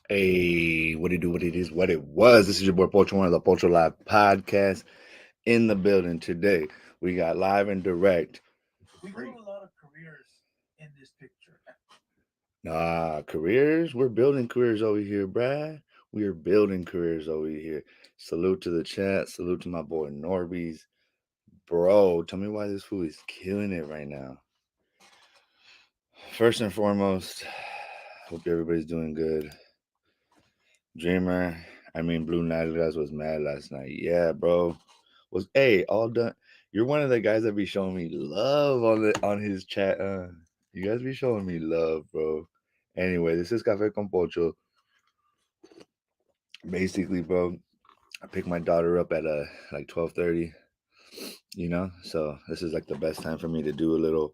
Hey, what it do, what it is, what it was. This is your boy Pocho1 of the Pocho Live podcast in the building today. We got live and direct. We grow a lot of careers in this picture. Careers. We're building careers over here, Brad. We are building careers over here. Salute to the chat. Salute to my boy Norbeez. Bro, tell me why this fool is killing it right now. First and foremost, hope everybody's doing good. Dreamer, Blue Nightlights was mad last night. Yeah, bro. Was all done. You're one of the guys that be showing me love on his chat. You guys be showing me love, bro. Anyway, this is Cafe con Pocho. Basically, bro, I pick my daughter up at like 12:30. So this is like the best time for me to do little,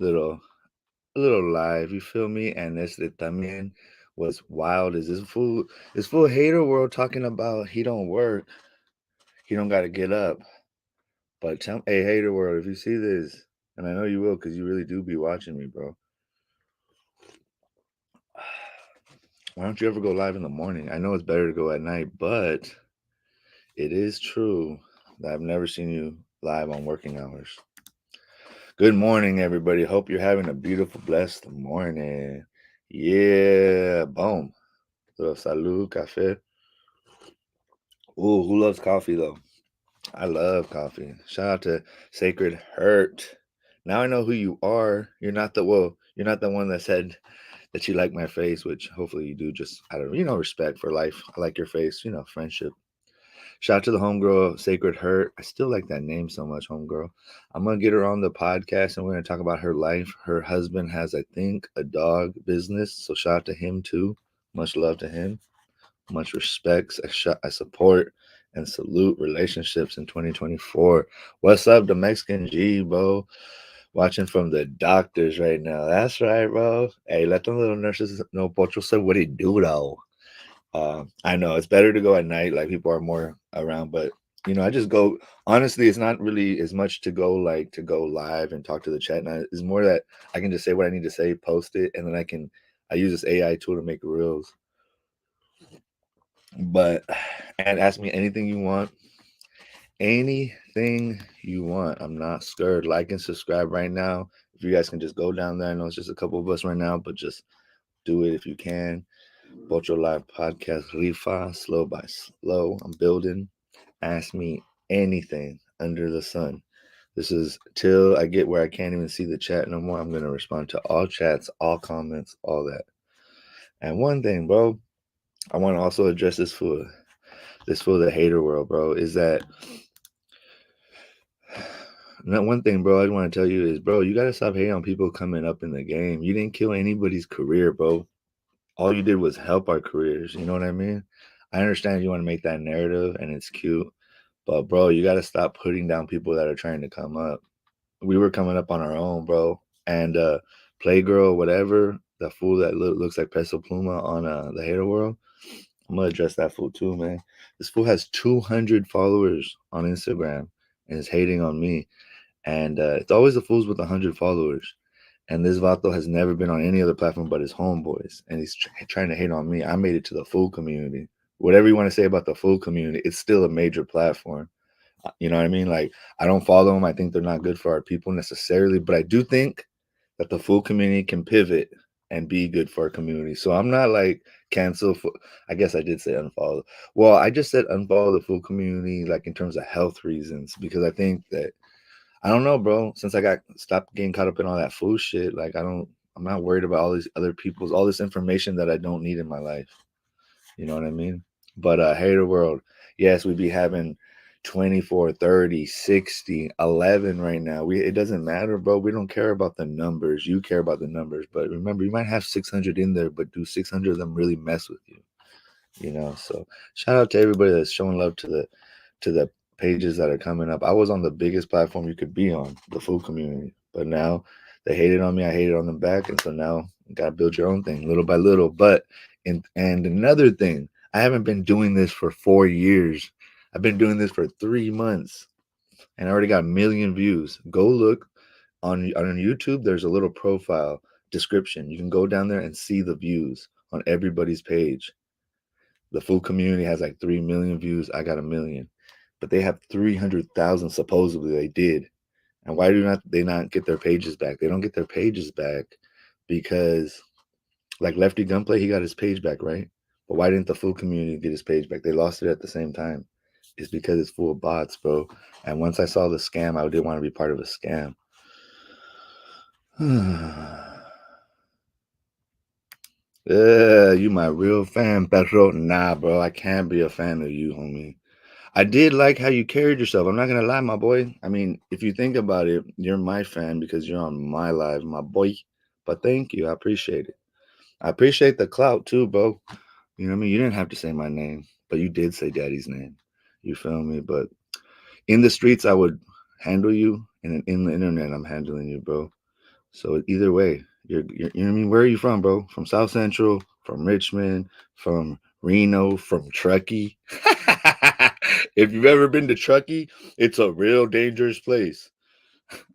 a little live. You feel me? And this también was wild. Is this fool hater world talking about he don't work, he don't got to get up. But hey, hater world, if you see this, and I know you will, because you really do be watching me, bro. Why don't you ever go live in the morning? I know it's better to go at night, but it is true that I've never seen you live on working hours. Good morning, everybody. Hope you're having a beautiful, blessed morning. Yeah, boom. Little salud, cafe. Ooh, who loves coffee though? I love coffee. Shout out to Sacred Hurt. Now I know who you are. You're not the one that said that you like my face, which hopefully you do. Just out of respect for life. I like your face. Friendship. Shout out to the homegirl Sacred Hurt. I still like that name so much, homegirl. I'm gonna get her on the podcast and we're gonna talk about her life. Her husband has, I think, a dog business, so shout out to him too. Much love to him. Much respects. I support and salute relationships in 2024. What's up, the Mexican G, bro? Watching from the doctors right now. That's right, bro. Hey, let them little nurses know Pocho said what he do, though. I know it's better to go at night, like people are more around, but I just go. Honestly, it's not really as much to go live and talk to the chat. Now, it's more that I can just say what I need to say, post it, and then I use this AI tool to make reels. But and ask me anything you want. Anything you want. I'm not scared. Like and subscribe right now. If you guys can just go down there. I know it's just a couple of us right now, but just do it if you can. Pocho Live Podcast Rifa, slow by slow. I'm building. Ask me anything under the sun. This is till I get where I can't even see the chat no more. I'm gonna respond to all chats, all comments, all that. And one thing, bro, I want to also address this for the hater world, bro, is that one thing, bro, I want to tell you is, bro, you got to stop hating on people coming up in the game. You didn't kill anybody's career, bro. All you did was help our careers. You know what I mean? I understand you want to make that narrative and it's cute, but, bro, you got to stop putting down people that are trying to come up. We were coming up on our own, bro. And Playgirl, whatever, the fool that looks like Peso Pluma on the hater world, I'm gonna address that fool too, man. This fool has 200 followers on Instagram and is hating on me. And it's always the fools with 100 followers. And this Vato has never been on any other platform but his homeboys. And he's trying to hate on me. I made it to the full community. Whatever you want to say about the full community, it's still a major platform. You know what I mean? Like, I don't follow them. I think they're not good for our people necessarily. But I do think that the full community can pivot and be good for our community. So I'm not like cancel for, I guess I did say unfollow. Well, I just said unfollow the full community, like in terms of health reasons, because I think that I don't know, bro. Since I got stopped getting caught up in all that food shit, like I'm not worried about all these other people's, all this information that I don't need in my life. You know what I mean? But hater world, yes, we be having 24, 30, 60, 11 right now. It doesn't matter, bro. We don't care about the numbers. You care about the numbers. But remember, you might have 600 in there, but do 600 of them really mess with you? So shout out to everybody that's showing love to the pages that are coming up. I was on the biggest platform you could be on, the food community, but now they hated on me. I hated on them back, and so now you gotta build your own thing little by little. But and another thing, I haven't been doing this for 4 years. I've been doing this for 3 months, and I already got a million views. Go look on YouTube. There's a little profile description. You can go down there and see the views on everybody's page. The food community has like 3 million views. I got a million, but they have 300,000 supposedly. They did, and why do not they not get their pages back? They don't get their pages back because, like Lefty Gunplay, he got his page back, right? But why didn't the food community get his page back? They lost it at the same time. It's because it's full of bots, bro. And once I saw the scam, I didn't want to be part of a scam. You my real fan, Petro. Nah, bro, I can't be a fan of you, homie. I did like how you carried yourself. I'm not gonna lie, my boy. I mean, if you think about it, you're my fan because you're on my live, my boy. But thank you, I appreciate it. I appreciate the clout too, bro. You know what I mean? You didn't have to say my name, but you did say Daddy's name. You feel me? But in the streets, I would handle you, and in the internet, I'm handling you, bro. So either way, you're you know what I mean? Where are you from, bro? From South Central, from Richmond, from Reno, from Truckee. If you've ever been to Truckee, it's a real dangerous place.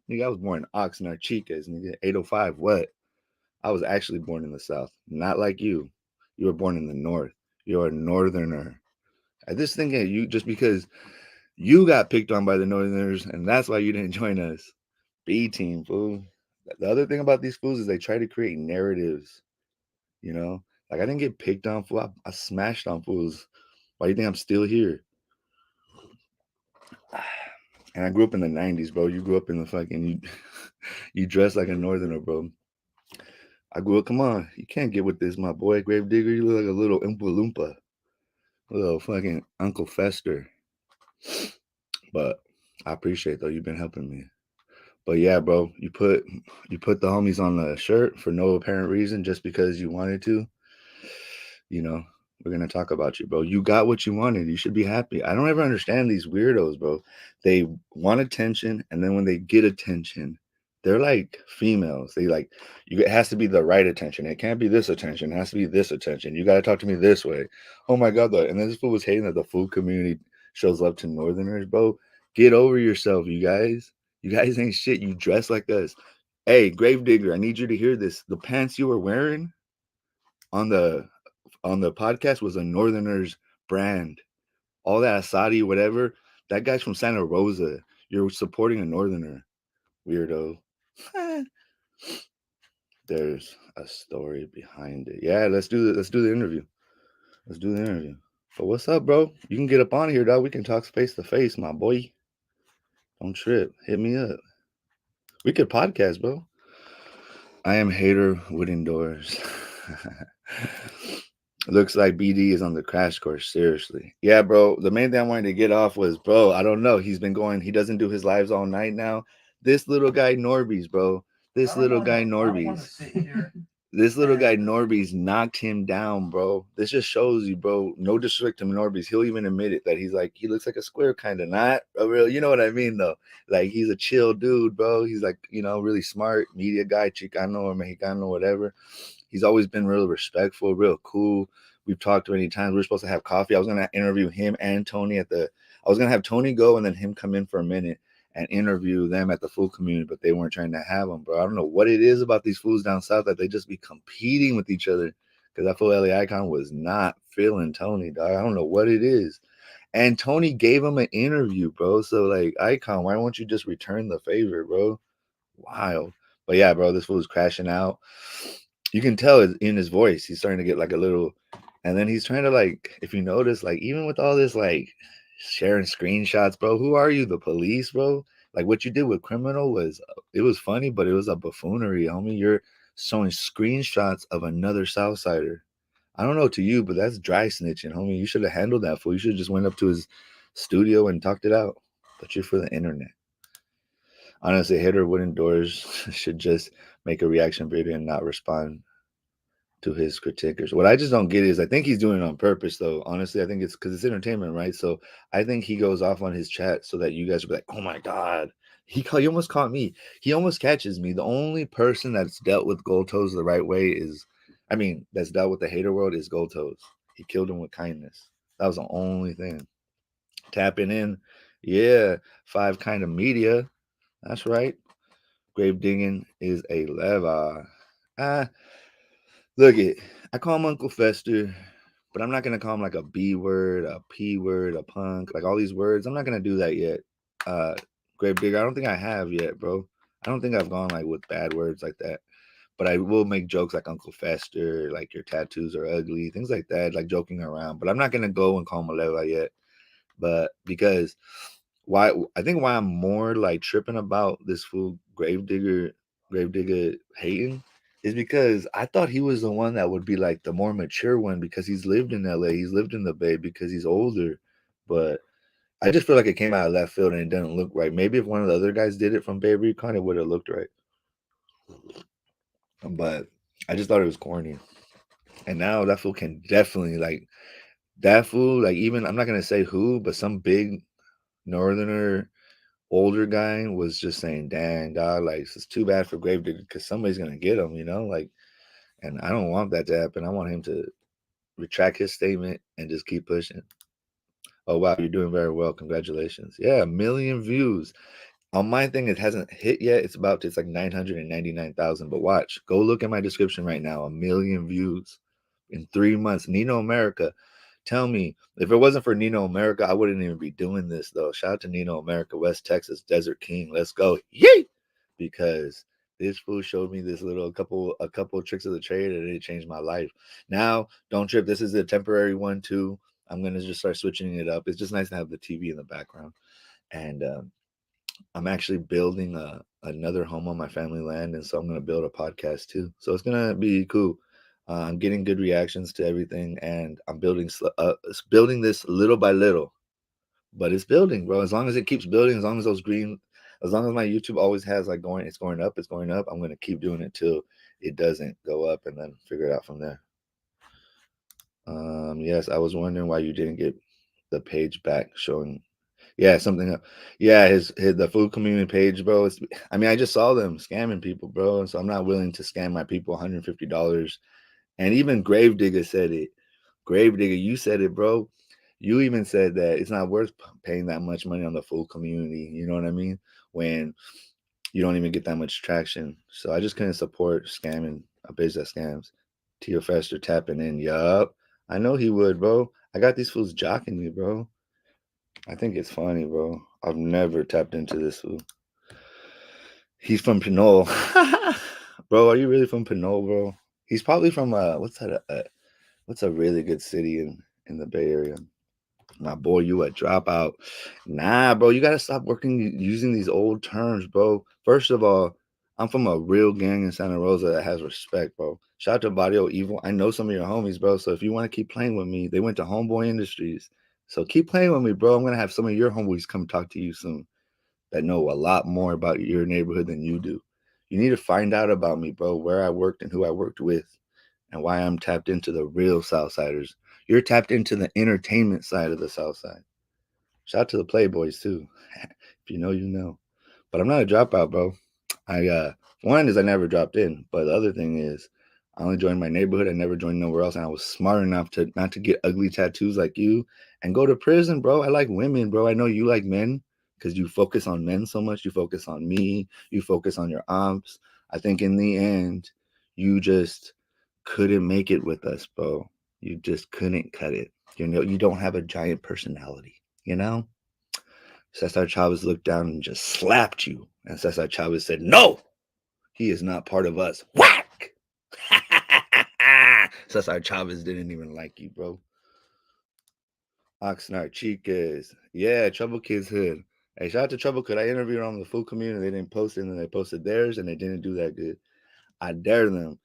Nigga, I was born in Oxnard, Chicas, nigga, 805. What? I was actually born in the South, not like you. You were born in the North. You're a Northerner. I just think that you just because you got picked on by the Northerners, and that's why you didn't join us. B team, fool. The other thing about these fools is they try to create narratives. You know, like I didn't get picked on, fool. I smashed on fools. Why do you think I'm still here? And I grew up in the '90s, bro. You grew up in the fucking you. You dress like a Northerner, bro. I grew up. Come on, you can't get with this, my boy. Gravedigger, you look like a little Oompa Loompa, a little fucking Uncle Fester. But I appreciate though. You've been helping me. But yeah, bro, you put the homies on the shirt for no apparent reason, just because you wanted to. You know, we're gonna talk about you, bro. You got what you wanted. You should be happy. I don't ever understand these weirdos, bro. They want attention, and then when they get attention, they're like females. They like you. It has to be the right attention. It can't be this attention. It has to be this attention. You got to talk to me this way. Oh my god, though. And then this fool was hating that the food community shows love to Northerners, bro. Get over yourself, you guys. You guys ain't shit. You dress like us. Hey, Gravedigger, I need you to hear this. The pants you were wearing on the podcast was a Northerners brand. All that Asadi, whatever, that guy's from Santa Rosa. You're supporting a Northerner, weirdo. There's a story behind it. Yeah, let's do the interview. Let's do the interview. But what's up, bro? You can get up on here, dog. We can talk face to face, my boy. Don't trip. Hit me up. We could podcast, bro. I am hater wooden doors. Looks like BD is on the crash course. Seriously. Yeah, bro. The main thing I wanted to get off was, bro, I don't know. He doesn't do his lives all night now. This little guy, Norbeez, bro. This little guy, Norbeez. This little guy, Norbeez, knocked him down, bro. This just shows you, bro. No disrespect to Norbeez. He'll even admit it that he's like, he looks like a square, kind of. Not a real, you know what I mean, though. Like, he's a chill dude, bro. He's like, really smart, media guy, Chicano or Mexicano, whatever. He's always been real respectful, real cool. We've talked many times. We were supposed to have coffee. I was gonna interview him and Tony I was gonna have Tony go and then him come in for a minute and interview them at the food community, but they weren't trying to have him, bro. I don't know what it is about these fools down south that they just be competing with each other. Because I feel LA Icon was not feeling Tony, dog. I don't know what it is. And Tony gave him an interview, bro. So like, Icon, why won't you just return the favor, bro? Wild. But yeah, bro, this fool's crashing out. You can tell it in his voice. He's starting to get like a little, and then he's trying to like, if you notice, like even with all this like sharing screenshots, bro, who are you, the police, bro? Like what you did with criminal was, it was funny, but it was a buffoonery, homie. You're showing screenshots of another Southsider. I don't know to you, but that's dry snitching, homie. You should have handled that fool. You should have just went up to his studio and talked it out. But you're for the internet. Honestly, Hater Wooden Doors should just make a reaction video and not respond to his critiquers. What I just don't get is I think he's doing it on purpose, though. Honestly, I think it's because it's entertainment, right? So I think he goes off on his chat so that you guys will be like, "Oh my god, he almost caught me. He almost catches me." The only person that's dealt with GoldToes the right way is, I mean, that's dealt with the hater world is GoldToes. He killed him with kindness. That was the only thing. Tapping in, yeah. Five kind of media. That's right. Grave digging is a lever. Ah, look it. I call him Uncle Fester. but I'm not gonna call him like a B word, a P word, a punk, like all these words. I'm not gonna do that yet. Uh, Gravedigger, I don't think I have yet, bro. I don't think I've gone like with bad words like that. But I will make jokes like Uncle Fester, like your tattoos are ugly, things like that, like joking around. But I'm not gonna go and call him a leva yet. But because why I think why I'm more like tripping about this fool Gravedigger hating is because I thought he was the one that would be like the more mature one because he's lived in LA, he's lived in the Bay because he's older. But I just feel like it came out of left field and it doesn't look right. Maybe if one of the other guys did it from Bay Recon, it would have looked right. But I just thought it was corny. And now that fool can definitely like that fool, like even I'm not gonna say who, but some big northerner older guy was just saying, "Dang, dog, like it's too bad for Gravedigger because somebody's gonna get him," you know, like. And I don't want that to happen. I want him to retract his statement and just keep pushing. Oh wow, you're doing very well. Congratulations. Yeah, 1,000,000 views. On my thing, it hasn't hit yet. It's like 999,000. But watch, go look at my description right now. 1,000,000 views in 3 months. Nino America. Tell me, if it wasn't for Nino America, I wouldn't even be doing this though. Shout out to Nino America, West Texas, Desert King. Let's go. Yay! Because this fool showed me this little a couple of tricks of the trade and it changed my life. Now, don't trip. This is a temporary one too. I'm gonna just start switching it up. It's just nice to have the TV in the background. And I'm actually building another home on my family land, and so I'm gonna build a podcast too. So it's gonna be cool. I'm getting good reactions to everything, and I'm building this little by little, but it's building, bro. As long as it keeps building, as long as as long as my YouTube always has like it's going up, it's going up. I'm gonna keep doing it till it doesn't go up, and then figure it out from there. Yes, I was wondering why you didn't get the page back showing. Yeah, something. Yeah, his the food community page, bro. I mean, I just saw them scamming people, bro, and so I'm not willing to scam my people $150. And even Gravedigger said it. Gravedigger, you said it, bro. You even said that it's not worth paying that much money on the food community. You know what I mean? When you don't even get that much traction. So I just couldn't support scamming a page that scams. Tio Fester tapping in. Yup. I know he would, bro. I got these fools jocking me, bro. I think it's funny, bro. I've never tapped into this fool. He's from Pinole. Bro, are you really from Pinole, bro? He's probably from what's a really good city in the Bay Area? My boy, you a dropout. Nah, bro, you gotta stop working using these old terms, bro. First of all, I'm from a real gang in Santa Rosa that has respect, bro. Shout out to Barrio Evil. I know some of your homies, bro. So if you want to keep playing with me, they went to Homeboy Industries. So keep playing with me, bro. I'm gonna have some of your homeboys come talk to you soon that know a lot more about your neighborhood than you do. You need to find out about me, bro, where I worked and who I worked with, and why I'm tapped into the real Southsiders. You're tapped into the entertainment side of the South Side. Shout out to the Playboys too. If you know, you know. But I'm not a dropout, bro. I one is I never dropped in, but the other thing is I only joined my neighborhood. I never joined nowhere else, and I was smart enough to not to get ugly tattoos like you and go to prison, bro. I like women, bro. I know you like men because you focus on men so much. You focus on me. You focus on your aunts. I think in the end, you just couldn't make it with us, bro. You just couldn't cut it. You know, you don't have a giant personality. You know. Cesar Chavez looked down and just slapped you. And Cesar Chavez said, "No, he is not part of us." Whack! Cesar Chavez didn't even like you, bro. Oxnard Chicas. Yeah, Trouble Kids Hood. Hey, shout out to Trouble Kid. I interviewed on the food community. They didn't post it, and then they posted theirs, and they didn't do that good. I dare them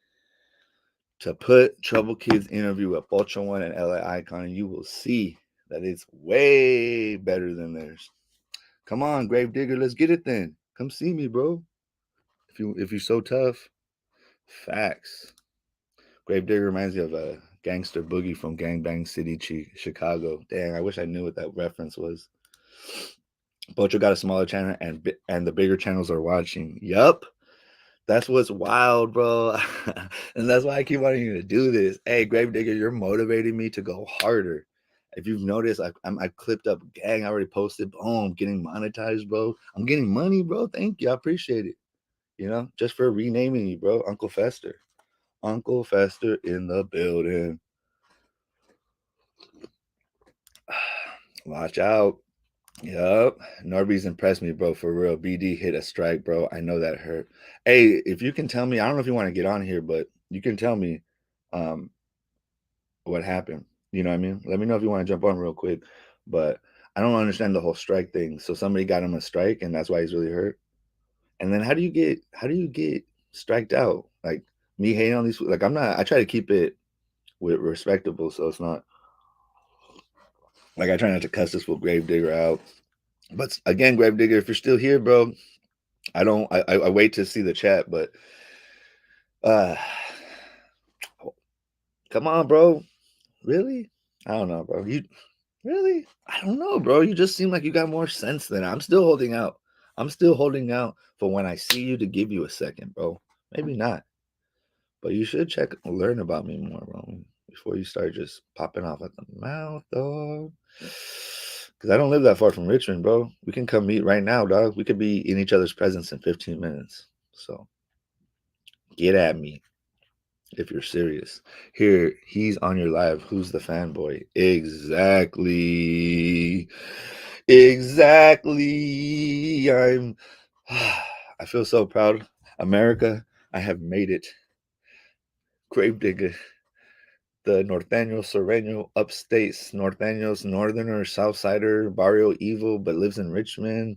to put Trouble Kids interview with Pocho1 and LA Icon, and you will see that it's way better than theirs. Come on, Gravedigger, let's get it then. Come see me, bro. If you're so tough, facts. Gravedigger reminds me of a gangster boogie from Gangbang City, Chicago. Dang, I wish I knew what that reference was. Pocho got a smaller channel, and the bigger channels are watching. Yup, that's what's wild, bro. And that's why I keep wanting you to do this. Hey, Gravedigger, you're motivating me to go harder. If you've noticed, I clipped up gang. I already posted. Boom, getting monetized, bro. I'm getting money, bro. Thank you. I appreciate it. You know, just for renaming you, bro. Uncle Fester. Uncle Fester in the building. Watch out. Yup. Norbeez impressed me, bro. For real. BD hit a strike, bro. I know that hurt. Hey, if you can tell me, I don't know if you want to get on here, but you can tell me um what happened. You know what I mean? Let me know if you want to jump on real quick. But I don't understand the whole strike thing. So somebody got him a strike and that's why he's really hurt. And then how do you get striked out? Like me hating on these, like I'm not, I try to keep it with respectable, so it's not like I try not to cuss this fool Gravedigger out. But again, Gravedigger, if you're still here, bro, I wait to see the chat, but uh come on, bro. Really? I don't know, bro. You really? I don't know, bro. You just seem like you got more sense than I'm still holding out. I'm still holding out for when I see you to give you a second, bro. Maybe not. But you should learn about me more, bro, before you start just popping off at the mouth, dog. Because I don't live that far from Richmond, bro. We can come meet right now, dog. We could be in each other's presence in 15 minutes. So get at me if you're serious. Here, he's on your live. Who's the fanboy? Exactly. Exactly. I feel so proud. America, I have made it. Gravedigger, the Norteño, Sereno, upstates, Norteños, Northerner, Southsider, Barrio Evil, but lives in Richmond,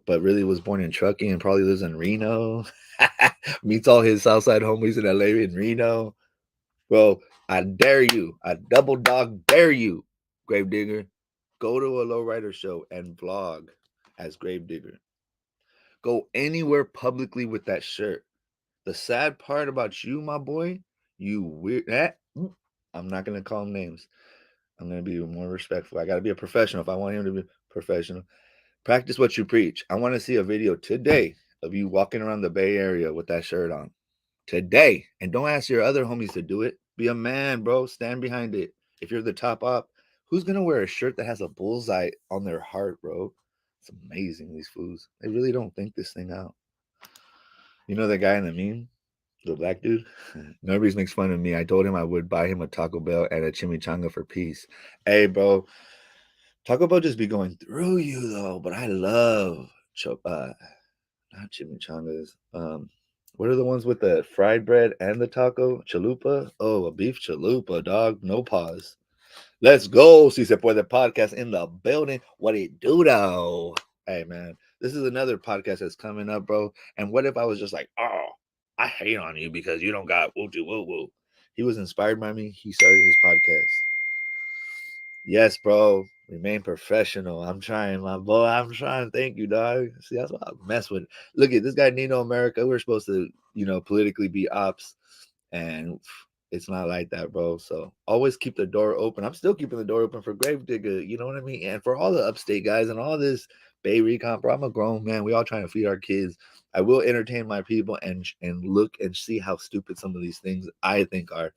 but really was born in Truckee and probably lives in Reno. Meets all his Southside homies in LA and Reno. Bro, I dare you, I double dog dare you, Gravedigger. Go to a lowrider show and vlog as Gravedigger. Go anywhere publicly with that shirt. The sad part about you, my boy, you weird. I'm not gonna call him names. I'm gonna be more respectful. I gotta be a professional if I want him to be professional. Practice what you preach. I want to see a video today of you walking around the Bay Area with that shirt on. Today. And don't ask your other homies to do it. Be a man, bro. Stand behind it. If you're the top op, who's gonna wear a shirt that has a bullseye on their heart, bro? It's amazing, these fools. They really don't think this thing out. You know that guy in the meme? The black dude? Norbeez makes fun of me. I told him I would buy him a Taco Bell and a chimichanga for peace. Hey, bro. Taco Bell just be going through you, though. But I love not chimichangas. What are the ones with the fried bread and the taco? Chalupa? Oh, a beef chalupa, dog. No pause. Let's go. Si se puede podcast in the building. What it do, though? Hey, man. This is another podcast that's coming up, bro. And what if I was just like, oh, I hate on you because you don't got woo woo woo. He was inspired by me. He started his podcast. Yes, bro. Remain professional. I'm trying, my boy. I'm trying. Thank you, dog. See, that's what I mess with. Look at this guy, Nino America. We're supposed to, politically be ops, and it's not like that, bro. So always keep the door open. I'm still keeping the door open for Gravedigger. You know what I mean? And for all the upstate guys and all this Bay Recon, bro. I'm a grown man. We all trying to feed our kids. I will entertain my people and look and see how stupid some of these things I think are.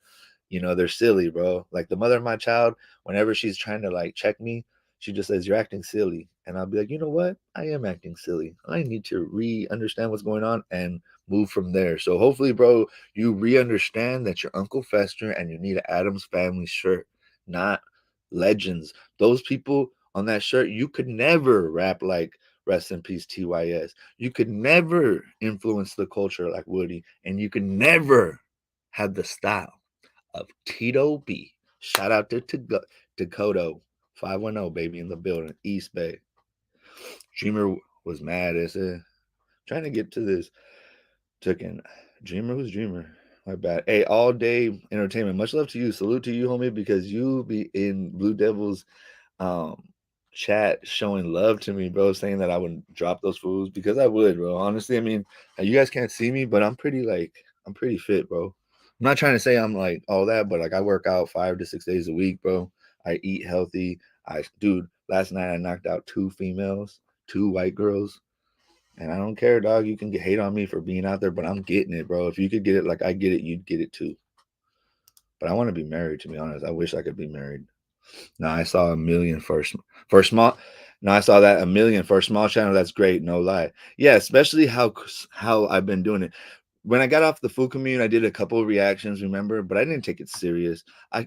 They're silly, bro. Like the mother of my child, whenever she's trying to like check me, she just says, "You're acting silly." And I'll be like, you know what? I am acting silly. I need to understand what's going on and move from there. So hopefully, bro, you understand that your Uncle Fester and you need an Adams Family shirt, not Legends. Those people on that shirt, you could never rap like Rest in Peace TYS. You could never influence the culture like Woody, and you could never have the style of Tito B. Shout out to Dakota 510, baby, in the building, East Bay. Dreamer was mad as a trying to get to this. Took Dreamer. Who's Dreamer? My bad. Hey, all day entertainment. Much love to you. Salute to you, homie, because you be in Blue Devils um chat showing love to me, bro, saying that I would drop those fools because I would, bro. Honestly, I mean, you guys can't see me, but I'm pretty fit, bro. I'm not trying to say I'm like all that, but like I work out 5 to 6 days a week, bro. I eat healthy. Dude, last night I knocked out 2 females, 2 white girls. And I don't care, dog. You can hate on me for being out there, but I'm getting it, bro. If you could get it like I get it, you'd get it too. But I want to be married, to be honest. I wish I could be married. No, I saw a million for small. No, I saw that a million for a small channel. That's great, no lie. Yeah, especially how I've been doing it. when I got off the food commune, I did a couple of reactions, remember, but I didn't take it serious.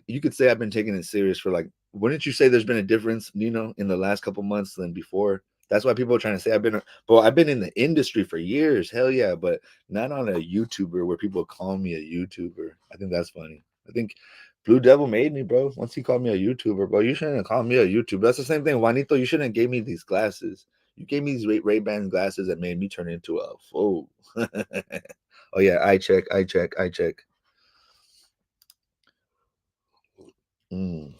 You could say I've been taking it serious for like, wouldn't you say there's been a difference, in the last couple months than before? That's why people are trying to say I've been in the industry for years, hell yeah, but not on a YouTuber where people call me a YouTuber. I think that's funny. I think Blue Devil made me, bro. Once he called me a YouTuber, bro, you shouldn't have called me a YouTuber. That's the same thing, Juanito. You shouldn't have gave me these glasses. You gave me these Ray-Ban glasses that made me turn into a fool. Oh yeah, I check. Mm.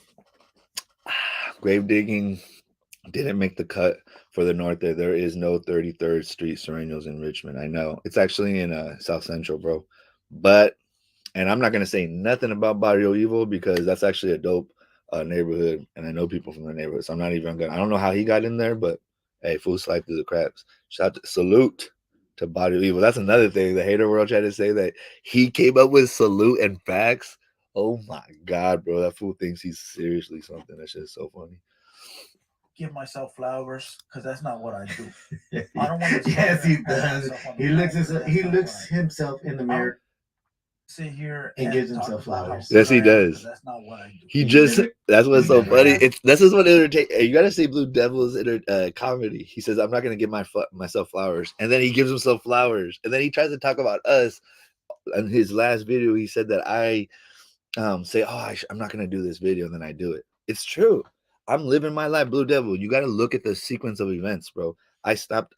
Grave digging didn't make the cut for the north. There is no 33rd Street Serranos in Richmond. I know it's actually in South Central, bro. But and I'm not gonna say nothing about Barrio Evil because that's actually a dope neighborhood, and I know people from the neighborhood. So I'm not even gonna. I don't know how he got in there, but hey, full slide through the cracks. Salute to Barrio Evil. That's another thing. The hater world tried to say that he came up with salute and facts. Oh my god, bro, that fool thinks he's seriously something. That shit is so funny. Give myself flowers because that's not what I do. I don't want to. Yes, he does. He looks himself in the mirror. Sit here and gives himself flowers. Yes, he does. That's not what I do. He just that's what's so funny. It's this is what entertain. You gotta see Blue Devil's comedy. He says, "I'm not gonna give myself flowers," and then he gives himself flowers, and then he tries to talk about us. In his last video, he said that I say, "Oh, I'm not gonna do this video," and then I do it. It's true. I'm living my life, Blue Devil. You got to look at the sequence of events, bro. I stopped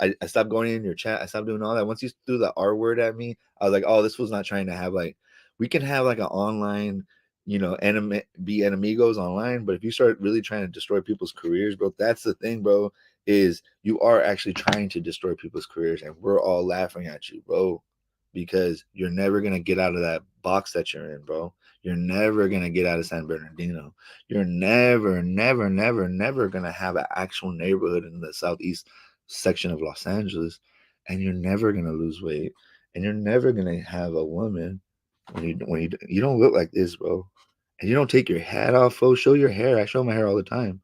going in your chat. I stopped doing all that. Once you threw the R word at me, I was like, oh, this was not trying to have like, we can have like an online, be enemigos online. But if you start really trying to destroy people's careers, bro, that's the thing, bro. Is you are actually trying to destroy people's careers, and we're all laughing at you, bro, because you're never gonna get out of that box that you're in, bro. You're never gonna get out of San Bernardino. You're never, never, never, never gonna have an actual neighborhood in the southeast section of Los Angeles, and you're never gonna lose weight, and you're never gonna have a woman when you don't look like this, bro, and you don't take your hat off, folks. Show your hair. I show my hair all the time.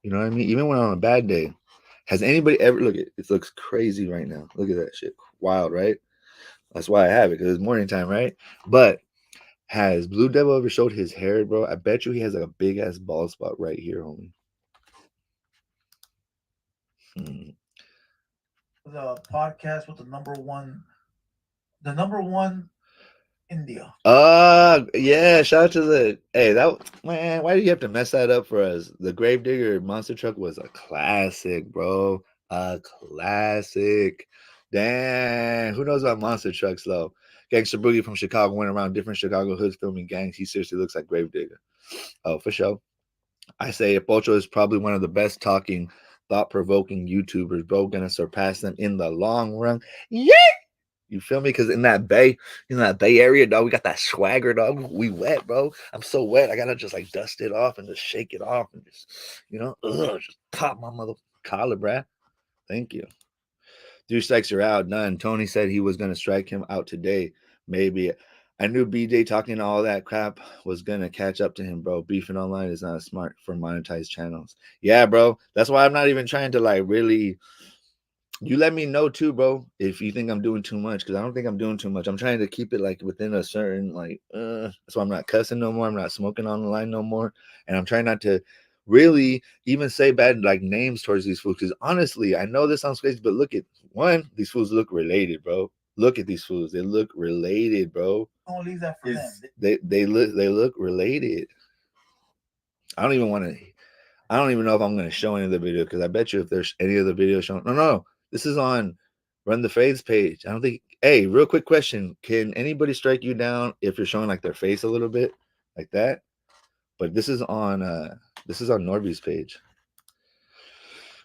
You know what I mean? Even when I'm on a bad day. Has anybody ever look at it? Looks crazy right now. Look at that shit. Wild, right? That's why I have it because it's morning time, right? But has Blue Devil ever showed his hair, bro? I bet you he has like a big ass bald spot right here, homie. The podcast with the number one India. Yeah, shout out to that man, why do you have to mess that up for us? The Gravedigger monster truck was a classic, bro. A classic. Damn, who knows about monster trucks though? Gangster Boogie from Chicago went around different Chicago hoods filming gangs. He seriously looks like Gravedigger. Oh, for sure. I say Pocho is probably one of the best talking, thought-provoking YouTubers, bro. Gonna surpass them in the long run. Yeah. You feel me? Because in that Bay Area, dog, we got that swagger, dog. We wet, bro. I'm so wet. I gotta just like dust it off and just shake it off and just, just pop my mother collar, bruh. Thank you. 3 strikes are out. None. Tony said he was gonna strike him out today. Maybe. I knew BJ talking all that crap was gonna catch up to him, bro. Beefing online is not smart for monetized channels. Yeah, bro. That's why I'm not even trying to like really. You let me know too, bro, if you think I'm doing too much, because I don't think I'm doing too much. I'm trying to keep it like within a certain that's why I'm not cussing no more. I'm not smoking on the line no more, and I'm trying not to really even say bad like names towards these fools. Because honestly, I know this sounds crazy, but look at these fools look related, bro. Look at these fools; they look related, bro. Don't leave that for them. They look related. I don't even want to. I don't even know if I'm going to show any of the video because I bet you if there's any of the video showing. No. This is on Run the Fades page. I don't think. Hey, real quick question: can anybody strike you down if you're showing like their face a little bit, like that? But this is on Norbeez page.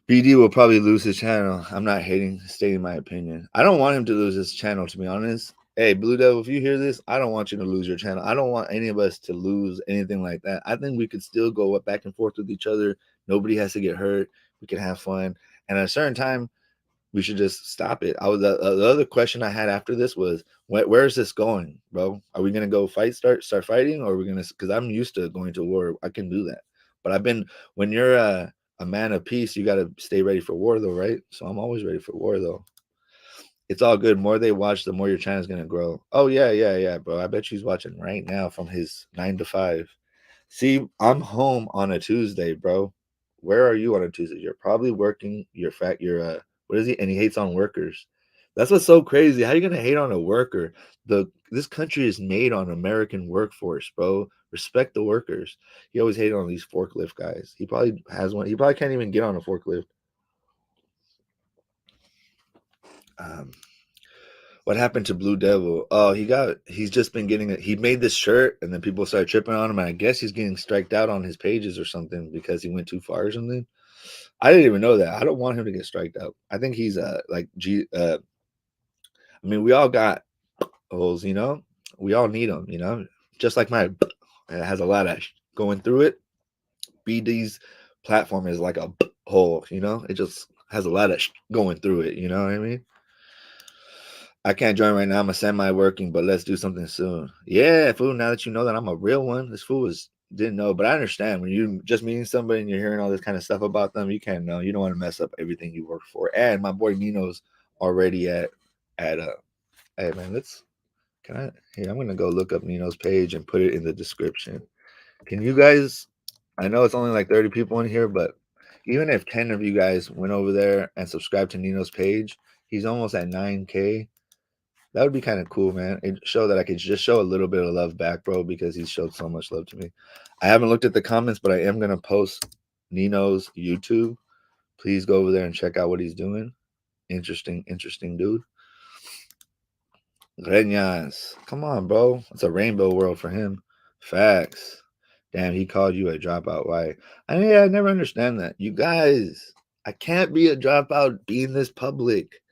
BD will probably lose his channel. I'm not stating my opinion. I don't want him to lose his channel, to be honest. Hey, Blue Devil, if you hear this, I don't want you to lose your channel. I don't want any of us to lose anything like that. I think we could still go back and forth with each other. Nobody has to get hurt. We can have fun. And at a certain time, we should just stop it. The other question I had after this was, where is this going, bro? Are we gonna go start fighting, or are we gonna? Because I'm used to going to war. I can do that. But when you're a man of peace, you got to stay ready for war, though, right? So I'm always ready for war, though. It's all good. More they watch, the more your channel's gonna grow. Oh yeah, bro. I bet she's watching right now from his 9 to 5. See, I'm home on a Tuesday, bro. Where are you on a Tuesday? You're probably working. You're what is he? And he hates on workers. That's what's so crazy. How are you gonna hate on a worker? This country is made on American workforce, bro. Respect the workers. He always hated on these forklift guys. He probably has one. He probably can't even get on a forklift. What happened to Blue Devil? Oh, he's just been getting it. He made this shirt and then people started tripping on him. And I guess he's getting striked out on his pages or something because he went too far or something. I didn't even know that. I don't want him to get striked out. I think he's I mean, we all got holes, you know? We all need them, you know? Just like my it has a lot of going through it. BD's platform is like a hole, you know? It just has a lot of going through it, you know what I mean? I can't join right now. I'm semi-working, but let's do something soon. Yeah, fool. Now that you know that I'm a real one, this fool didn't know, but I understand when you just meeting somebody and you're hearing all this kind of stuff about them, you can't know. You don't want to mess up everything you work for. And my boy Nino's already at hey man, here, I'm gonna go look up Nino's page and put it in the description. Can you guys, I know it's only like 30 people in here, but even if 10 of you guys went over there and subscribed to Nino's page, he's almost at 9K. That would be kind of cool, man. It show that I could just show a little bit of love back, bro, because he showed so much love to me. I haven't looked at the comments, but I am gonna post Nino's YouTube. Please go over there and check out what he's doing. Interesting dude. Greñas. Come on, bro. It's a rainbow world for him. Facts. Damn, he called you a dropout. Why? I never understand that. You guys, I can't be a dropout being this public.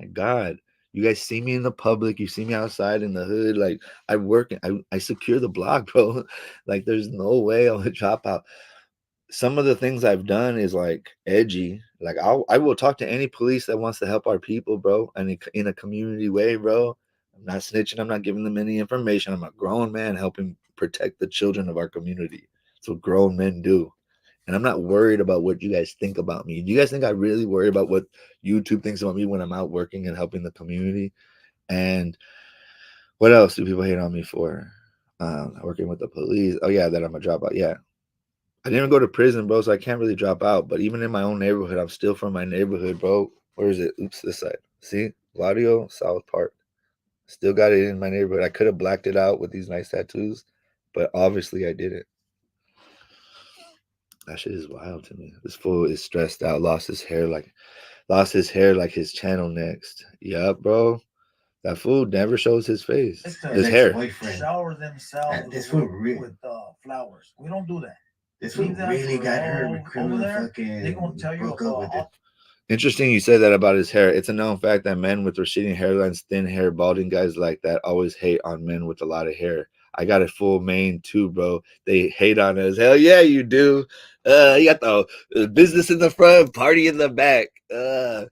My God. You guys see me in the public, you see me outside in the hood. Like I secure the block, bro. Like there's no way I'll drop out. Some of the things I've done is like edgy. Like I will talk to any police that wants to help our people, bro, and in a community way, bro. I'm not snitching. I'm not giving them any information. I'm a grown man helping protect the children of our community. That's what grown men do. And I'm not worried about what you guys think about me. Do you guys think I really worry about what YouTube thinks about me when I'm out working and helping the community? And what else do people hate on me for? Working with the police. Oh yeah, that I'm a dropout. Yeah, I didn't even go to prison, bro, so I can't really drop out. But even in my own neighborhood, I'm still from my neighborhood, bro. Where is it? Oops, this side. See, Gladio, South Park. Still got it in my neighborhood. I could have blacked it out with these nice tattoos, but obviously I didn't. That shit is wild to me. This fool is stressed out. Lost his hair like his channel next. Yup, bro. That fool never shows his face. His hair. Shower themselves this with flowers. We don't do that. This fool really got hurt with criminal fucking. They're gonna tell you about. Interesting you said that about his hair. It's a known fact that men with receding hairlines, thin hair, balding guys like that always hate on men with a lot of hair. I got a full mane too, bro. They hate on us. Hell yeah, you do. You got the business in the front, party in the back. That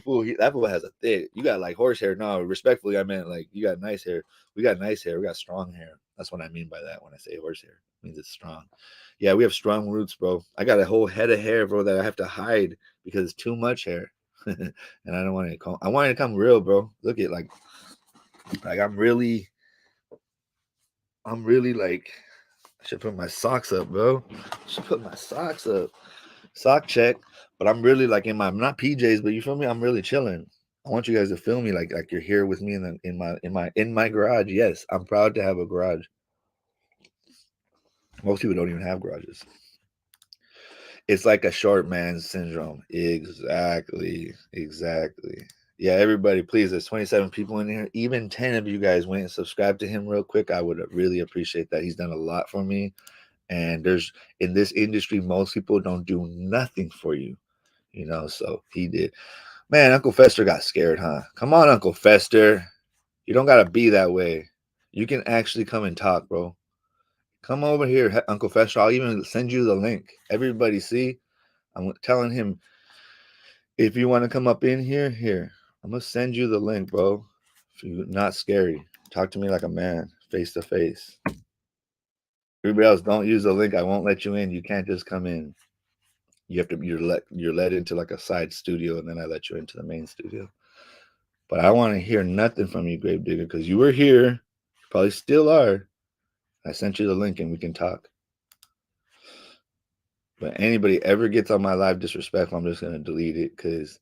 fool has a thick. You got like horse hair. No, respectfully, I meant like you got nice hair. We got nice hair. We got strong hair. That's what I mean by that when I say horse hair. It means it's strong. Yeah, we have strong roots, bro. I got a whole head of hair, bro, that I have to hide because it's too much hair. And I don't want it to come. I want it to come real, bro. Look at like I'm really like I should put my socks up, bro. I should put my socks up. Sock check. But I'm really like I'm not PJs, but you feel me? I'm really chilling. I want you guys to feel me like you're here with me in my garage. Yes, I'm proud to have a garage. Most people don't even have garages. It's like a short man syndrome. Exactly. Yeah, everybody, please. There's 27 people in here. Even 10 of you guys went and subscribed to him real quick. I would really appreciate that. He's done a lot for me. And there's in this industry, most people don't do nothing for you, you know. So he did. Man, Uncle Fester got scared, huh? Come on, Uncle Fester. You don't gotta be that way. You can actually come and talk, bro. Come over here, Uncle Fester. I'll even send you the link. Everybody see? I'm telling him, if you want to come up in here, I'm going to send you the link, bro. If you're not scary, talk to me like a man, face to face. Everybody else, don't use the link. I won't let you in. You can't just come in. You have to, you're let into like a side studio, and then I let you into the main studio. But I want to hear nothing from you, Gravedigger, because you were here, you probably still are. I sent you the link and we can talk. But anybody ever gets on my live disrespectful, I'm just gonna delete it because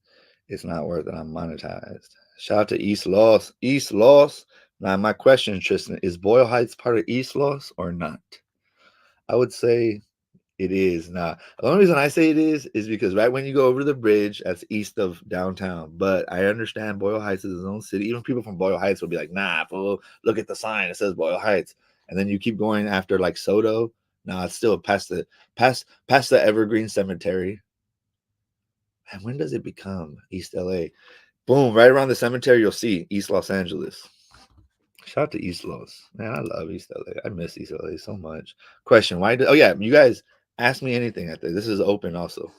it's not worth it. I'm monetized. Shout out to East Los. East Los. Now my question, Tristan, is Boyle Heights part of East Los or not? I would say it is. Now, the only reason I say it is because right when you go over the bridge, that's east of downtown. But I understand Boyle Heights is its own city. Even people from Boyle Heights will be like, nah, fool, look at the sign. It says Boyle Heights. And then you keep going after like Soto. Nah, it's still past the Evergreen Cemetery. And when does it become East LA? Boom, right around the cemetery, you'll see East Los Angeles. Shout out to East Los. Man, I love East LA. I miss East LA so much. Question, why oh yeah, you guys ask me anything at this. This is open also.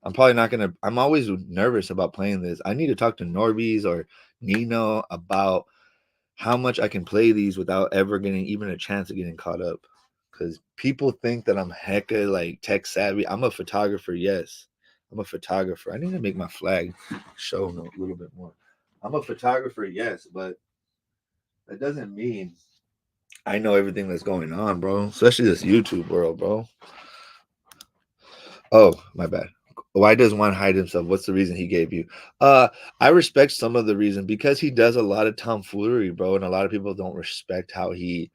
I'm probably not gonna I'm always nervous about playing this. I need to talk to Norbeez or Nino about how much I can play these without ever getting even a chance of getting caught up. Because people think that I'm hecka like tech savvy. I'm a photographer, yes. I'm a photographer. I need to make my flag show a little bit more. I'm a photographer, yes, but that doesn't mean I know everything that's going on, bro. Especially this YouTube world, bro. Oh, my bad. Why does one hide himself? What's the reason he gave you? I respect some of the reason because he does a lot of tomfoolery, bro, and a lot of people don't respect how he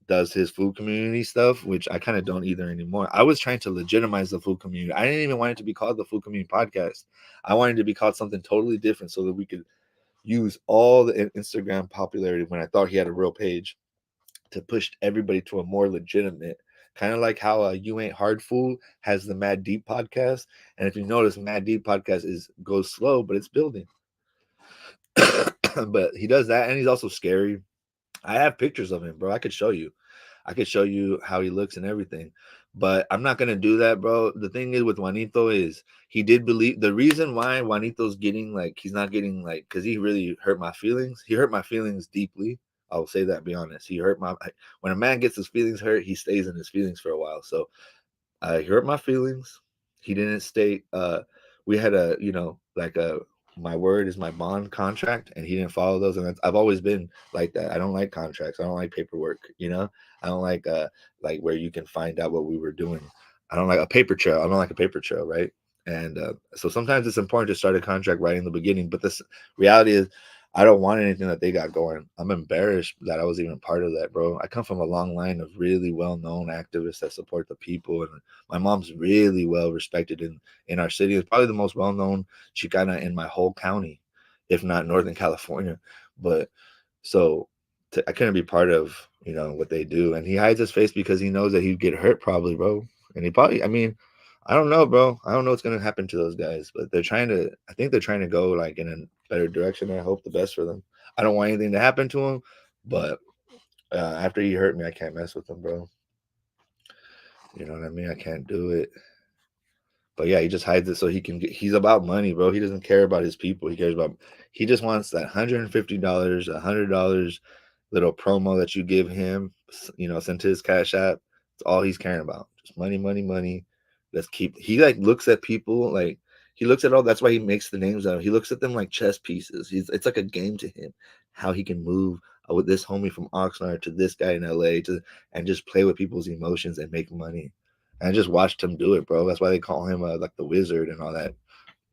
does his food community stuff, which I kind of don't either anymore. I was trying to legitimize the food community. I didn't even want it to be called the Food Community Podcast. I wanted it to be called something totally different so that we could use all the Instagram popularity when I thought he had a real page to push everybody to a more legitimate kind of like how You Ain't Hard Food has the Mad Deep podcast. And if you notice, Mad Deep podcast goes slow, but it's building. But he does that, and he's also scary. I have pictures of him, bro. I could show you. I could show you how he looks and everything. But I'm not gonna do that, bro. The thing is with Juanito is he did believe the reason why Juanito's getting like he's not getting like because he really hurt my feelings. He hurt my feelings deeply. I'll say that, be honest. He hurt my when a man gets his feelings hurt, he stays in his feelings for a while. So he hurt my feelings. He didn't state we had a like a my word is my bond contract, and he didn't follow those. And I've always been like that. I don't like contracts. I don't like paperwork. I don't like where you can find out what we were doing. I don't like a paper trail. I don't like a paper trail, right? And so sometimes it's important to start a contract right in the beginning. But this reality is, I don't want anything that they got going. I'm embarrassed that I was even part of that, bro. I come from a long line of really well-known activists that support the people, and my mom's really well respected in our city. It's probably the most well-known Chicana in my whole county, if not Northern California. But so I couldn't be part of what they do, and he hides his face because he knows that he'd get hurt probably, bro. And he probably, I mean, I don't know, bro. I don't know what's gonna happen to those guys, but I think they're trying to go like in a better direction. I hope the best for them. I don't want anything to happen to him, but after he hurt me, I can't mess with him, bro. You know what I mean? I can't do it. But yeah, he just hides it so he can get. He's about money, bro. He doesn't care about his people. He cares about. He just wants that $150, $100 little promo that you give him. Sent to his Cash App. It's all he's caring about. Just money, money, money. Let's keep. He like looks at people like he looks at all. That's why he makes the names out. He looks at them like chess pieces. It's like a game to him. How he can move with this homie from Oxnard to this guy in LA and just play with people's emotions and make money. I just watched him do it, bro. That's why they call him like the wizard and all that.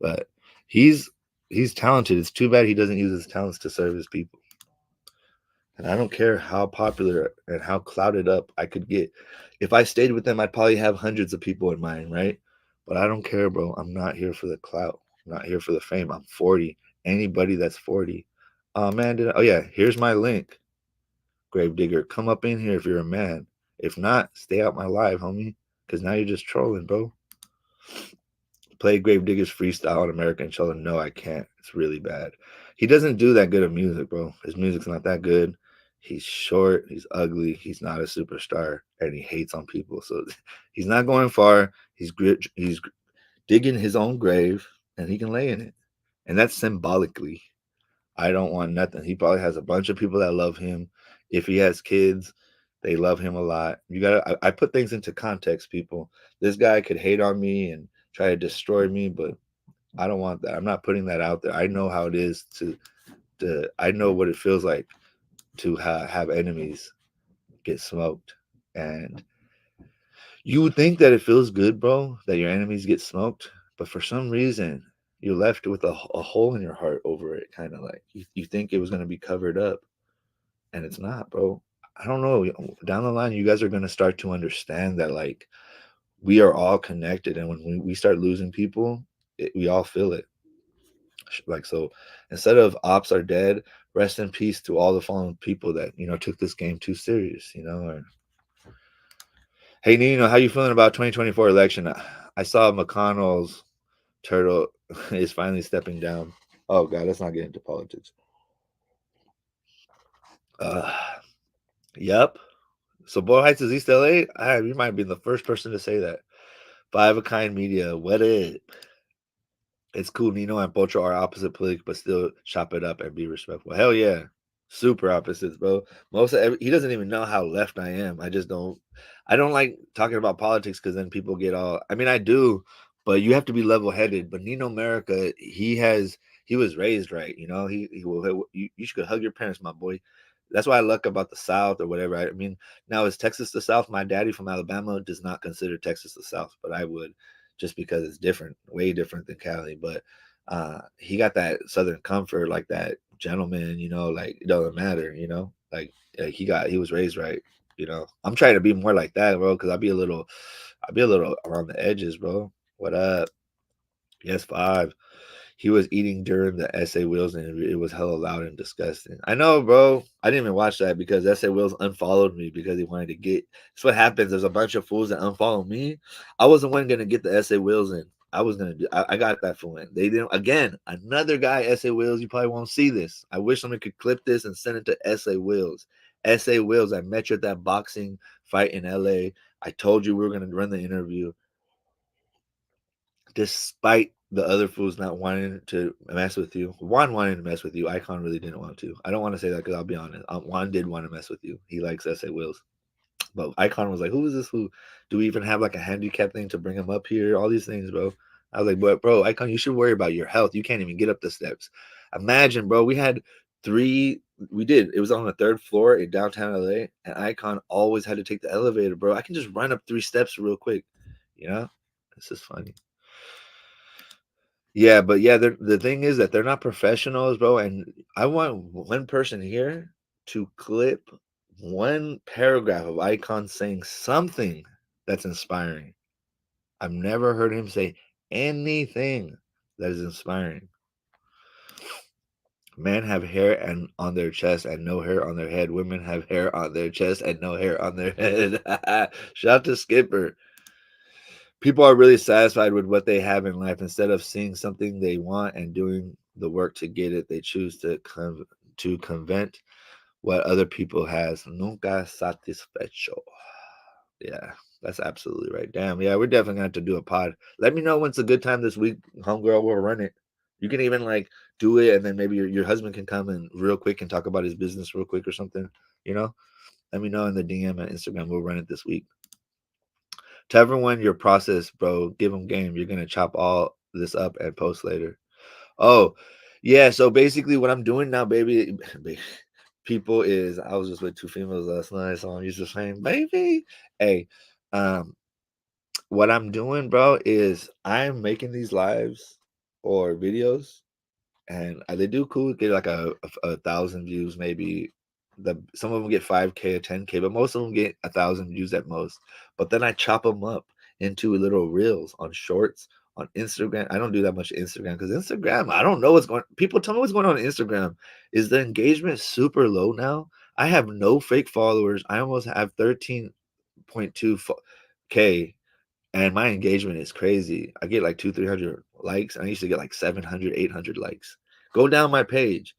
But he's talented. It's too bad he doesn't use his talents to serve his people. And I don't care how popular and how clouded up I could get. If I stayed with them, I'd probably have hundreds of people in mind, right? But I don't care, bro. I'm not here for the clout. I'm not here for the fame. I'm 40. Anybody that's 40. Oh man, oh yeah, here's my link. Gravedigger, come up in here if you're a man. If not, stay out my live, homie. Because now you're just trolling, bro. Play Gravedigger's freestyle in America and tell him, no, I can't. It's really bad. He doesn't do that good of music, bro. His music's not that good. He's short. He's ugly. He's not a superstar. And he hates on people. So he's not going far. He's digging his own grave, and he can lay in it. And that's symbolically. I don't want nothing. He probably has a bunch of people that love him. If he has kids, they love him a lot. I put things into context, people. This guy could hate on me and try to destroy me, but I don't want that. I'm not putting that out there. I know how it is to I know what it feels like to have enemies get smoked, and you would think that it feels good, bro, that your enemies get smoked, but for some reason you're left with a hole in your heart over it, kind of like you think it was going to be covered up, and it's not, bro. I don't know. Down the line, you guys are going to start to understand that, like, we are all connected, and when we start losing people, we all feel it. Like, so instead of ops are dead, rest in peace to all the fallen people that, took this game too serious, or hey, Nino, how you feeling about 2024 election? I saw McConnell's turtle is finally stepping down. Oh God, let's not get into politics. Uh, yep. So Boyle Heights is East LA. You might be the first person to say that. Five of a Kind Media. What it? It's cool. Nino and Pocho are opposite politics, but still chop it up and be respectful. Hell yeah. Super opposites, bro. He doesn't even know how left I am. I don't like talking about politics because then people get all. I mean, I do, but you have to be level headed. But Nino America, he was raised right. You should hug your parents, my boy. That's why I like about the South or whatever. I mean, now is Texas the South? My daddy from Alabama does not consider Texas the South, but I would, just because it's different, way different than Cali. But he got that Southern comfort, like that gentleman, like it doesn't matter, like he was raised right. I'm trying to be more like that, bro, because I'll be a little around the edges, bro. What up? Yes, 5. He was eating during the S.A. Wills interview. It was hella loud and disgusting. I know, bro. I didn't even watch that because S.A. Wills unfollowed me because he wanted to get. That's what happens. There's a bunch of fools that unfollow me. I wasn't one gonna get the S.A. Wills in. I was gonna do. I got that fool in. They didn't. Again, another guy, S.A. Wills. You probably won't see this. I wish someone could clip this and send it to S.A. Wills. S.A. Wills. I met you at that boxing fight in L.A. I told you we were gonna run the interview. Despite the other fools not wanting to mess with you. Juan wanted to mess with you. Icon really didn't want to. I don't want to say that because I'll be honest. Juan did want to mess with you. He likes S.A. Wills. But Icon was like, who is this fool? Do we even have like a handicap thing to bring him up here? All these things, bro. I was like, but bro, Icon, you should worry about your health. You can't even get up the steps. Imagine, bro, we had it was on the 3rd floor in downtown LA, and Icon always had to take the elevator, bro. I can just run up 3 steps real quick. This is funny. Yeah, but yeah, the thing is that they're not professionals, bro. And I want one person here to clip one paragraph of Icon saying something that's inspiring. I've never heard him say anything that is inspiring. Men have hair and on their chest and no hair on their head. Women have hair on their chest and no hair on their head. Shout out to Skipper. People are really satisfied with what they have in life. Instead of seeing something they want and doing the work to get it, they choose to convent what other people has. Nunca satisfecho. Yeah, that's absolutely right. Damn. Yeah, we're definitely gonna have to do a pod. Let me know when's a good time this week, homegirl. We'll run it. You can even like do it, and then maybe your husband can come in real quick and talk about his business real quick or something. Let me know in the DM at Instagram. We'll run it this week. To everyone, your process, bro. Give them game. You're gonna chop all this up and post later. Oh, yeah. So basically, what I'm doing now, baby, people is I was just with 2 females last night, so I'm used to saying, baby. Hey, what I'm doing, bro, is I'm making these lives or videos, and they do cool. Get like a 1,000 views, maybe. Some of them get 5K or 10K, but most of them get 1,000 views at most. But then I chop them up into little reels on shorts on Instagram. I don't do that much Instagram because Instagram, I don't know what's going. People tell me what's going on Instagram. Is the engagement super low now? I have no fake followers. I almost have 13.2K, and my engagement is crazy. I get like 200-300 likes. I used to get like 700-800 likes. Go down my page.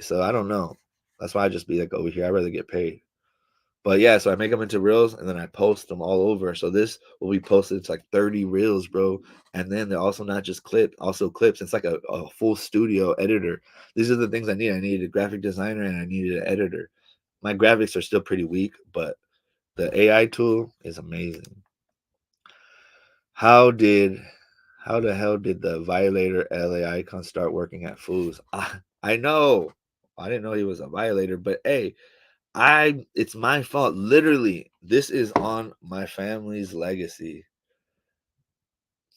So I don't know. That's why I just be like over here. I'd rather get paid. But yeah, so I make them into reels and then I post them all over. So this will be posted. It's like 30 reels, bro. And then they're also not just also clips. It's like a full studio editor. These are the things I need. I needed a graphic designer and I needed an editor. My graphics are still pretty weak, but the AI tool is amazing. How the hell did the Violator LA icon start working at Foods? I know. I didn't know he was a violator, but hey, it's my fault. Literally, this is on my family's legacy.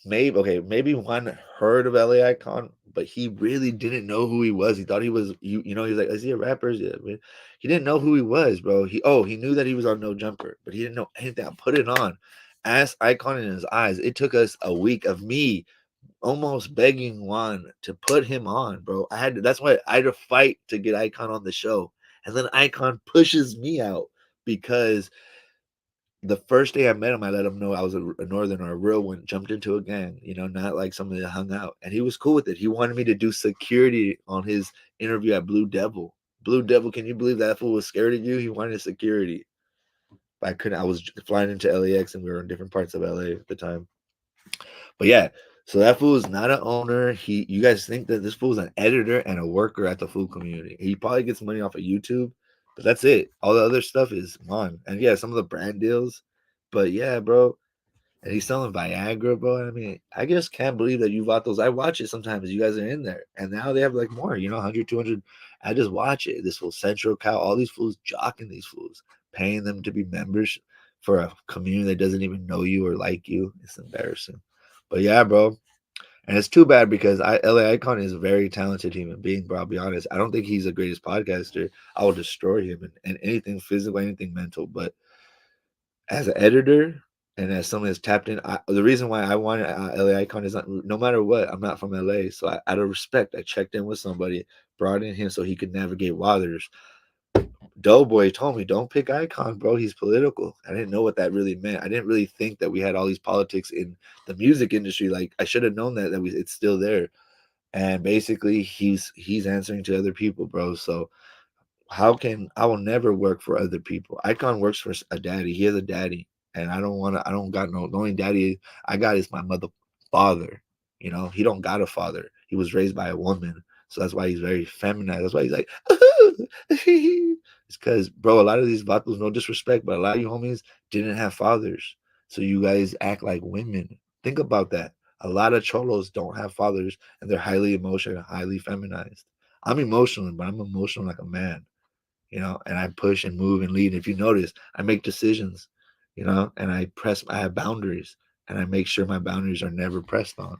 Maybe one heard of LA Icon, but he really didn't know who he was. He thought he was he was like, is he a rapper? Yeah, man. He didn't know who he was, bro. He knew that he was on No Jumper, but he didn't know anything. I put it on. Ask Icon in his eyes. It took us a week of me almost begging Juan to put him on, bro. That's why I had to fight to get Icon on the show. And then Icon pushes me out because the first day I met him, I let him know I was a northerner, a real one, jumped into a gang, not like somebody that hung out. And he was cool with it. He wanted me to do security on his interview at Blue Devil. Blue Devil, can you believe that fool was scared of you? He wanted security. But I couldn't. I was flying into LAX and we were in different parts of LA at the time. But yeah, so that fool is not an owner. You guys think that this fool is an editor and a worker at the food community. He probably gets money off of YouTube, but that's it. All the other stuff is on. And yeah, some of the brand deals. But yeah, bro. And he's selling Viagra, bro. I mean, I just can't believe that you bought those. I watch it sometimes. You guys are in there. And now they have like more, 100, 200. I just watch it. This fool Central Cow, all these fools jocking these fools, paying them to be members for a community that doesn't even know you or like you. It's embarrassing. But yeah, bro. And it's too bad because LA Icon is a very talented human being, bro. I'll be honest. I don't think he's the greatest podcaster. I will destroy him and anything physical, anything mental. But as an editor and as someone that's tapped in, the reason why I wanted LA Icon is not, no matter what, I'm not from LA. So out of respect, I checked in with somebody, brought in him so he could navigate waters. Doughboy told me, don't pick Icon, bro. He's political. I didn't know what that really meant. I didn't really think that we had all these politics in the music industry. Like I should have known that it's still there. And basically, he's answering to other people, bro. So I will never work for other people. Icon works for a daddy. He has a daddy, and I don't got the only daddy I got is my mother father. He don't got a father. He was raised by a woman, so that's why he's very feminine. That's why he's like, it's because, bro, a lot of these vatos, no disrespect, but a lot of you homies didn't have fathers, so you guys act like women. Think about that. A lot of cholos don't have fathers, and they're highly emotional, highly feminized. I'm emotional, but I'm emotional like a man, and I push and move and lead. If you notice, I make decisions, and I have boundaries, and I make sure my boundaries are never pressed on.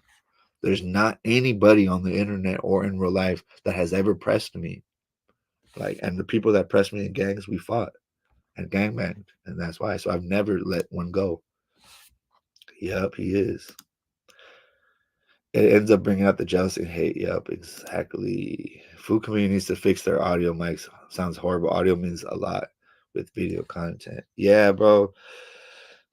There's not anybody on the internet or in real life that has ever pressed me. And the people that pressed me in gangs, we fought and gangbanged, and that's why. So I've never let one go. Yep, he is. It ends up bringing out the jealousy and hate. Yep, exactly. Food community needs to fix their audio mics. Sounds horrible. Audio means a lot with video content. Yeah, bro.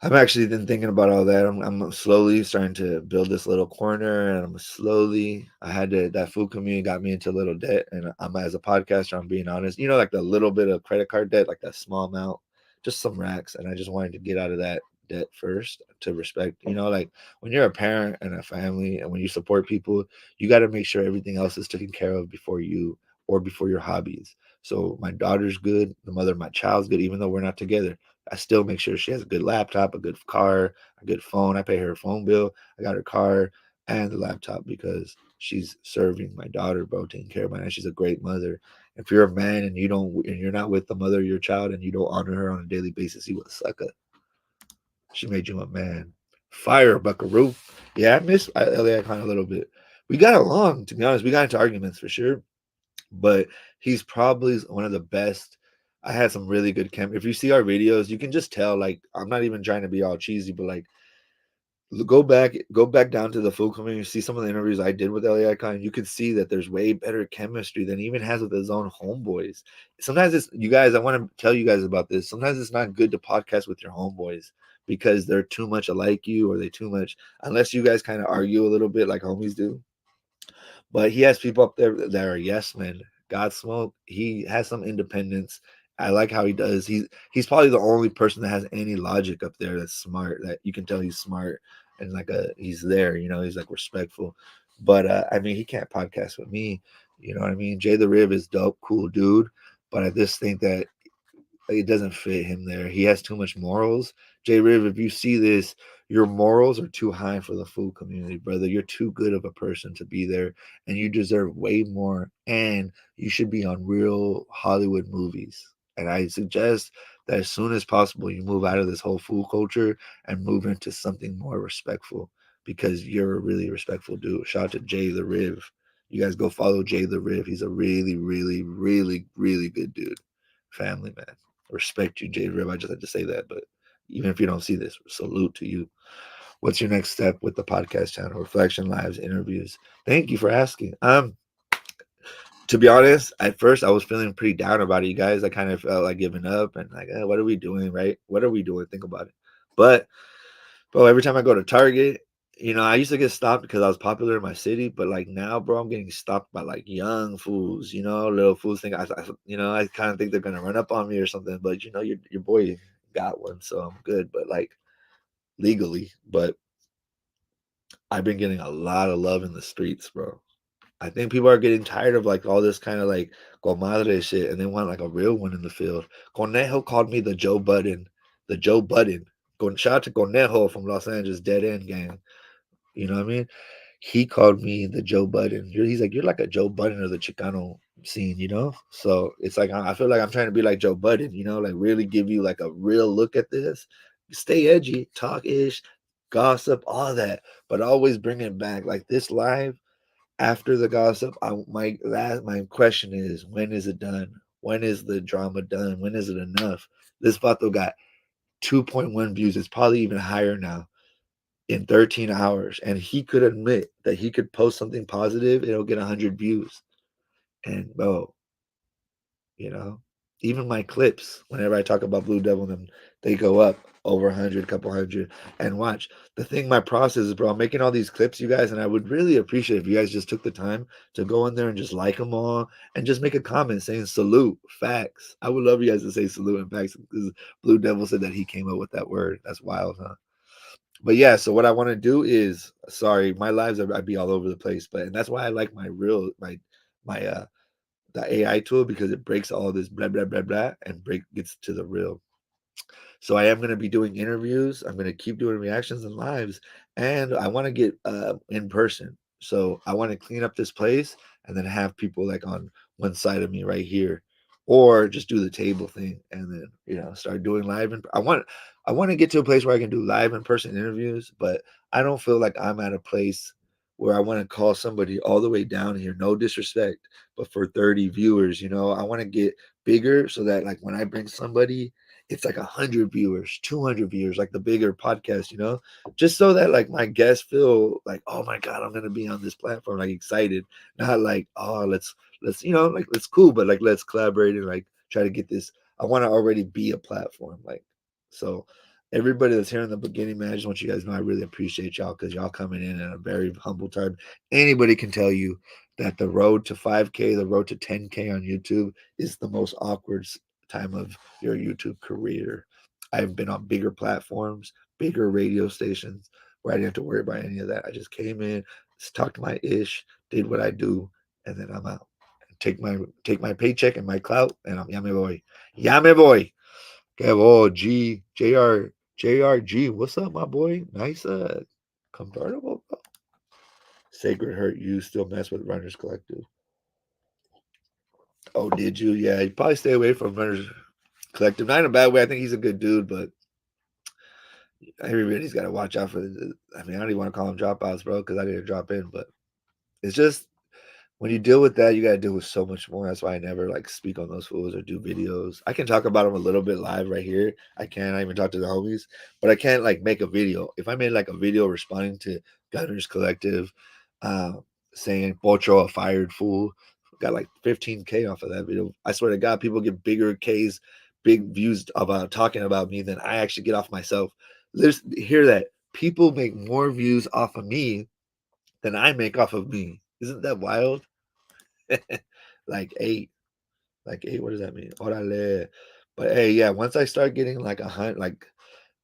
I've actually been thinking about all that. I'm slowly starting to build this little corner, and that food community got me into a little debt. And I'm, as a podcaster, I'm being honest, like the little bit of credit card debt, like that small amount, just some racks. And I just wanted to get out of that debt first to respect, like when you're a parent and a family and when you support people, you got to make sure everything else is taken care of before you or before your hobbies. So my daughter's good, the mother of my child's good, even though we're not together. I still make sure she has a good laptop, a good car, a good phone. I pay her phone bill. I got her car and the laptop because she's serving my daughter, bro, taking care of my. She's a great mother. If you're a man and you're not with the mother of your child and you don't honor her on a daily basis, you a sucker. She made you a man. Fire, Buckaroo. Yeah, I miss Elliot kind of a little bit. We got along, to be honest. We got into arguments for sure, but he's probably one of the best. I had some really good chem. If you see our videos, you can just tell. Like, I'm not even trying to be all cheesy, but like, go back down to the food community. See some of the interviews I did with Elliot Icon. You could see that there's way better chemistry than he even has with his own homeboys. Sometimes it's you guys. I want to tell you guys about this. Sometimes it's not good to podcast with your homeboys because they're too much alike you, or they too much. Unless you guys kind of argue a little bit like homies do. But he has people up there that are yes men. Godsmoke, he has some independence. I like how he does. He's probably the only person that has any logic up there that's smart. That you can tell he's smart and he's there. He's like respectful. But I mean, he can't podcast with me. You know what I mean? Jay the Rib is dope, cool dude. But I just think that it doesn't fit him there. He has too much morals. J Riv, if you see this, your morals are too high for the food community, brother. You're too good of a person to be there, and you deserve way more. And you should be on real Hollywood movies. And I suggest that as soon as possible, you move out of this whole food culture and move into something more respectful, because you're a really respectful dude. Shout out to Jay the Riv. You guys go follow Jay the Riv. He's a really, really, really, really good dude. Family man. Respect you, Jay Riv. I just had to say that. But even if you don't see this, salute to you. What's your next step with the podcast channel? Reflection, lives, interviews. Thank you for asking. To be honest, at first I was feeling pretty down about it, you guys. I kind of felt like giving up and like, what are we doing, right? What are we doing? Think about it. But bro, every time I go to Target, I used to get stopped because I was popular in my city, but like now, bro, I'm getting stopped by like young fools, little fools think I kind of think they're gonna run up on me or something, but your boy got one, so I'm good. But like legally, but I've been getting a lot of love in the streets, bro. I think people are getting tired of like all this kind of like comadre shit, and they want like a real one in the field. Conejo called me the Joe Budden, the Joe Budden. Shout out to Conejo from Los Angeles, Dead End Gang. You know what I mean? He called me the Joe Budden. He's like, you're like a Joe Budden of the Chicano scene. So it's like I feel like I'm trying to be like Joe Budden, like really give you like a real look at this. Stay edgy, talk ish, gossip, all that, but always bring it back. Like this live after the gossip, my question is, when is it done? When is the drama done? When is it enough? This Vato got 2.1 views. It's probably even higher now in 13 hours. And he could admit that he could post something positive, it'll get 100 views. And bro, you know, even my clips, whenever I talk about Blue Devil, them, they go up over 100, couple hundred. And watch the thing, my process is, bro, I'm making all these clips, you guys, and I would really appreciate if you guys just took the time to go in there and just like them all and just make a comment saying salute, facts. I would love you guys to say salute and facts, because Blue Devil said that he came up with that word. That's wild, huh? But yeah, so what I want to do is, sorry, my lives I'd be all over the place, but and that's why I like my the AI tool, because it breaks all this blah blah blah blah and gets to the real. So I am going to be doing interviews. I'm going to keep doing reactions and lives, and I want to get in person. So I want to clean up this place and then have people like on one side of me right here, or just do the table thing and then start doing live. And I want to get to a place where I can do live in person interviews, but I don't feel like I'm at a place where I want to call somebody all the way down here. No disrespect, but for 30 viewers, I want to get bigger so that like when I bring somebody, it's like 100 viewers, 200 viewers, like the bigger podcast, just so that like my guests feel like, oh my God, I'm going to be on this platform, like excited, not like, oh, let's, like, let's cool, but like, let's collaborate and like try to get this. I want to already be a platform. Like, so everybody that's here in the beginning, man, I just want you guys to know I really appreciate y'all, because y'all coming in at a very humble time. Anybody can tell you that the road to 5K, the road to 10K on YouTube is the most awkward time of your YouTube career. I've been on bigger platforms, bigger radio stations where I didn't have to worry about any of that. I just came in, talked my ish, did what I do, and then I'm out. Take my paycheck and my clout, and I'm ya me voy. Ya me voy. Okay, JRG. What's up, my boy? Nice convertible, bro. Sacred Hurt, you still mess with Runners Collective. Oh, did you? Yeah, you probably stay away from Runners Collective. Not in a bad way. I think he's a good dude, but everybody's got to watch out for the. I mean, I don't even want to call them dropouts, bro, because I didn't drop in, but it's just when you deal with that, you got to deal with so much more. That's why I never like speak on those fools or do videos. I can talk about them a little bit live right here. I even talk to the homies, but I can't like make a video. If I made like a video responding to Gunners Collective, uh, saying Pocho a fired fool, got like 15K off of that video. I swear to God, people get bigger Ks, big views about talking about me than I actually get off myself. Hear that? People make more views off of me than I make off of me. Isn't that wild? like eight, what does that mean? Orale. But hey, yeah, once I start getting like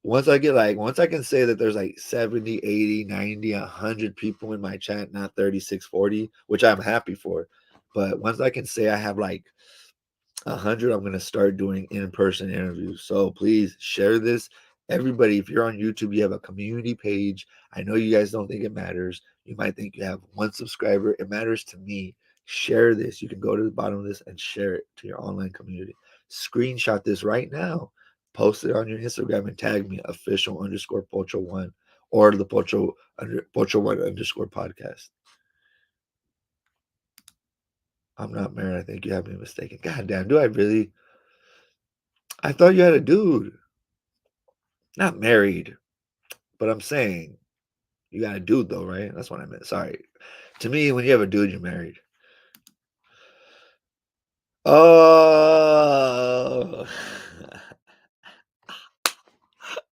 once I can say that there's like 70, 80, 90, 100 people in my chat, not 36, 40, which I'm happy for. But once I can say I have like 100, I'm going to start doing in-person interviews. So please share this. Everybody, if you're on YouTube, you have a community page. I know you guys don't think it matters. You might think you have 1 subscriber. It matters to me. Share this. You can go to the bottom of this and share it to your online community. Screenshot this right now. Post it on your Instagram and tag me official_Pocho1 or the Pocho1 underscore podcast. I'm not married. I think you have me mistaken. God damn, do I really? I thought you had a dude. Not married, but I'm saying you got a dude though, right? That's what I meant. Sorry. To me, when you have a dude, you're married. Oh,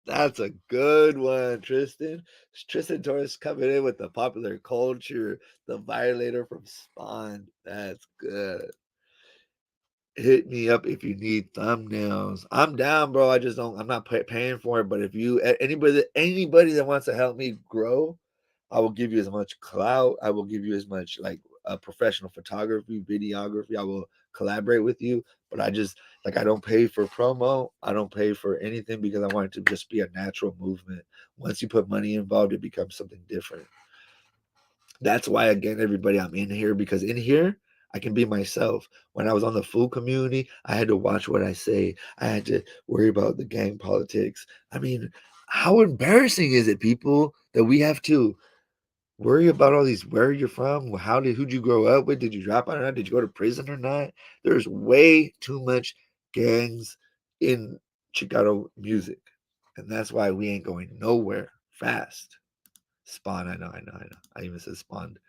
that's a good one, Tristan. Tristan Torres coming in with the popular culture, the violator from Spawn. That's good. Hit me up if you need thumbnails. I'm down, bro. I just don't. I'm not paying for it. But if you anybody that wants to help me grow, I will give you as much clout. I will give you as much like professional photography, videography. I will collaborate with you. But I just I don't pay for promo. I don't pay for anything because I want it to just be a natural movement. Once you put money involved, it becomes something different. That's why, again, everybody, I'm in here because in here, I can be myself. When I was on the food community, I had to watch what I say. I had to worry about the gang politics. I mean, how embarrassing is it, people, that we have to worry about all these where you're from, who'd you grow up with? Did you drop out or not? Did you go to prison or not? There's way too much gangs in Chicano music. And that's why we ain't going nowhere fast. Spawn, I know. I even said spawned.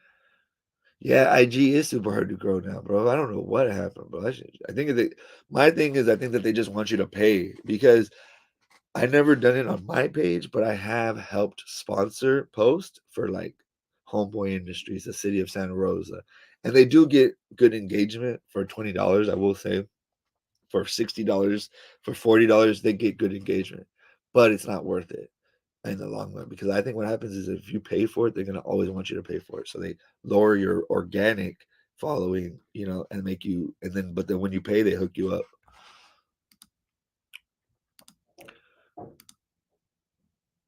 Yeah, IG is super hard to grow now, bro. I don't know what happened, bro. I think my thing is I think that they just want you to pay because I never done it on my page, but I have helped sponsor post for like Homeboy Industries, the city of Santa Rosa. And they do get good engagement for $20, I will say. For $60, for $40, they get good engagement. But it's not worth it in the long run because I think what happens is if you pay for it, they're gonna always want you to pay for it. So they lower your organic following, and make you but then when you pay, they hook you up.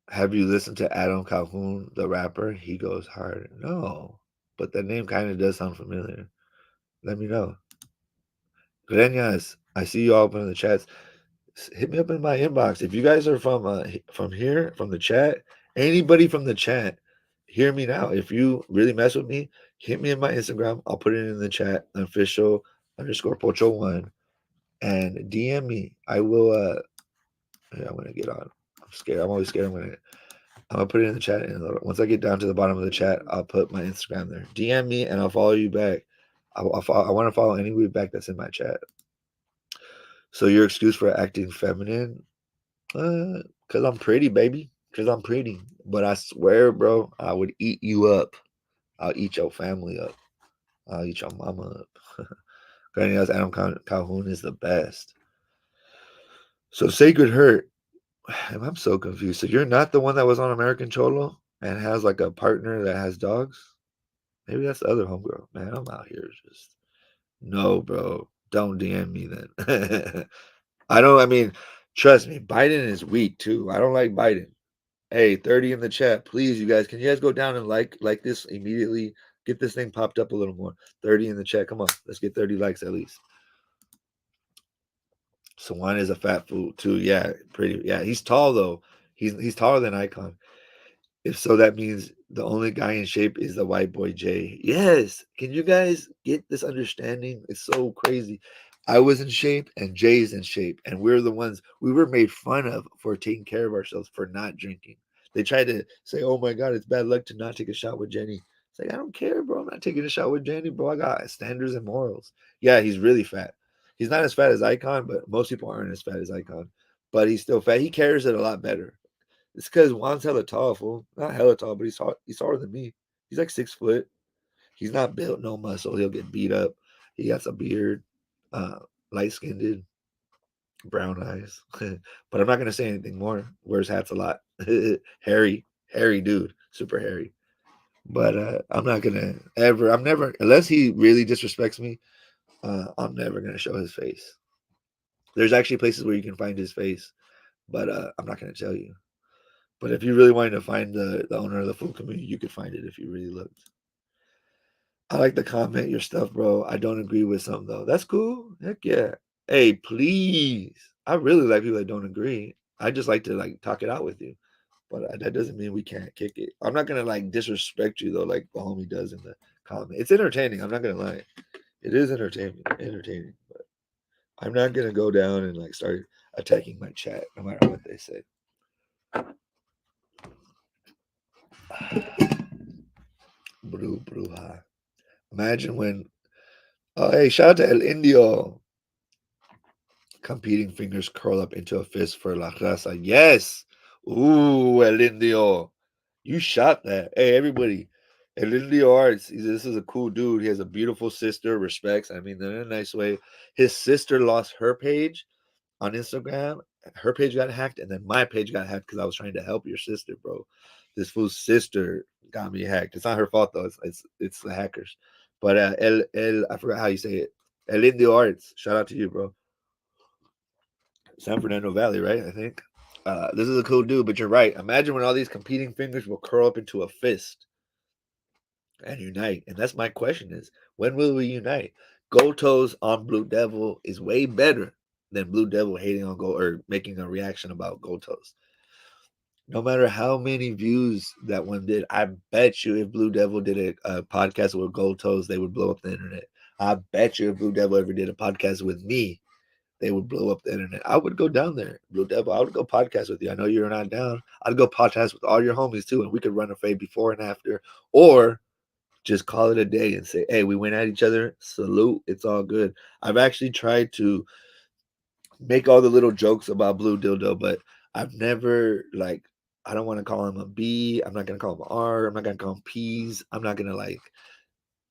Have you listened to Adam Calhoun, the rapper? He goes hard. No, but the name kind of does sound familiar. Let me know. Greñas, I see you all up in the chats. Hit me up in my inbox if you guys are from here, from the chat. Anybody from the chat, hear me now. If you really mess with me, hit me in my Instagram. I'll put it in the chat, official_Pocho1, and DM me. I will. I'm gonna get on. I'm scared. I'm always scared. I'm gonna put it in the chat, and once I get down to the bottom of the chat, I'll put my Instagram there. DM me, and I'll follow you back. I want to follow anybody back that's in my chat. So your excuse for acting feminine? Cause I'm pretty, baby. Cause I'm pretty. But I swear, bro, I would eat you up. I'll eat your family up. I'll eat your mama up. Granny else, Adam Calhoun is the best. So Sacred Hurt. I'm so confused. So you're not the one that was on American Cholo and has like a partner that has dogs? Maybe that's the other homegirl. Man, I'm out here just no, bro. Don't DM me then. I mean, trust me, Biden is weak too. I don't like Biden. Hey, 30 in the chat, please, you guys. Can you guys go down and like this immediately? Get this thing popped up a little more. 30 in the chat. Come on, let's get 30 likes at least. Swan is a fat fool too. Yeah, pretty. Yeah, he's tall though. He's taller than Icon. If so, that means the only guy in shape is the white boy Jay. Yes. Can you guys get this understanding? It's so crazy. I was in shape and Jay's in shape, and we're the ones we were made fun of for taking care of ourselves for not drinking. They tried to say, "Oh my God, it's bad luck to not take a shot with Jenny." It's like I don't care, bro. I'm not taking a shot with Jenny, bro. I got standards and morals. Yeah, he's really fat. He's not as fat as Icon, but most people aren't as fat as Icon. But he's still fat. He carries it a lot better. It's because Juan's hella tall, fool. Not hella tall, but he's taller than me. He's like 6 foot. He's not built no muscle. He'll get beat up. He got a beard, uh, light skinned, brown eyes. But I'm not gonna say anything more. Wears hats a lot. hairy dude, super hairy. But I'm not gonna ever. I'm never unless he really disrespects me. I'm never gonna show his face. There's actually places where you can find his face, but I'm not gonna tell you. But if you really wanted to find the owner of the food community, you could find it if you really looked. I like to comment your stuff, bro. I don't agree with some though. That's cool. Heck yeah. Hey, please. I really like people that don't agree. I just like to like talk it out with you. But that doesn't mean we can't kick it. I'm not gonna like disrespect you though, like the homie does in the comment. It's entertaining. I'm not gonna lie. It is entertaining. But I'm not gonna go down and like start attacking my chat, no matter what they say. Bruja. Imagine when. Oh, hey, shout out to El Indio. Competing fingers curl up into a fist for La Raza. Yes. Ooh, El Indio. You shot that. Hey, everybody. El Indio Arts. This is a cool dude. He has a beautiful sister. Respects. I mean, in a nice way. His sister lost her page on Instagram. Her page got hacked, and then my page got hacked because I was trying to help your sister, bro. This fool's sister got me hacked. It's not her fault though. It's the hackers. But El I forgot how you say it. El Indio Arts. Shout out to you, bro. San Fernando Valley, right? I think. This is a cool dude, but you're right. Imagine when all these competing fingers will curl up into a fist and unite. And that's my question is, when will we unite? GoldToes on Blue Devil is way better than Blue Devil hating on Gold or making a reaction about GoldToes. No matter how many views that one did, I bet you if Blue Devil did a podcast with GoldToes, they would blow up the internet. I bet you if Blue Devil ever did a podcast with me, they would blow up the internet. I would go down there, Blue Devil. I would go podcast with you. I know you're not down. I'd go podcast with all your homies too, and we could run a fade before and after, or just call it a day and say, "Hey, we went at each other. Salute. It's all good." I've actually tried to make all the little jokes about Blue Dildo, but I've never like. I don't want to call him a B. I'm not gonna call him an R. I'm not gonna call him P's. I'm not gonna like.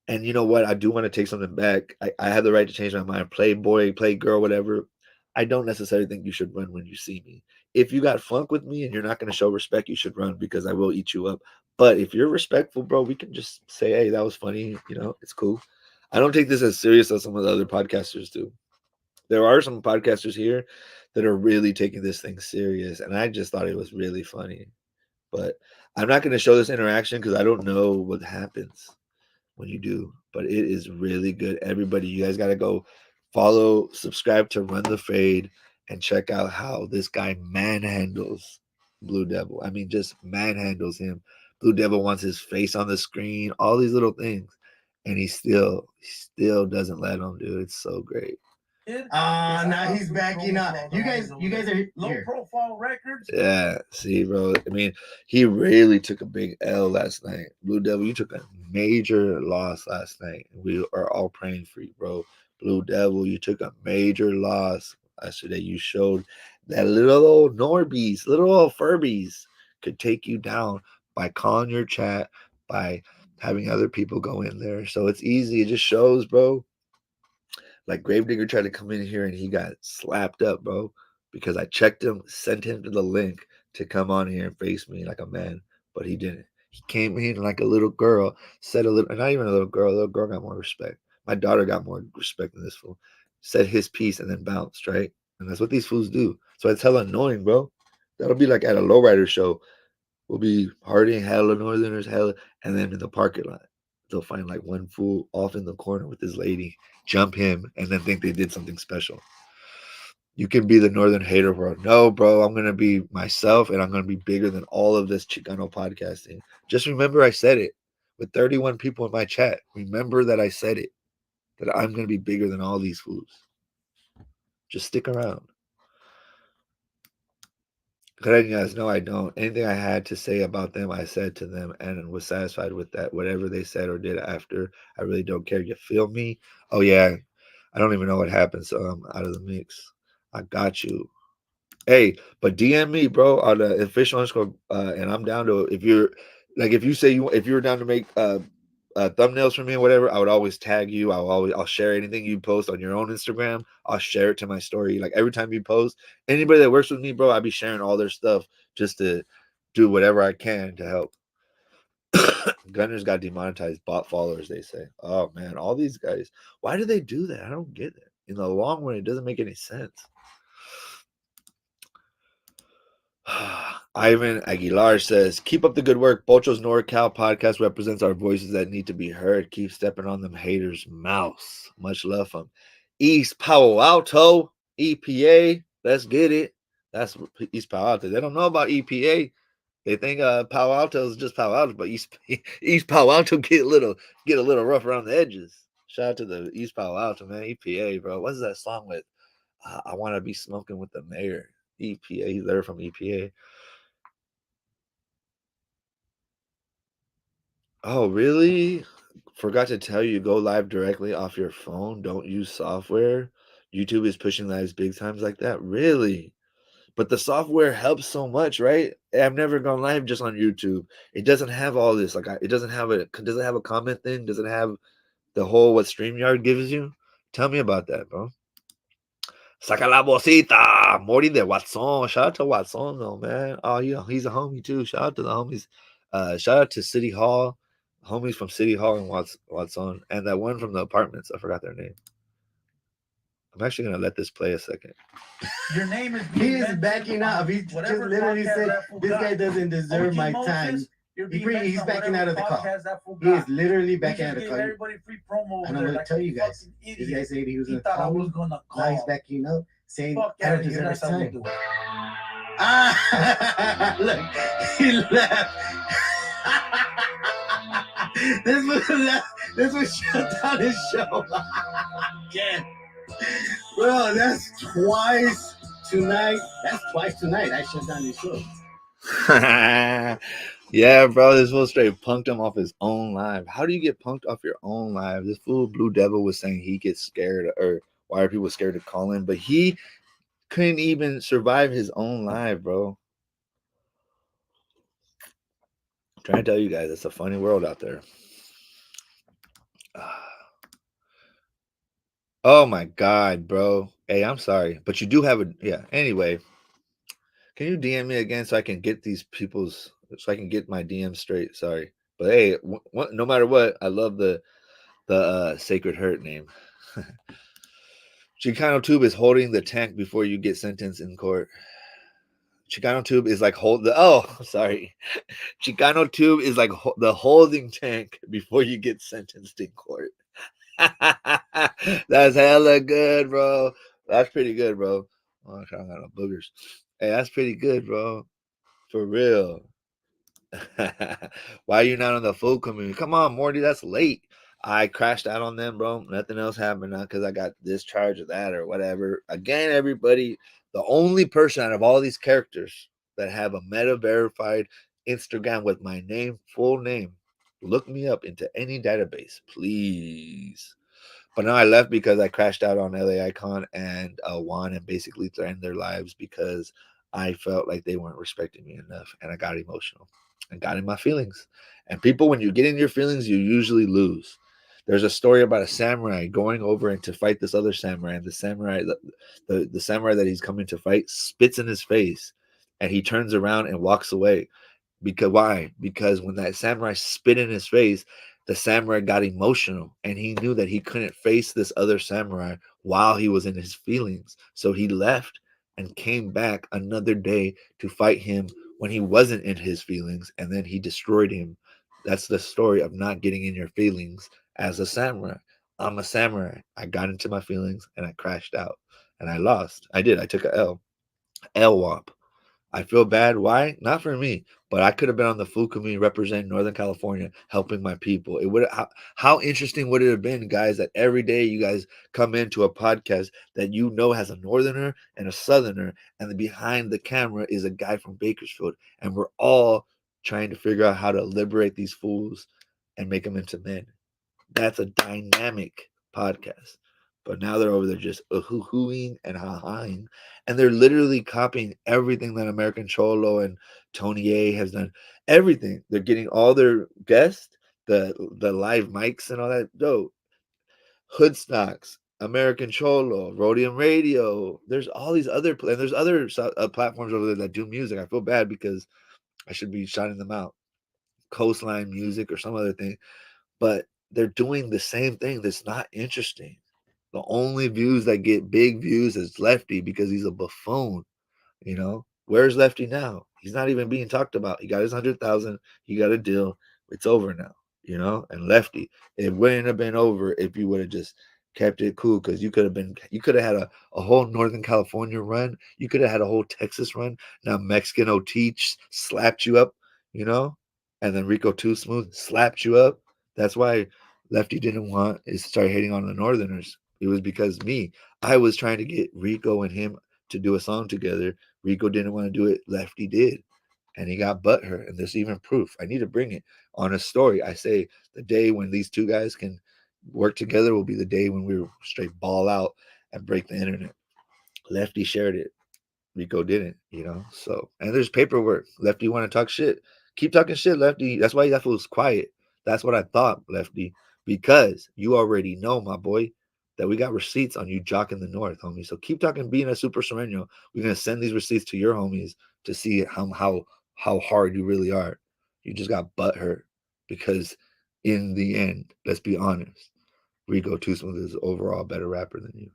And you know what? I do want to take something back. I have the right to change my mind. Play boy, play girl, whatever. I don't necessarily think you should run when you see me. If you got funk with me and you're not going to show respect, you should run because I will eat you up. But if you're respectful, bro, we can just say, hey, that was funny. You know, it's cool. I don't take this as serious as some of the other podcasters do. There are some podcasters here that are really taking this thing serious. And I just thought it was really funny. But I'm not going to show this interaction because I don't know what happens when you do, but it is really good. Everybody, you guys got to go follow, subscribe to Run the Fade, and check out how this guy manhandles Blue Devil. I mean, just manhandles him. Blue Devil wants his face on the screen, all these little things, and he still doesn't let him, dude. It's so great. Now he's backing up. You guys are low profile records. Yeah, see, bro. I mean, he really took a big L last night. Blue Devil, you took a major loss last night. We are all praying for you, bro. Blue Devil, you took a major loss yesterday. You showed that little old Norbeez, little old Furbies could take you down by calling your chat, by having other people go in there. So it's easy. It just shows, bro. Like Gravedigger tried to come in here and he got slapped up, bro, because I checked him, sent him to the link to come on here and face me like a man, but he didn't. He came in like a little girl, said a little, not even a little girl got more respect. My daughter got more respect than this fool. Said his piece and then bounced, right? And that's what these fools do. So it's hella annoying, bro. That'll be like at a lowrider show. We'll be partying hella northerners, hella, and then in the parking lot, they'll find like one fool off in the corner with his lady, jump him, and then think they did something special. You can be the northern hater world. No, bro, I'm gonna be myself, and I'm gonna be bigger than all of this Chicano podcasting. Just remember, I said it with 31 people in my chat. Remember that I said it, that I'm gonna be bigger than all these fools. Just stick around. Greñas, no, I don't. Anything I had to say about them, I said to them and was satisfied with that. Whatever they said or did after, I really don't care. You feel me? Oh, yeah. I don't even know what happened, so I'm out of the mix. I got you. Hey, but DM me, bro, on the official underscore, and I'm down to if you're like if you say if you're down to make thumbnails for me or whatever, I would always tag you. I'll share anything you post on your own Instagram. I'll share it to my story. Like every time you post, anybody that works with me, bro, I'll be sharing all their stuff just to do whatever I can to help. Gunners got demonetized, bot followers, they say. Oh man, all these guys. Why do they do that? I don't get it. in the long run, it doesn't make any sense. Ivan Aguilar says, keep up the good work. Pocho's NorCal podcast represents our voices that need to be heard. Keep stepping on them haters' mouths. Much love from East Palo Alto, EPA. Let's get it. That's East Palo Alto. They don't know about EPA. They think Palo Alto is just Palo Alto, but East Palo Alto get a little rough around the edges. Shout out to the East Palo Alto, man. EPA, bro. What's that song with? I want to be smoking with the mayor. EPA. He's there from EPA. Oh, really? Forgot to tell you, go live directly off your phone. Don't use software. YouTube is pushing lives big times like that. Really? But the software helps so much, right? I've never gone live just on YouTube. It doesn't have all this. It doesn't have a comment thing? Does it have the whole what StreamYard gives you? Tell me about that, bro. Saca la bolsita, Morty de Watson. Shout out to Watson though, man. Oh yeah, he's a homie too. Shout out to the homies. Shout out to City Hall, homies from City Hall and Watson, and that one from the apartments. I forgot their name. I'm actually gonna let this play a second. Your name is. He is backing up. He just literally said, "This guy doesn't deserve my time." He's backing out of the call. He is literally backing out of the call. Everybody free promo. And I'm going to tell you guys, this guy said he was going to call me. Now he's backing up, saying, I don't deserve his time. Look, he left. This was shut down his show. Again. Bro, that's twice tonight. I shut down his show. Yeah, bro, this fool straight punked him off his own live. How do you get punked off your own live? This fool Blue Devil was saying he gets scared, or why are people scared to call in? But he couldn't even survive his own live, bro. I'm trying to tell you guys, it's a funny world out there. Oh my god, bro. Hey, I'm sorry, but you do have anyway. Can you DM me again so I can get so I can get my DM straight? Sorry. But hey, no matter what, I love the Sacred Hurt name. Chicano Tube is holding the tank before you get sentenced in court. Chicano Tube is like sorry. Chicano Tube is like the holding tank before you get sentenced in court. That's hella good, bro. That's pretty good, bro. Oh, I got no boogers. Hey, that's pretty good, bro. For real. Why are you not on the full community? Come on, Morty, that's late. I crashed out on them, bro. Nothing else happened because I got this charge of that or whatever. Again, everybody, the only person out of all these characters that have a meta verified Instagram with my name, full name, look me up into any database, please. But now I left because I crashed out on LA Icon and Juan and basically threatened their lives because I felt like they weren't respecting me enough, and I got emotional and got in my feelings. And people, when you get in your feelings, you usually lose. There's a story about a samurai going over and to fight this other samurai, and the samurai that he's coming to fight spits in his face, and he turns around and walks away. Because why? Because when that samurai spit in his face, the samurai got emotional and he knew that he couldn't face this other samurai while he was in his feelings. So he left and came back another day to fight him when he wasn't in his feelings, and then he destroyed him. That's the story of not getting in your feelings as a samurai. I'm a samurai. I got into my feelings and I crashed out and I lost. I did. I took a L. L-WAP. I feel bad. Why? Not for me, but I could have been on the food community representing Northern California, helping my people. It would. How interesting would it have been, guys, that every day you guys come into a podcast that you know has a Northerner and a Southerner, and behind the camera is a guy from Bakersfield, and we're all trying to figure out how to liberate these fools and make them into men. That's a dynamic podcast. But now they're over there just hooing and ha-haing. And they're literally copying everything that American Cholo and Tony A has done. Everything. They're getting all their guests, the live mics and all that. Dope. Hoodstocks, American Cholo, Rhodium Radio. There's all these other and there's other platforms over there that do music. I feel bad because I should be shouting them out. Coastline Music or some other thing. But they're doing the same thing that's not interesting. The only views that get big views is Lefty because he's a buffoon. You know, where's Lefty now? He's not even being talked about. He got his 100,000. He got a deal. It's over now. You know, and Lefty, it wouldn't have been over if you would have just kept it cool because you could have had a whole Northern California run. You could have had a whole Texas run. Now Mexican OT slapped you up, you know, and then Rico Too Smooth slapped you up. That's why Lefty didn't want to start hating on the Northerners. It was because I was trying to get Rico and him to do a song together. Rico didn't want to do it. Lefty did. And he got butthurt. And there's even proof. I need to bring it on a story. I say the day when these two guys can work together will be the day when we straight ball out and break the internet. Lefty shared it. Rico didn't, you know. So, and there's paperwork. Lefty want to talk shit. Keep talking shit, Lefty. That's why that was quiet. That's what I thought, Lefty. Because you already know, my boy, that we got receipts on you jocking the North, homie. So keep talking, being a super sereno. We're gonna send these receipts to your homies to see how hard you really are. You just got butt hurt because in the end, let's be honest, Rico Too Smooth is overall a better rapper than you.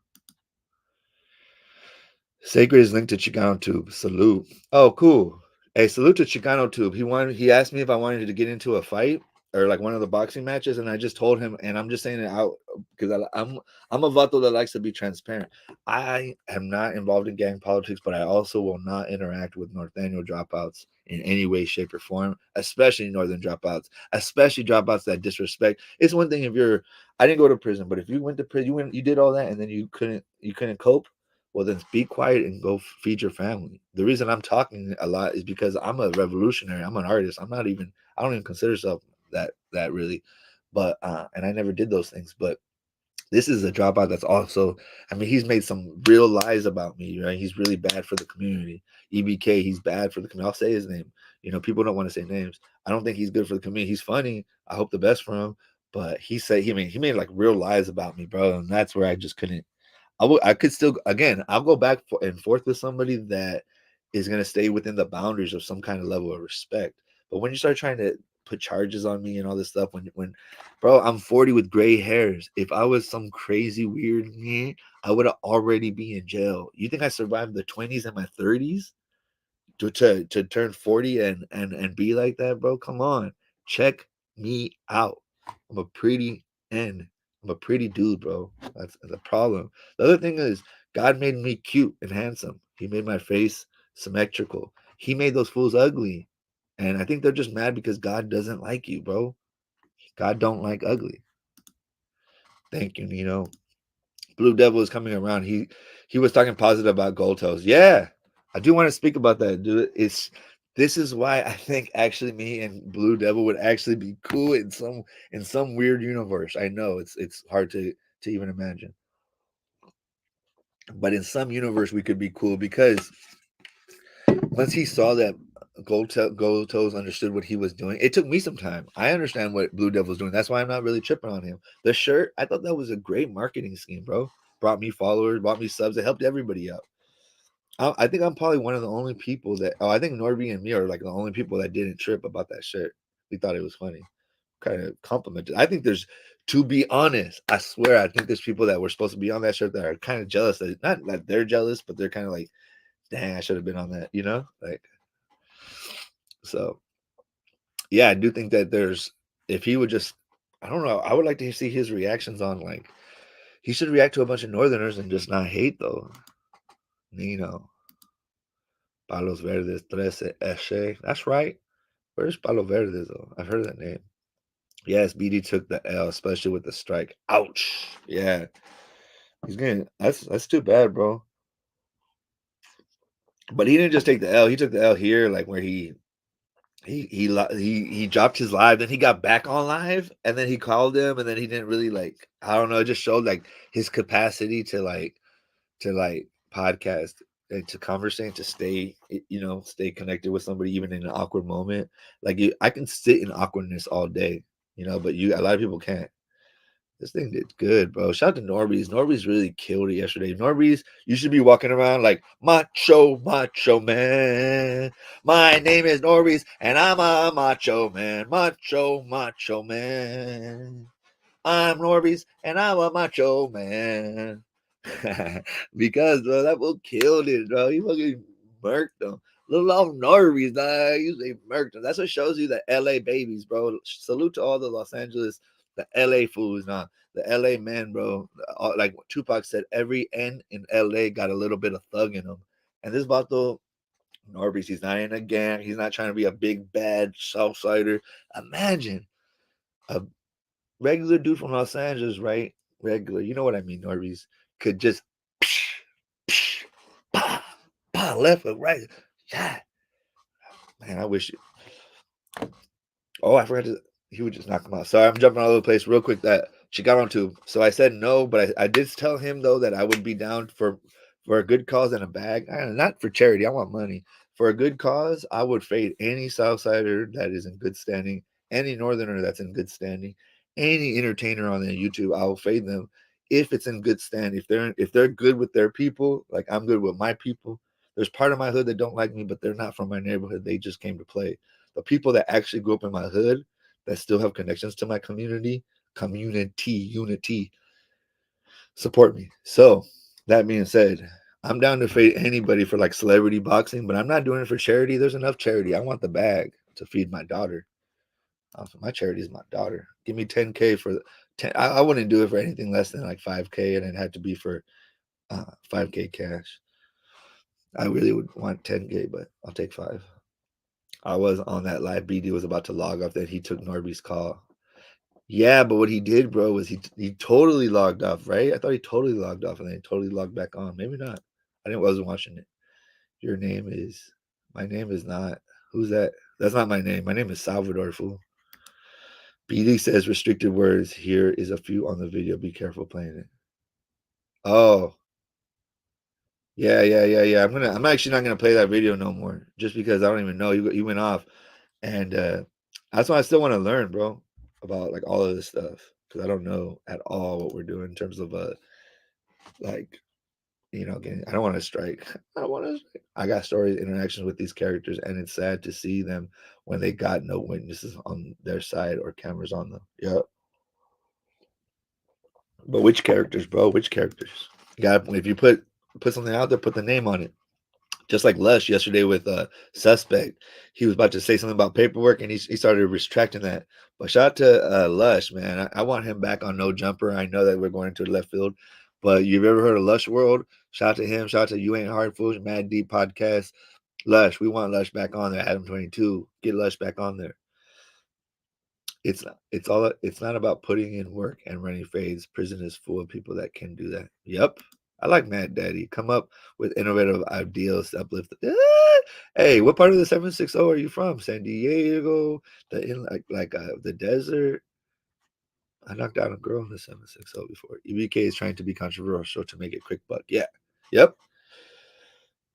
Sacred is linked to Chicano Tube. Salute. Oh, cool. Hey, salute to Chicano Tube. He asked me if I wanted to get into a fight or like one of the boxing matches, and I just told him, and I'm just saying it out because I'm a vato that likes to be transparent. I am not involved in gang politics, but I also will not interact with Norteño dropouts in any way, shape, or form, especially Northern dropouts, especially dropouts that disrespect. It's one thing if I didn't go to prison, but if you went to prison, you did all that, and then you couldn't cope. Well, then be quiet and go feed your family. The reason I'm talking a lot is because I'm a revolutionary. I'm an artist. I don't even consider myself that really. But and I never did those things. But this is a dropout that's also, I mean, he's made some real lies about me, right? He's really bad for the community. EBK, he's bad for the community. I'll say his name. You know, people don't want to say names. I don't think he's good for the community. He's funny. I hope the best for him. But he made like real lies about me, bro. And that's where I just couldn't. I could still, again, I'll go back and forth with somebody that is going to stay within the boundaries of some kind of level of respect. But when you start trying to put charges on me and all this stuff, bro, I'm 40 with gray hairs. If I was some crazy weird, I would have already be in jail. You think I survived the 20s and my 30s to turn 40 and be like that, bro? Come on, check me out. I'm a pretty end. I'm a pretty dude, bro. That's the problem. The other thing is, God made me cute and handsome. He made my face symmetrical. He made those fools ugly. And I think they're just mad because God doesn't like you, bro. God don't like ugly. Thank you, Nino. Blue Devil is coming around. He was talking positive about GoldToes. Yeah, I do want to speak about that, dude. This is why I think actually me and Blue Devil would actually be cool in some weird universe. I know it's hard to even imagine, but in some universe we could be cool because once he saw that GoldToes understood what he was doing, it took me some time. I understand what Blue Devil's doing. That's why I'm not really tripping on him. The shirt, I thought that was a great marketing scheme, bro. Brought me followers, brought me subs. It helped everybody out. I think I'm probably one of the only people that. Oh, I think Norbeez and me are like the only people that didn't trip about that shirt. We thought it was funny. Kind of complimented. I think there's, to be honest, I swear, I think there's people that were supposed to be on that shirt that are kind of jealous. Not that they're jealous, but they're kind of like, dang, I should have been on that. You know, like. So, yeah, I do think that if he would just, I don't know, I would like to see his reactions on like, he should react to a bunch of Northerners and just not hate though. Nino. Palos Verdes 13 Eshe. That's right. Where's Palo Verdes though? I've heard that name. Yes, BD took the L, especially with the strike. Ouch. Yeah. He's getting that's too bad, bro. But he didn't just take the L. He took the L here, like where he dropped his live, then he got back on live, and then he called him, and then he didn't really like. I don't know. It just showed like his capacity to podcast and to conversate, to stay connected with somebody even in an awkward moment. Like I can sit in awkwardness all day, but a lot of people can't. This thing did good, bro. Shout out to Norbeez. Norbeez really killed it yesterday. Norbeez, you should be walking around like macho man. My name is Norbeez, and I'm a macho man. Macho man. I'm Norbeez, and I'm a macho man. Because, bro, that fool killed it, bro. He fucking murked them. Little old Norbeez, dog. You say murked them. That's what shows you the LA babies, bro. Salute to all the Los Angeles, the LA fools, nah. The LA men, bro. Like Tupac said, every N in LA got a little bit of thug in them. And this vato, Norbeez, he's not in a gang. He's not trying to be a big, bad Southsider. Imagine a regular dude from Los Angeles, right? Regular, you know what I mean, Norbeez, could just psh, psh, bah, bah, left hook, right. Yeah. Man, I wish it. Oh, I forgot to. He would just knock him out. Sorry, I'm jumping all over the place real quick. That she got on too. So I said no, but I did tell him though that I would be down for a good cause and a bag. Not for charity. I want money. For a good cause, I would fade any Southsider that is in good standing, any Northerner that's in good standing, any entertainer on their YouTube. I will fade them if it's in good standing. If they're good with their people, like I'm good with my people. There's part of my hood that don't like me, but they're not from my neighborhood. They just came to play. The people that actually grew up in my hood that still have connections to my unity, support me. So that being said, I'm down to fade anybody for like celebrity boxing, but I'm not doing it for charity. There's enough charity. I want the bag to feed my daughter. My charity is my daughter. Give me 10K for 10. I wouldn't do it for anything less than like 5K, and it had to be for 5K cash. I really would want 10K, but I'll take 5. I was on that live. BD was about to log off. Then he took Norby's call. Yeah, but what he did, bro, was he totally logged off, right? I thought he totally logged off and then he totally logged back on. Maybe not. Wasn't watching it. Your name is. My name is not. Who's that? That's not my name. My name is Salvador, fool. BD says restricted words. Here is a few on the video. Be careful playing it. Oh. Yeah. I'm actually not gonna play that video no more. Just because I don't even know. You went off. And that's why I still want to learn, bro, about like all of this stuff. Because I don't know at all what we're doing in terms of like, I don't want to strike. I don't want to strike. I got stories, interactions with these characters, and it's sad to see them when they got no witnesses on their side or cameras on them. Yeah. But which characters, bro? Which characters? You got if you put something out there, put the name on it. Just like Lush yesterday with Suspect. He was about to say something about paperwork and he started retracting that. But shout out to Lush, man. I want him back on No Jumper. I know that we're going into the left field. But you've ever heard of Lush World? Shout out to him. Shout out to You Ain't Hard Fools, Mad Deep Podcast. Lush, we want Lush back on there. Adam 22. Get Lush back on there. It's not about putting in work and running fades. Prison is full of people that can do that. Yep. I like Mad Daddy. Come up with innovative ideas to uplift. Hey, what part of the 760 are you from? San Diego, the desert. I knocked down a girl in the 760 before. EBK is trying to be controversial to make it quick buck. Yeah. Yep.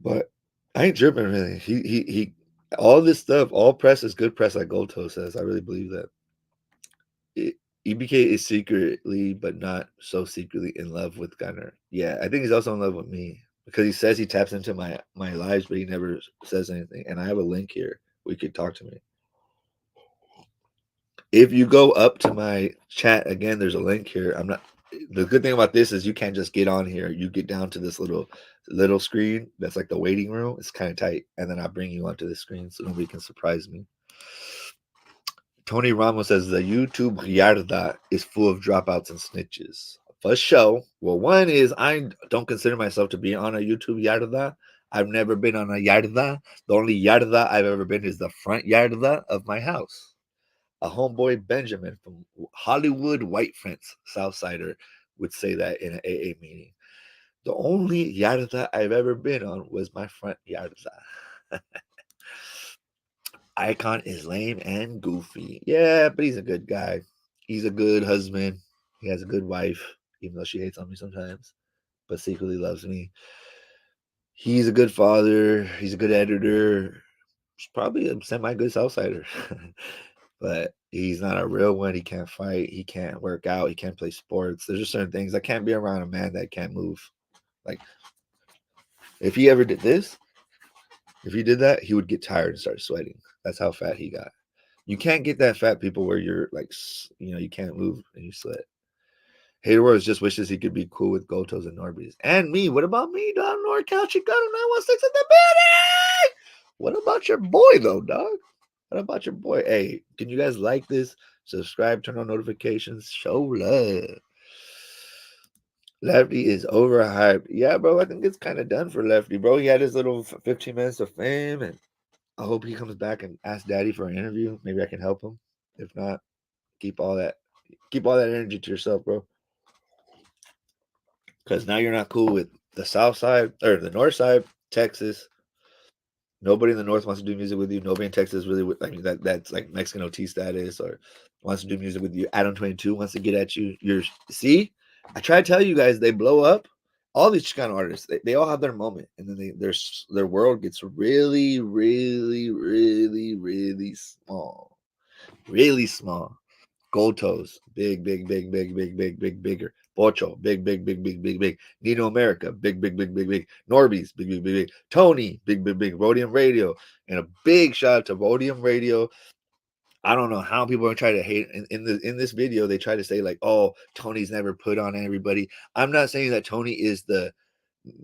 But I ain't tripping really. He all this stuff, all press is good press, like GoldToes says. I really believe that. EBK is secretly, but not so secretly, in love with Gunner. Yeah, I think he's also in love with me because he says he taps into my lives, but he never says anything. And I have a link here. We could talk to me. If you go up to my chat again, there's a link here. I'm not. The good thing about this is you can't just get on here. You get down to this little screen that's like the waiting room. It's kind of tight, and then I bring you onto the screen so nobody can surprise me. Tony Ramos says the YouTube yarda is full of dropouts and snitches. For sure. Well, one is I don't consider myself to be on a YouTube yarda. I've never been on a yarda. The only yarda I've ever been is the front yarda of my house. A homeboy Benjamin from Hollywood White Fence, Southsider, would say that in an AA meeting. The only yarda I've ever been on was my front yarda. Icon is lame and goofy. Yeah, but he's a good guy. He's a good husband. He has a good wife, even though she hates on me sometimes, but secretly loves me. He's a good father. He's a good editor. He's probably a semi-good Southsider. But he's not a real one. He can't fight. He can't work out. He can't play sports. There's just certain things. I can't be around a man that can't move. Like, if he ever did this, if he did that, he would get tired and start sweating. That's how fat he got. You can't get that fat, people, where you're like, you can't move and you sweat. Hater Wars just wishes he could be cool with GoldToes and Norbeez. And me. What about me, dog? NorCal Chicano 916 at the building. What about your boy, though, dog? What about your boy? Hey, can you guys like this? Subscribe, turn on notifications, show love. Lefty is overhyped. Yeah, bro, I think it's kind of done for Lefty, bro. He had his little 15 minutes of fame, and I hope he comes back and asks Daddy for an interview. Maybe I can help him. If not, keep all that energy to yourself, bro. Because now you're not cool with the South Side or the North Side, Texas. Nobody in the North wants to do music with you. Nobody in Texas really, I mean, that's like Mexican OT status or wants to do music with you. Adam 22 wants to get at you. See, I try to tell you guys, they blow up. All these Chicano artists, they all have their moment, and then their world gets really, really, really, really small, really small. GoldToes, big, big, big, big, big, big, big, bigger. Pocho, big, big, big, big, big, big. Nino America, big, big, big, big, big. Norbeez, big, big, big, big. Tony, big, big, big. Rhodium Radio, and a big shout out to Rhodium Radio. I don't know how people are trying to hate in this video. They try to say like, oh, Tony's never put on everybody. I'm not saying that Tony is the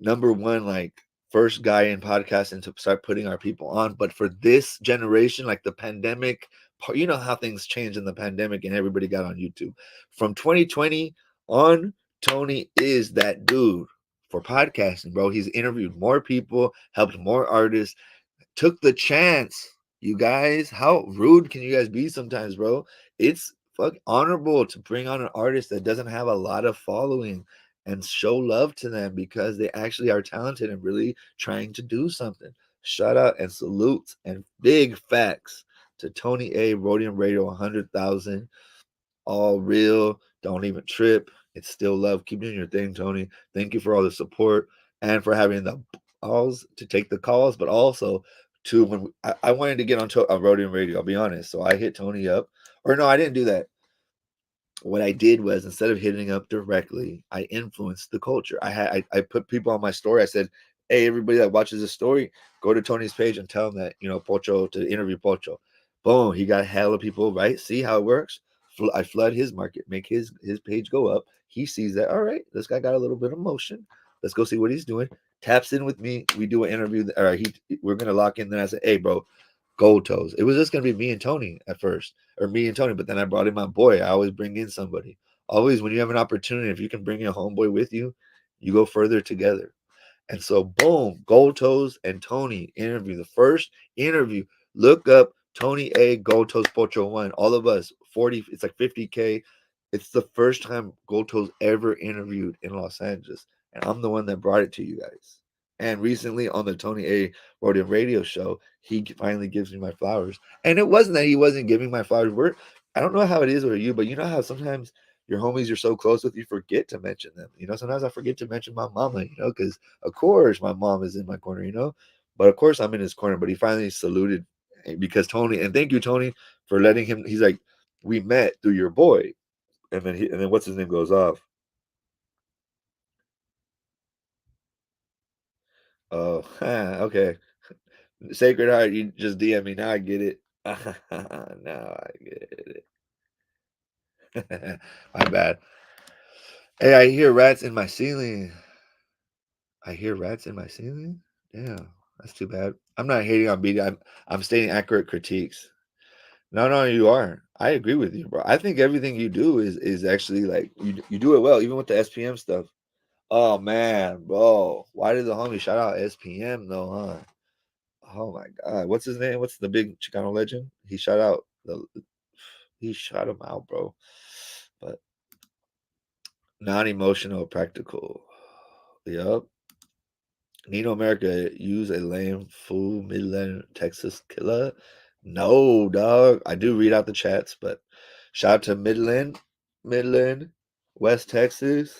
number one like first guy in podcasting to start putting our people on, but for this generation, like the pandemic, you know how things changed in the pandemic and everybody got on YouTube. From 2020 on, Tony is that dude for podcasting, bro. He's interviewed more people, helped more artists, took the chance. You guys, how rude can you guys be sometimes, bro? It's fuck honorable to bring on an artist that doesn't have a lot of following and show love to them because they actually are talented and really trying to do something. Shout out and salutes and big facts to Tony A. Rhodium Radio 100,000. All real. Don't even trip. It's still love. Keep doing your thing, Tony. Thank you for all the support and for having the calls to take the calls, but also to when I wanted to get on Rhodium Radio. I'll be honest. So I hit Tony up, or no, I didn't do that. What I did was instead of hitting up directly, I influenced the culture. I put people on my story. I said, "Hey, everybody that watches this story, go to Tony's page and tell him that Pocho to interview Pocho." Boom, he got hella people. Right? See how it works? I flood his market, make his page go up. He sees that. All right, this guy got a little bit of motion. Let's go see what he's doing. Taps in with me. We do an interview. All right, we're gonna lock in. Then I said, "Hey, bro, GoldToes." It was just gonna be me and Tony at first, or me and Tony, but then I brought in my boy. I always bring in somebody. Always, when you have an opportunity, if you can bring a homeboy with you, you go further together. And so, boom, GoldToes and Tony interview. The first interview. Look up Tony A. GoldToes Pocho1. All of us, 40. It's like 50K. It's the first time GoldToes ever interviewed in Los Angeles, and I'm the one that brought it to you guys. And recently on the Tony A. Rhodium Radio show, he finally gives me my flowers. And it wasn't that he wasn't giving my flowers. I don't know how it is with you, but you know how sometimes your homies you're so close with, you forget to mention them. Sometimes I forget to mention my mama, because of course my mom is in my corner, but of course I'm in his corner. But he finally saluted because Tony, and thank you, Tony, for letting him. He's like, we met through your boy. And then what's his name goes off. Oh, okay. Sacred Heart, you just DM me. Now I get it. Now I get it. My bad. Hey, I hear rats in my ceiling. Damn, that's too bad. I'm not hating on BD. I'm stating accurate critiques. No, you aren't. I agree with you, bro. I think everything you do is actually like you do it well, even with the SPM stuff. Oh man, bro. Why did the homie shout out SPM though, huh? Oh my god. What's his name? What's the big Chicano legend? He shot him out, bro. But non-emotional, practical. Yup. Nino America use a lame fool Midland Texas killer. No, dog. I do read out the chats, but shout out to Midland, West Texas.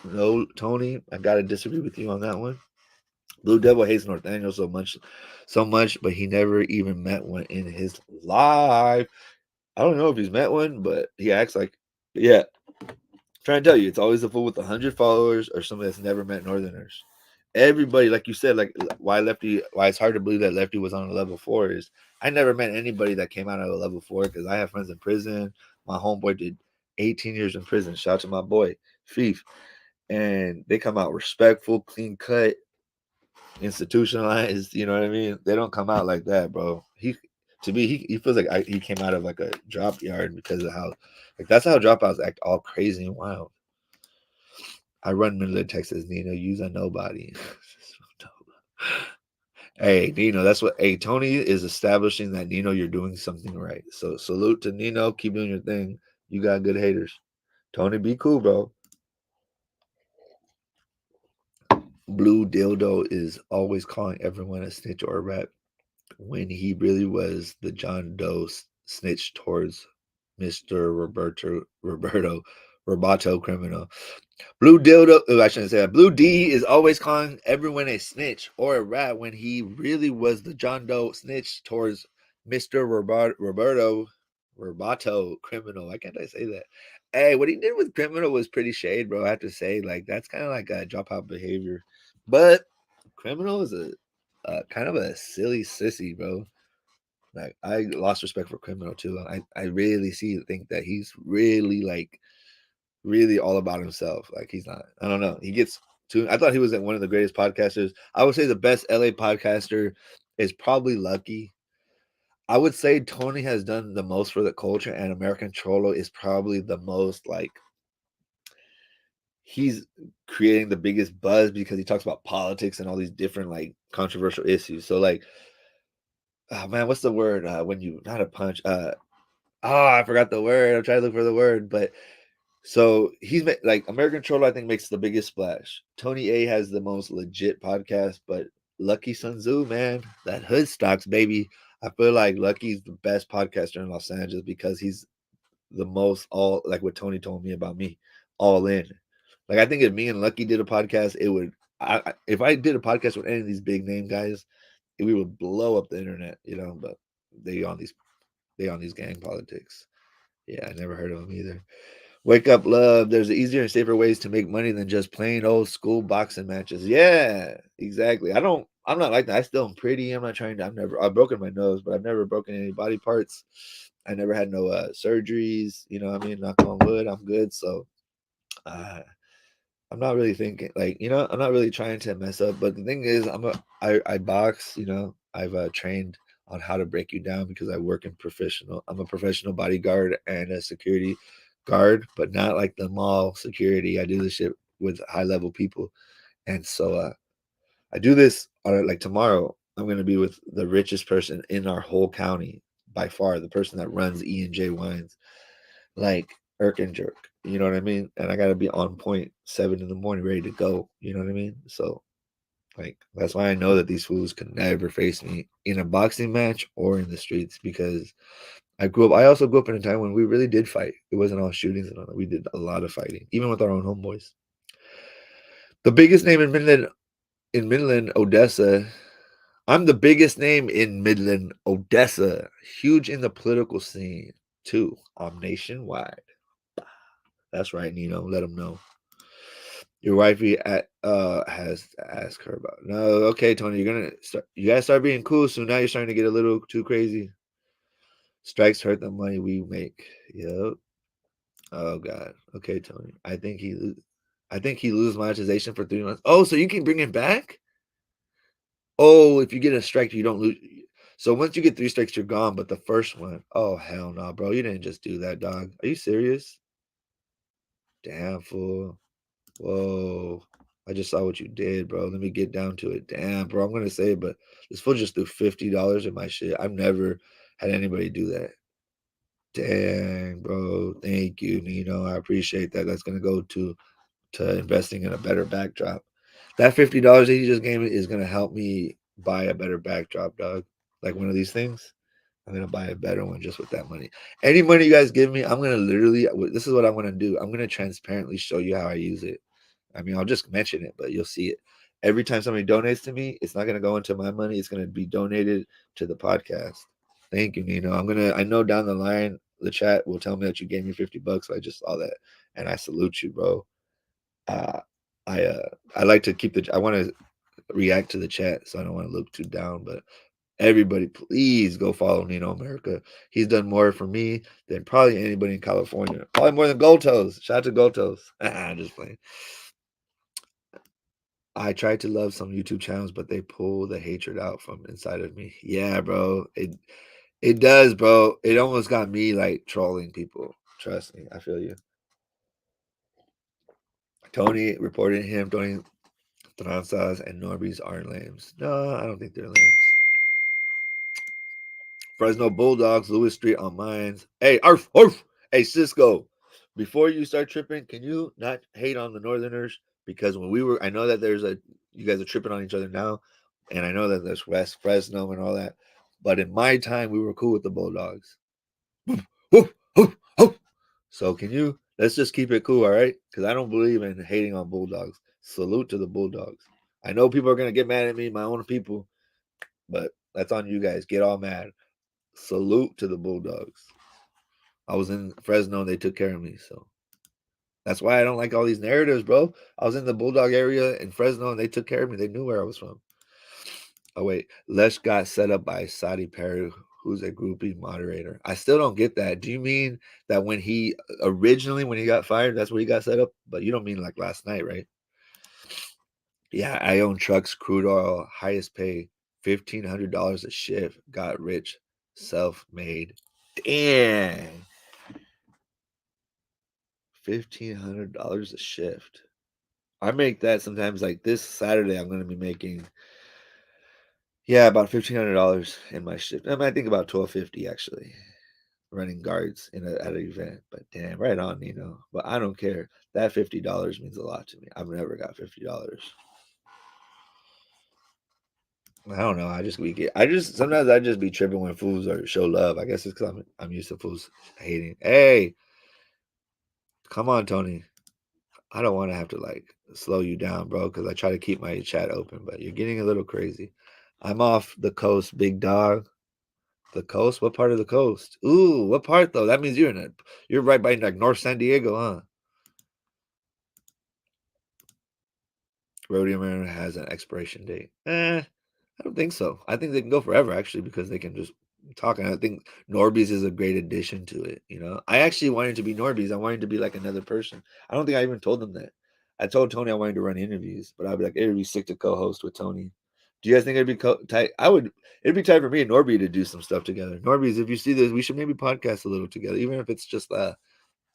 No, Tony, I gotta disagree with you on that one. Blue Devil hates Nathaniel so much, but he never even met one in his life. I don't know if he's met one, but he acts like, yeah. I'm trying to tell you, it's always the fool with 100 followers or somebody that's never met Northerners. Everybody, like you said, like why it's hard to believe that Lefty was on a level 4 is I never met anybody that came out of a level 4 because I have friends in prison. My homeboy did 18 years in prison. Shout out to my boy, Fief. And they come out respectful, clean cut, institutionalized. You know what I mean? They don't come out like that, bro. To me, he feels like he came out of like a drop yard because of how, like, that's how dropouts act, all crazy and wild. I run Midland, Texas, Nino. Use a nobody. Hey, Nino, that's what. Hey, Tony is establishing that, Nino, you're doing something right. So salute to Nino. Keep doing your thing. You got good haters. Tony, be cool, bro. Blue Dildo is always calling everyone a snitch or a rat when he really was the John Doe snitch towards Mr. Roberto criminal. Blue Dildo, I shouldn't say that. Blue D is always calling everyone a snitch or a rat when he really was the John Doe snitch towards Mr. Roberto criminal. Why can't I say that? Hey, what he did with criminal was pretty shade, bro. I have to say, like, that's kind of like a dropout behavior. But criminal is a kind of a silly sissy, bro. Like, I lost respect for criminal too. I really think that he's really like really all about himself. Like, he's not. I don't know. He gets too. I thought he was like one of the greatest podcasters. I would say the best LA podcaster is probably Lucky. I would say Tony has done the most for the culture, and American Cholo is probably the most like, he's creating the biggest buzz because he talks about politics and all these different like controversial issues. So like, oh man, what's the word when you not a punch? I forgot the word. I'm trying to look for the word, but so he's like American Troll, I think, makes the biggest splash. Tony A has the most legit podcast, but Lucky Sun Tzu, man, that hood stocks, baby. I feel like Lucky's the best podcaster in Los Angeles because he's the most all like what Tony told me about me, all in. Like, I think if me and Lucky did a podcast, it would. If I did a podcast with any of these big name guys, we would blow up the internet, you know. But they on these gang politics. Yeah, I never heard of them either. Wake up, love. There's easier and safer ways to make money than just plain old school boxing matches. Yeah, exactly. I'm not like that. I still am pretty. I'm not trying to. I've broken my nose, but I've never broken any body parts. I never had no surgeries. You know what I mean? Knock on wood. I'm good. So uh, I'm not really thinking like, I'm not really trying to mess up. But the thing is, I box. I've trained on how to break you down because I work in I'm a professional bodyguard and a security guard, but not like the mall security. I do this shit with high level people, and so I do this on like tomorrow. I'm gonna be with the richest person in our whole county by far, the person that runs E&J Wines, like Jerk. You know what I mean? And I gotta be on point 7 in the morning, ready to go. You know what I mean? So like, that's why I know that these fools can never face me in a boxing match or in the streets because I also grew up in a time when we really did fight. It wasn't all shootings and all that. We did a lot of fighting, even with our own homeboys. The biggest name in Midland, Odessa. I'm the biggest name in Midland, Odessa. Huge in the political scene, too. I'm nationwide. That's right, Nino. Let them know. Your wifey has to ask her about. No, okay, Tony. You gotta start being cool. So now you're starting to get a little too crazy. Strikes hurt the money we make. Yep. Oh God. Okay, Tony. I think he loses monetization for 3 months. Oh, so you can bring it back? Oh, if you get a strike, you don't lose. So once you get 3 strikes, you're gone. But the first one, oh hell no, bro. You didn't just do that, dog. Are you serious? Damn fool. Whoa. I just saw what you did, bro. Let me get down to it. Damn, bro. I'm gonna say it, but this fool just threw $50 in my shit. I've never had anybody do that. Dang, bro. Thank you, Nino. I appreciate that. That's gonna go to investing in a better backdrop. That $50 that you just gave me is gonna help me buy a better backdrop, dog. Like one of these things. I'm gonna buy a better one just with that money. Any money you guys give me, I'm gonna literally. This is what I'm gonna do. I'm gonna transparently show you how I use it. I mean, I'll just mention it, but you'll see it. Every time somebody donates to me, it's not gonna go into my money. It's gonna be donated to the podcast. Thank you, Nino. I know down the line the chat will tell me that you gave me $50. So I just saw that, and I salute you, bro. Uh, I like to keep I want to react to the chat, so I don't want to look too down, but Everybody, please go follow Nino America. He's done more for me than probably anybody in California. Probably more than GoldToes. Shout out to GoldToes. Just playing. I tried to love some YouTube channels, but they pull the hatred out from inside of me. Yeah, bro. It does, bro. It almost got me like trolling people. Trust me. I feel you. Tony reported him, Tony Tranzas and Norbeez aren't lames. No, I don't think they're lames. Fresno Bulldogs, Lewis Street on Mines. Hey, arf, arf. Hey, Cisco, before you start tripping, can you not hate on the Northerners? Because when we were, I know that you guys are tripping on each other now, and I know that there's West Fresno and all that. But in my time, we were cool with the Bulldogs. So let's just keep it cool, all right? Because I don't believe in hating on Bulldogs. Salute to the Bulldogs. I know people are going to get mad at me, my own people, but that's on you guys. Get all mad. Salute to the Bulldogs. I was in Fresno and they took care of me, so that's why I don't like all these narratives, bro. I was in the Bulldog area in Fresno and they took care of me. They knew where I was from. Oh wait, Lesh got set up by Saudi Perry, who's a groupie moderator. I still don't get that. Do you mean that when he got fired, that's where he got set up? But you don't mean like last night, right? Yeah, I own trucks, crude oil, highest pay, $1,500 a shift. Got rich, self-made. Damn. $1,500 a shift. I make that sometimes. Like this Saturday, I'm going to be making, about $1,500 in my shift. I think about $1,250 actually, running guards at an event. But damn, right on, But I don't care. That $50 means a lot to me. I've never got $50. I don't know. Sometimes I just be tripping when fools are show love. I guess it's because I'm used to fools hating. Hey, come on, Tony. I don't want to have to like slow you down, bro, because I try to keep my chat open, but you're getting a little crazy. I'm off the coast, big dog. The coast? What part of the coast? Ooh, what part though? That means you're right by like North San Diego, huh? Rodeo Man has an expiration date. I don't think so. I think they can go forever actually because they can just talk. And I think Norbeez is a great addition to it. I actually wanted to be Norbeez. I wanted to be like another person. I don't think I even told them that. I told Tony I wanted to run interviews, but I'd be like, it'd be sick to co-host with Tony. Do you guys think it'd be tight? It'd be tight for me and Norby to do some stuff together. Norbeez, if you see this, we should maybe podcast a little together, even if it's just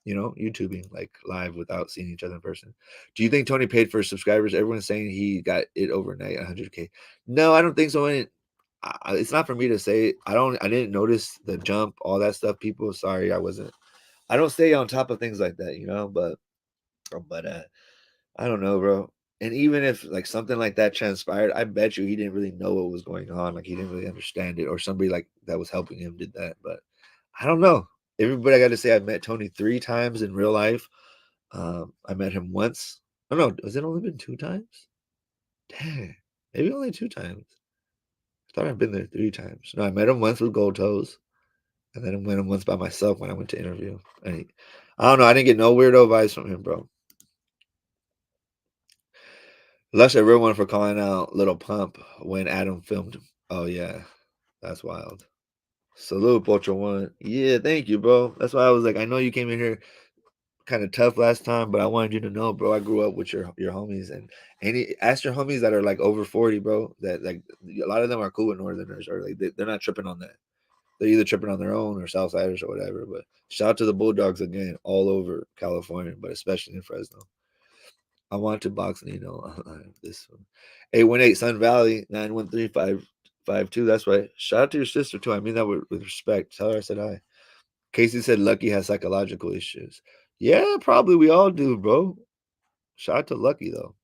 YouTubing like live without seeing each other in person. Do you think Tony paid for subscribers? Everyone's saying he got it overnight, 100K. No, I don't think so. It's not for me to say. I didn't notice the jump, all that stuff. People, sorry, I don't stay on top of things like that, but I don't know, bro. And even if like something like that transpired, I bet you he didn't really know what was going on. Like he didn't really understand it, or somebody like that was helping him did that. But I don't know. Everybody, I got to say, I've met Tony 3 times in real life. I met him once. Oh no, has it only been 2 times? Dang, maybe only 2 times. I thought I've been there 3 times. No, I met him once with GoldToes, and then I met him once by myself when I went to interview. And I don't know. I didn't get no weirdo vibes from him, bro. Lush everyone for calling out Little Pump when Adam filmed him. Oh yeah, that's wild. Salute, Pocho1. Yeah, thank you, bro. That's why I was like, I know you came in here kind of tough last time, but I wanted you to know, bro. I grew up with your homies, and ask your homies that are like over 40, bro. That like a lot of them are cool with Northerners, or like they're not tripping on that. They're either tripping on their own or Southsiders or whatever. But shout out to the Bulldogs again, all over California, but especially in Fresno. I want to box Nino. This one. 818 Sun Valley 913552. That's right. Shout out to your sister too. I mean that with respect. Tell her I said hi. Casey said Lucky has psychological issues. Yeah, probably we all do, bro. Shout out to Lucky though.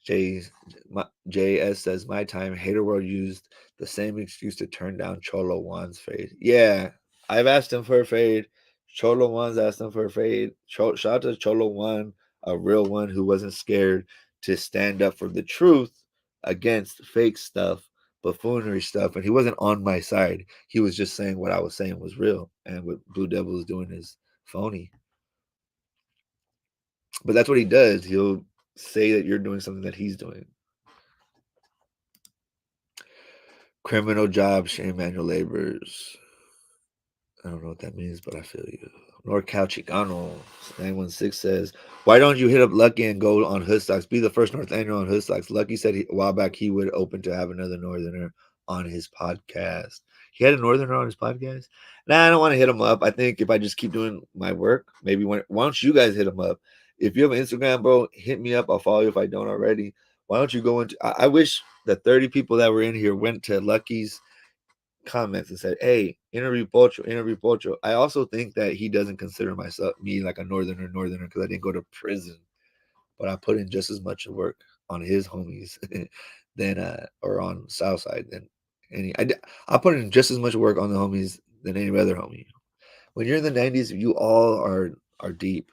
JS says my time. Hater World used the same excuse to turn down Cholo Juan's fade. Yeah, I've asked him for a fade. Cholo Juan's asked him for a fade. Shout out to Cholo Juan, a real one who wasn't scared to stand up for the truth against fake stuff, buffoonery stuff, and he wasn't on my side. He was just saying what I was saying was real, and what Blue Devil is doing is phony. But that's what he does. He'll say that you're doing something that he's doing. Criminal jobs, shame manual laborers. I don't know what that means, but I feel you. NorCal Chicano 916 says, why don't you hit up Lucky and go on Hood Stocks? Be the first Northanger on Hood Stocks. Lucky said a while back he would open to have another Northerner on his podcast. He had a Northerner on his podcast? Nah, I don't want to hit him up. I think if I just keep doing my work, maybe why don't you guys hit him up? If you have an Instagram, bro, hit me up. I'll follow you if I don't already. Why don't you go into... I wish the 30 people that were in here went to Lucky's comments and said, hey, interview Pocho. I also think that he doesn't consider me like a northerner because I didn't go to prison, but I put in just as much work on his homies than or on Southside than I put in just as much work on the homies than any other homie. When you're in the 90s, you all are deep.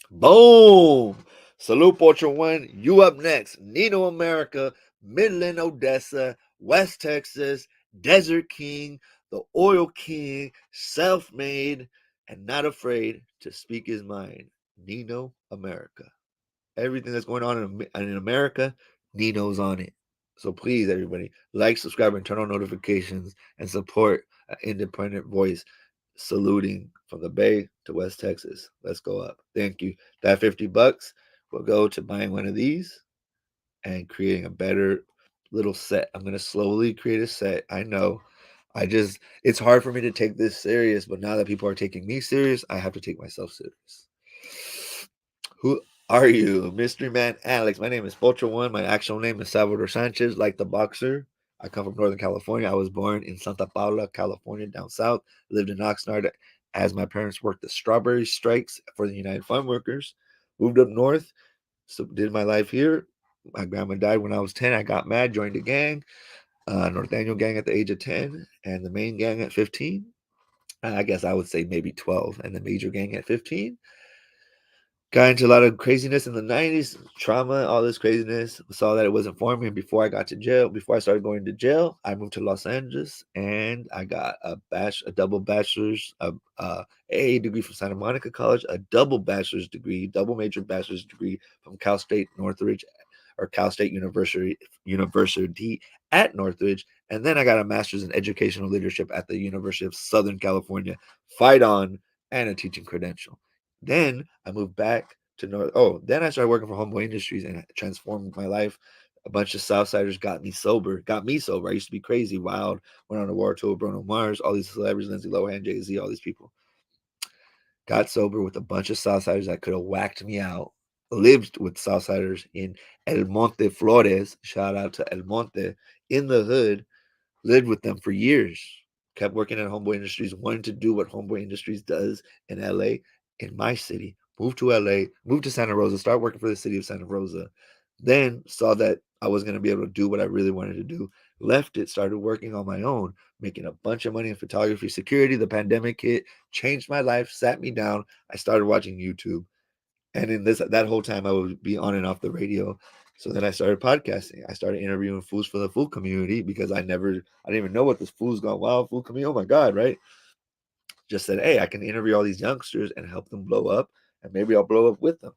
Boom! Salute Pocho1. You up next. Nino America, Midland, Odessa, West Texas, Desert King, the Oil King, self-made, and not afraid to speak his mind. Nino America. Everything that's going on in America, Nino's on it. So please, everybody, like, subscribe, and turn on notifications and support an independent voice. Saluting from the Bay to West Texas. Let's go up. Thank you. That $50 will go to buying one of these and creating a better little set. I'm going to slowly create a set. I know. It's hard for me to take this serious, but now that people are taking me serious, I have to take myself serious. Who are you? Mystery Man Alex. My name is Pocho1. My actual name is Salvador Sanchez, like the boxer. I come from Northern California. I was born in Santa Paula, California, down south. Lived in Oxnard as my parents worked the strawberry strikes for the United Farm Workers. Moved up north, so did my life here. My grandma died when I was 10. I got mad, joined a gang, North Annual gang at the age of 10, and the main gang at 15. I guess I would say maybe 12, and the major gang at 15. Got into a lot of craziness in the 90s, trauma, all this craziness. Saw that it wasn't for me. And before I got to jail, before I started going to jail, I moved to Los Angeles and I got a double bachelor's, AA degree from Santa Monica College, a double bachelor's degree, double major bachelor's degree from Cal State Northridge or Cal State University at Northridge. And then I got a master's in educational leadership at the University of Southern California, fight on, and a teaching credential. Then I moved back to North. Oh, then I started working for Homeboy Industries and it transformed my life. A bunch of Southsiders got me sober. I used to be crazy, wild. Went on a war tour with Bruno Mars, all these celebrities, Lindsay Lohan, Jay-Z, all these people. Got sober with a bunch of Southsiders that could have whacked me out. Lived with Southsiders in El Monte, Flores. Shout out to El Monte in the hood. Lived with them for years. Kept working at Homeboy Industries. Wanted to do what Homeboy Industries does in LA, in my city. Moved to LA, moved to Santa Rosa, started working for the city of Santa Rosa. Then saw that I was going to be able to do what I really wanted to do. Left it, started working on my own, making a bunch of money in photography, security. The pandemic hit, changed my life, sat me down. I started watching YouTube. And in that whole time, I would be on and off the radio. So then I started podcasting. I started interviewing fools for the food community because I didn't even know what this food's gone wild food community. Oh my God, right? Just said, hey, I can interview all these youngsters and help them blow up, and maybe I'll blow up with them.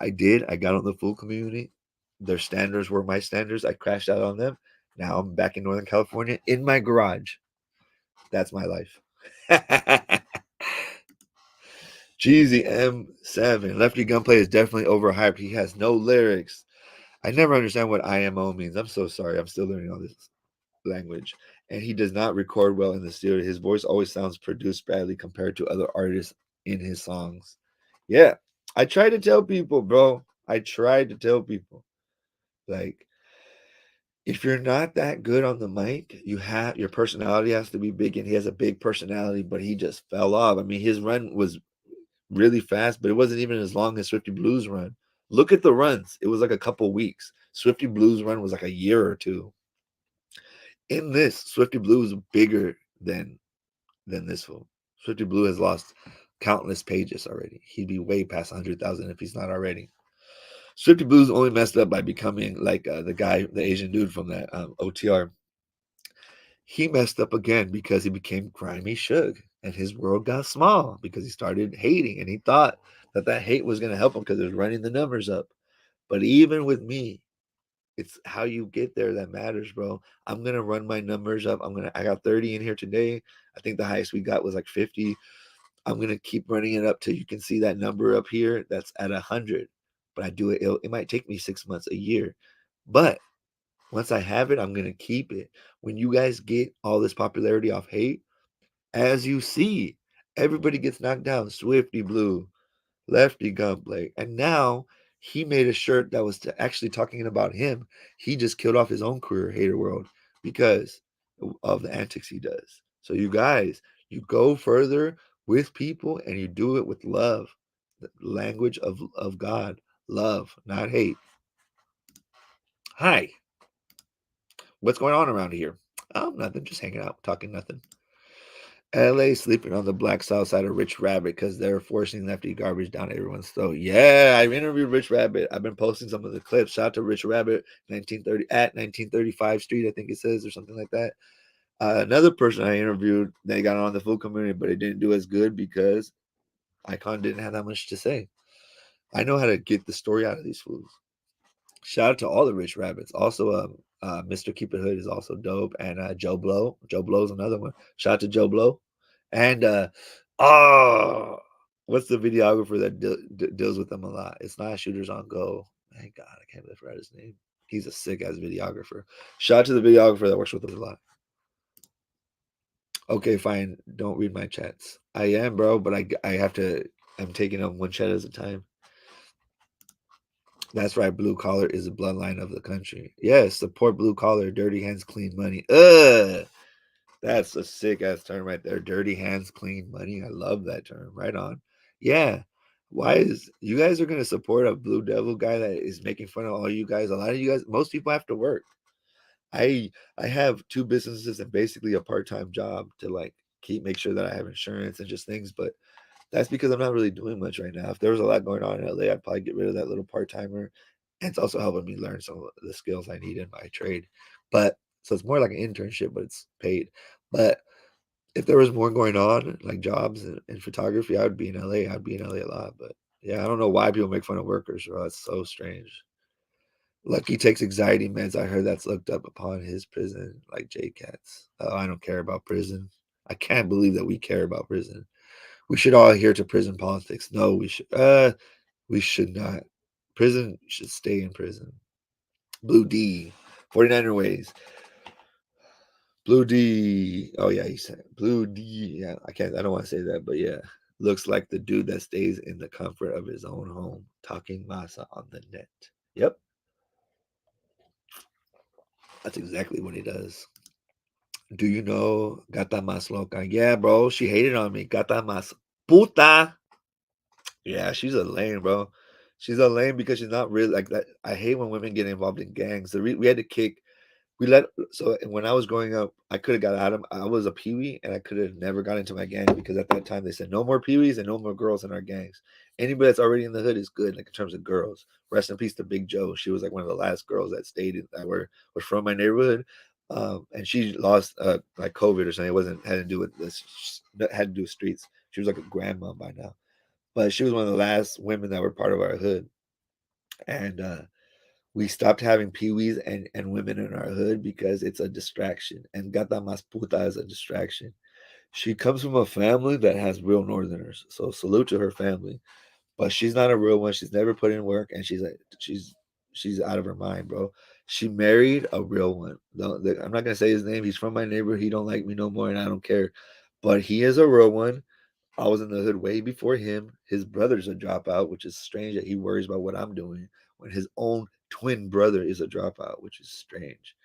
I did. I got on the food community. Their standards were my standards. I crashed out on them. Now I'm back in Northern California in my garage. That's my life. Jeezy M7. Lefty Gunplay is definitely overhyped. He has no lyrics. I never understand what IMO means. I'm so sorry. I'm still learning all this language. And he does not record well in the studio. His voice always sounds produced badly compared to other artists in his songs. Yeah. I try to tell people, bro. I try to tell people. Like, if you're not that good on the mic, your personality has to be big, and he has a big personality, but he just fell off. I mean, his run was really fast, but it wasn't even as long as Swifty Blue's run. Look at the runs. It was like a couple weeks. Swifty Blue's run was like a year or two. In this, Swifty Blue is bigger than this fool. Swifty Blue has lost countless pages already. He'd be way past 100,000 if he's not already. Swifty Blue's only messed up by becoming like the Asian dude from that OTR. He messed up again because he became grimy Suge, and his world got small because he started hating, and he thought that hate was going to help him because it was running the numbers up. But even with me, It's how you get there that matters, bro. I'm gonna run my numbers up. I got 30 in here today. I think the highest we got was like 50. I'm gonna keep running it up till you can see that number up here. That's at 100. But I do it. It might take me 6 months, a year. But once I have it, I'm gonna keep it. When you guys get all this popularity off hate, as you see, everybody gets knocked down. Swifty Blue, Lefty Gunplay, and now he made a shirt that was actually talking about him. He just killed off his own career, Hater World, because of the antics he does. So you guys, you go further with people and you do it with love, the language of God, love, not hate. Hi, what's going on around here? Oh, nothing, just hanging out, talking nothing. LA sleeping on the black south side of Rich Rabbit because they're forcing lefty garbage down everyone's throat. Yeah, I've interviewed Rich Rabbit. I've been posting some of the clips. Shout out to Rich Rabbit, 1930 at 1935 Street, I think it says, or something like that. Another person I interviewed, they got on the food community, but it didn't do as good because Icon didn't have that much to say. I know how to get the story out of these fools. Shout out to all the Rich Rabbits. Also, Mr. Keep It Hood is also dope, and Joe Blow. Joe Blow is another one. Shout out to Joe Blow, and oh, what's the videographer that deals with them a lot? It's not Shooters on Go. Thank God, I can't forget his name. He's a sick ass videographer. Shout out to the videographer that works with us a lot. Okay, fine. Don't read my chats. I am, bro, but I have to. I'm taking them one chat at a time. That's right. Blue collar is the bloodline of the country. Yes, support blue collar. Dirty hands, clean money. That's a sick ass term right there. Dirty hands, clean money. I love that term. Right on. Yeah. Why is you guys are gonna support a blue devil guy that is making fun of all you guys? A lot of you guys, most people have to work. I have two businesses and basically a part-time job to like make sure that I have insurance and just things, but that's because I'm not really doing much right now. If there was a lot going on in LA, I'd probably get rid of that little part-timer. And it's also helping me learn some of the skills I need in my trade. But so it's more like an internship, but it's paid. But if there was more going on, like jobs and photography, I would be in LA. I'd be in LA a lot. But yeah, I don't know why people make fun of workers, bro. That's so strange. Lucky takes anxiety meds. I heard that's looked up upon his prison, like J Cats. Oh, I don't care about prison. I can't believe that we care about prison. We should all adhere to prison politics. No, we should not. Prison should stay in prison. Blue D, 49er ways. Blue D. Oh yeah, he said Blue D. Yeah, I don't want to say that, but yeah. Looks like the dude that stays in the comfort of his own home, talking masa on the net. Yep. That's exactly what he does. Do you know Gata Mas Loca? Yeah, bro. She hated on me. Gata Mas Puta. Yeah, she's a lame, bro. She's a lame because she's not really like that. I hate when women get involved in gangs. We had to kick. We let so when I was growing up, I could have got out of. I was a peewee, and I could have never got into my gang because at that time they said no more peewees and no more girls in our gangs. Anybody that's already in the hood is good, like in terms of girls. Rest in peace to Big Joe. She was like one of the last girls that stayed that was from my neighborhood. And she lost like COVID or something. It wasn't had to do with this. Had to do with streets. She was like a grandma by now, but she was one of the last women that were part of our hood. And we stopped having peewees and women in our hood because it's a distraction. And Gata Mas Puta is a distraction. She comes from a family that has real Northerners. So salute to her family. But she's not a real one. She's never put in work, and she's out of her mind, bro. She married a real one. I'm not gonna say his name. He's from my neighborhood. He don't like me no more, and I don't care. But he is a real one. I was in the hood way before him. His brother's a dropout, which is strange that he worries about what I'm doing when his own twin brother is a dropout, which is strange.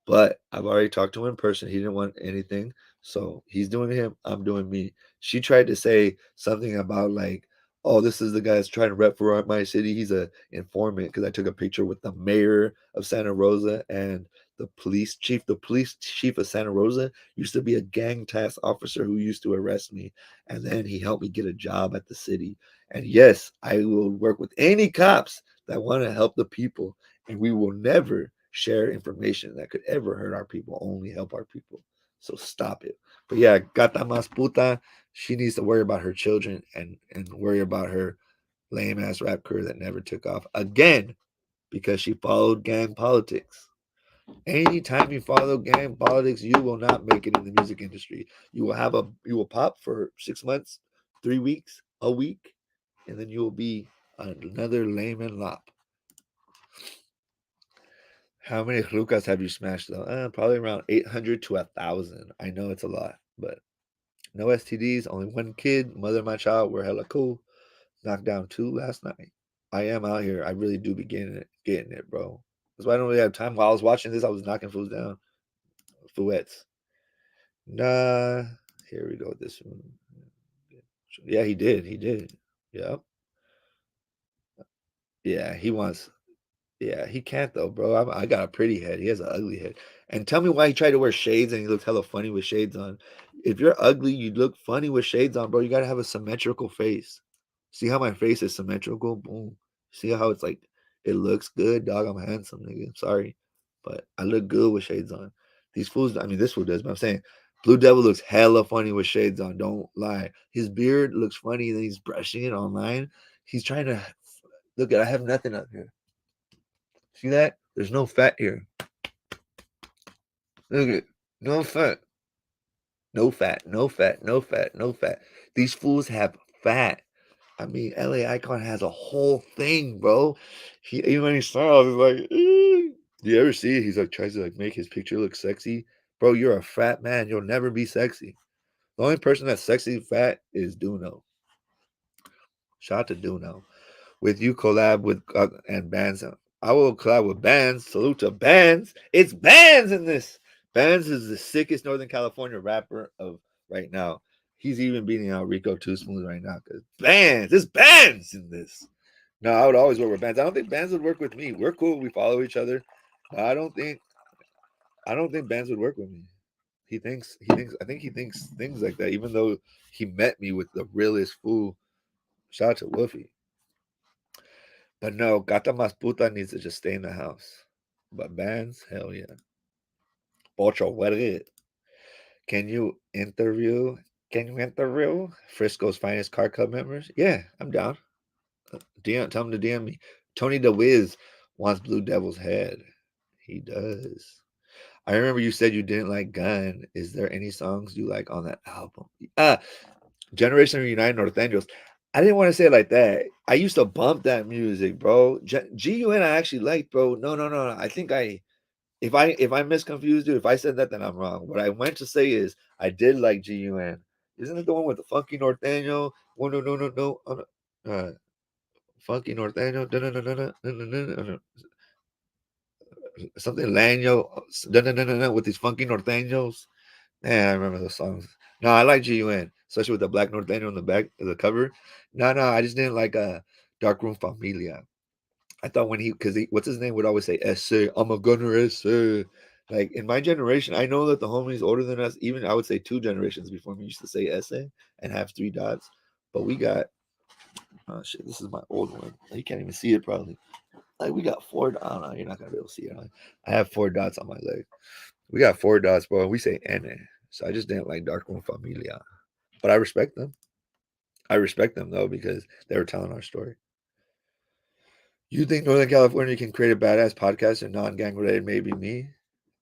But I've already talked to him in person. He didn't want anything. So he's doing him. I'm doing me. She tried to say something about like, oh, this is the guy that's trying to rep for my city. He's a informant because I took a picture with the mayor of Santa Rosa and the police chief. The police chief of Santa Rosa used to be a gang task officer who used to arrest me. And then he helped me get a job at the city. And yes, I will work with any cops that want to help the people. And we will never share information that could ever hurt our people, only help our people. So stop it. But yeah, Gata Mas Puta, she needs to worry about her children and worry about her lame ass rap career that never took off. Again, because she followed gang politics. Anytime you follow gang politics, you will not make it in the music industry. You will pop for 6 months, 3 weeks, a week, and then you will be another layman lop. How many lucas have you smashed though? Probably around 800 to 1,000. I know it's a lot, but no STDs, only one kid. Mother of my child, we're hella cool. Knocked down 2 last night. I am out here. I really do be getting it, bro. That's why I don't really have time. While I was watching this, I was knocking fools down. Fouettes. Nah. Here we go with this one. Yeah, he did. He did. Yep. Yeah, he wants. Yeah, he can't though, bro. I got a pretty head. He has an ugly head. And tell me why he tried to wear shades and he looks hella funny with shades on. If you're ugly, you look funny with shades on, bro. You gotta have a symmetrical face. See how my face is symmetrical? Boom. See how it's like it looks good, dog. I'm handsome, nigga. Sorry, but I look good with shades on. These fools. I mean, this fool does, but I'm saying Blue Devil looks hella funny with shades on. Don't lie. His beard looks funny. Then he's brushing it online. He's trying to look at. I have nothing up here. See that? There's no fat here. Look at it. No fat. No fat. No fat. No fat. No fat. These fools have fat. I mean, LA Icon has a whole thing, bro. Even when he smiles, he's like, do you ever see it? He's like tries to like make his picture look sexy. Bro, you're a fat man. You'll never be sexy. The only person that's sexy fat is Duno. Shout out to Duno. With you collab with and bands. I will collab with bands. Salute to bands. It's bands in this. Bands is the sickest Northern California rapper of right now. He's even beating out Rico Too Smooth right now because bands. There's bands in this. No, I would always work with bands. I don't think bands would work with me. We're cool. We follow each other. But I don't think bands would work with me. I think he thinks things like that, even though he met me with the realest fool. Shout out to Wolfie. But no, Gata Mas Puta needs to just stay in the house. But bands, hell yeah. Pocho1. Can you interview? Can you interview Frisco's finest car club members? Yeah, I'm down. Tell him to DM me. Tony DeWiz wants Blue Devil's head. He does. I remember you said you didn't like Gun. Is there any songs you like on that album? Generation United Norteños. I didn't want to say it like that. I used to bump that music, bro. GUN I actually liked, bro. No. I think if I misconfused you, if I said that, then I'm wrong. What I meant to say is I did like GUN. Isn't it the one with the funky Norteño? Oh, no. Funky Norteño. Something Leño. With these funky Norteños. Man, I remember those songs. No, I like GUN, especially with the black Norteño on the back of the cover. No, I just didn't like Dark Room Familia. I thought because what's his name would always say "Essay, I'm a gunner, essay." Like in my generation, I know that the homies older than us, even I would say 2 generations before me, used to say "essay" and have 3 dots. But we got, oh shit, this is my old one. You can't even see it probably. Like we got 4. I don't know. You're not gonna be able to see it. I have 4 dots on my leg. We got 4 dots, bro. We say "N." So I just didn't like Dark Room Familia. But I respect them. I respect them though because they were telling our story. You think Northern California can create a badass podcast and non-gang related? Maybe me.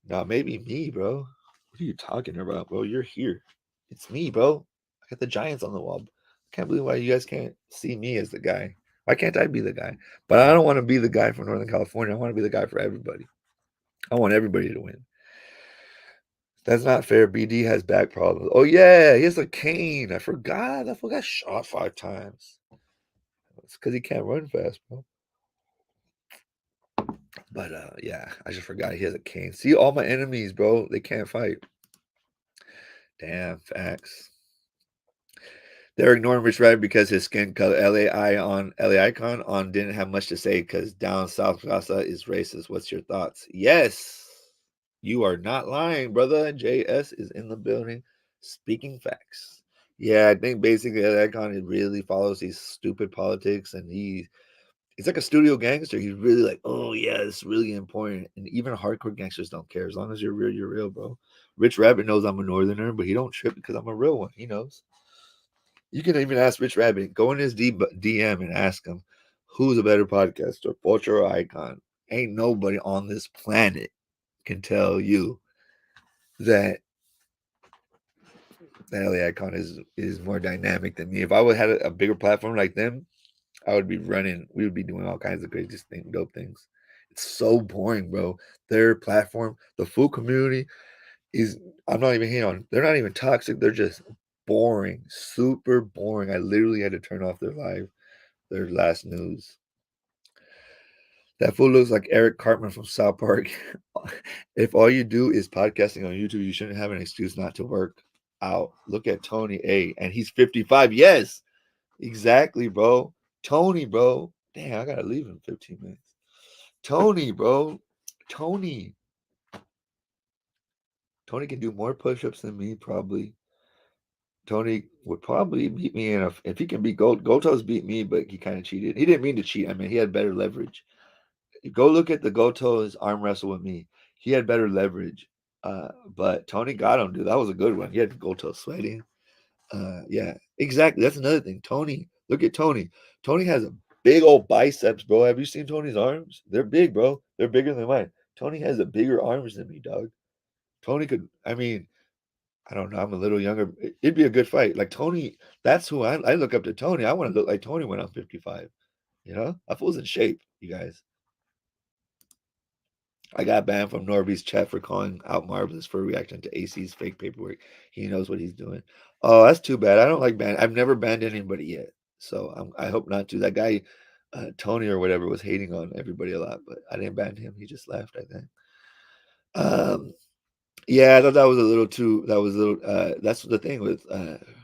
No, maybe me, bro. What are you talking about, bro? You're here. It's me, bro. I got the Giants on the wall. I can't believe why you guys can't see me as the guy. Why can't I be the guy? But I don't want to be the guy for Northern California. I want to be the guy for everybody. I want everybody to win. That's not fair. BD has back problems. Oh yeah, he has a cane. I forgot. That fool got shot 5 times. It's because he can't run fast, bro. But yeah, I just forgot he has a cane. See, all my enemies, bro, they can't fight. Damn, facts. They're ignoring Rich Rabbit because his skin color. LA Icon on didn't have much to say because down South Plaza is racist. What's your thoughts? Yes, you are not lying, brother. JS is in the building, speaking facts. Yeah, I think basically LA Icon really follows these stupid politics, and he's like a studio gangster. He's really like, oh yeah, it's really important. And even hardcore gangsters don't care. As long as you're real, bro. Rich Rabbit knows I'm a northerner, but he don't trip because I'm a real one. He knows. You can even ask Rich Rabbit. Go in his DM and ask him who's a better podcaster, Pocho or Icon. ain't nobody on this planet can tell you that LA Icon is more dynamic than me. If I would have had a bigger platform like them, I would be running. We would be doing all kinds of crazy dope things. It's so boring, bro. Their platform, the food community is. I'm not even hating on. They're not even toxic. They're just boring, super boring. I literally had to turn off their last news. That fool looks like Eric Cartman from South Park. If all you do is podcasting on YouTube, you shouldn't have an excuse not to work out. Look at Tony A, and he's 55. Yes, exactly, bro. Tony, bro. Damn, I gotta leave in 15 minutes. Tony, bro. Tony. Tony can do more push-ups than me, probably. Tony would probably beat me in if he can beat GoldToes beat me, but he kind of cheated. He didn't mean to cheat. I mean, he had better leverage. Go look at the GoldToes arm wrestle with me. He had better leverage. But Tony got him, dude. That was a good one. He had GoldToes sweating. Yeah, exactly. That's another thing. Tony, look at Tony. Tony has a big old biceps, bro. Have you seen Tony's arms? They're big, bro. They're bigger than mine. Tony has a bigger arms than me, dog. Tony could, I mean, I don't know. I'm a little younger. It'd be a good fight. Like Tony, that's who I look up to. Tony. I want to look like Tony when I'm 55. You know, I fool's in shape, you guys. I got banned from Norbeez chat for calling out Marvelous for reacting to AC's fake paperwork. He knows what he's doing. Oh, that's too bad. I don't like ban. I've never banned anybody yet, so I hope not to. That guy, Tony or whatever, was hating on everybody a lot, but I didn't ban him. He just left, I think. Yeah, I thought that was a little too. That was a little. That's the thing with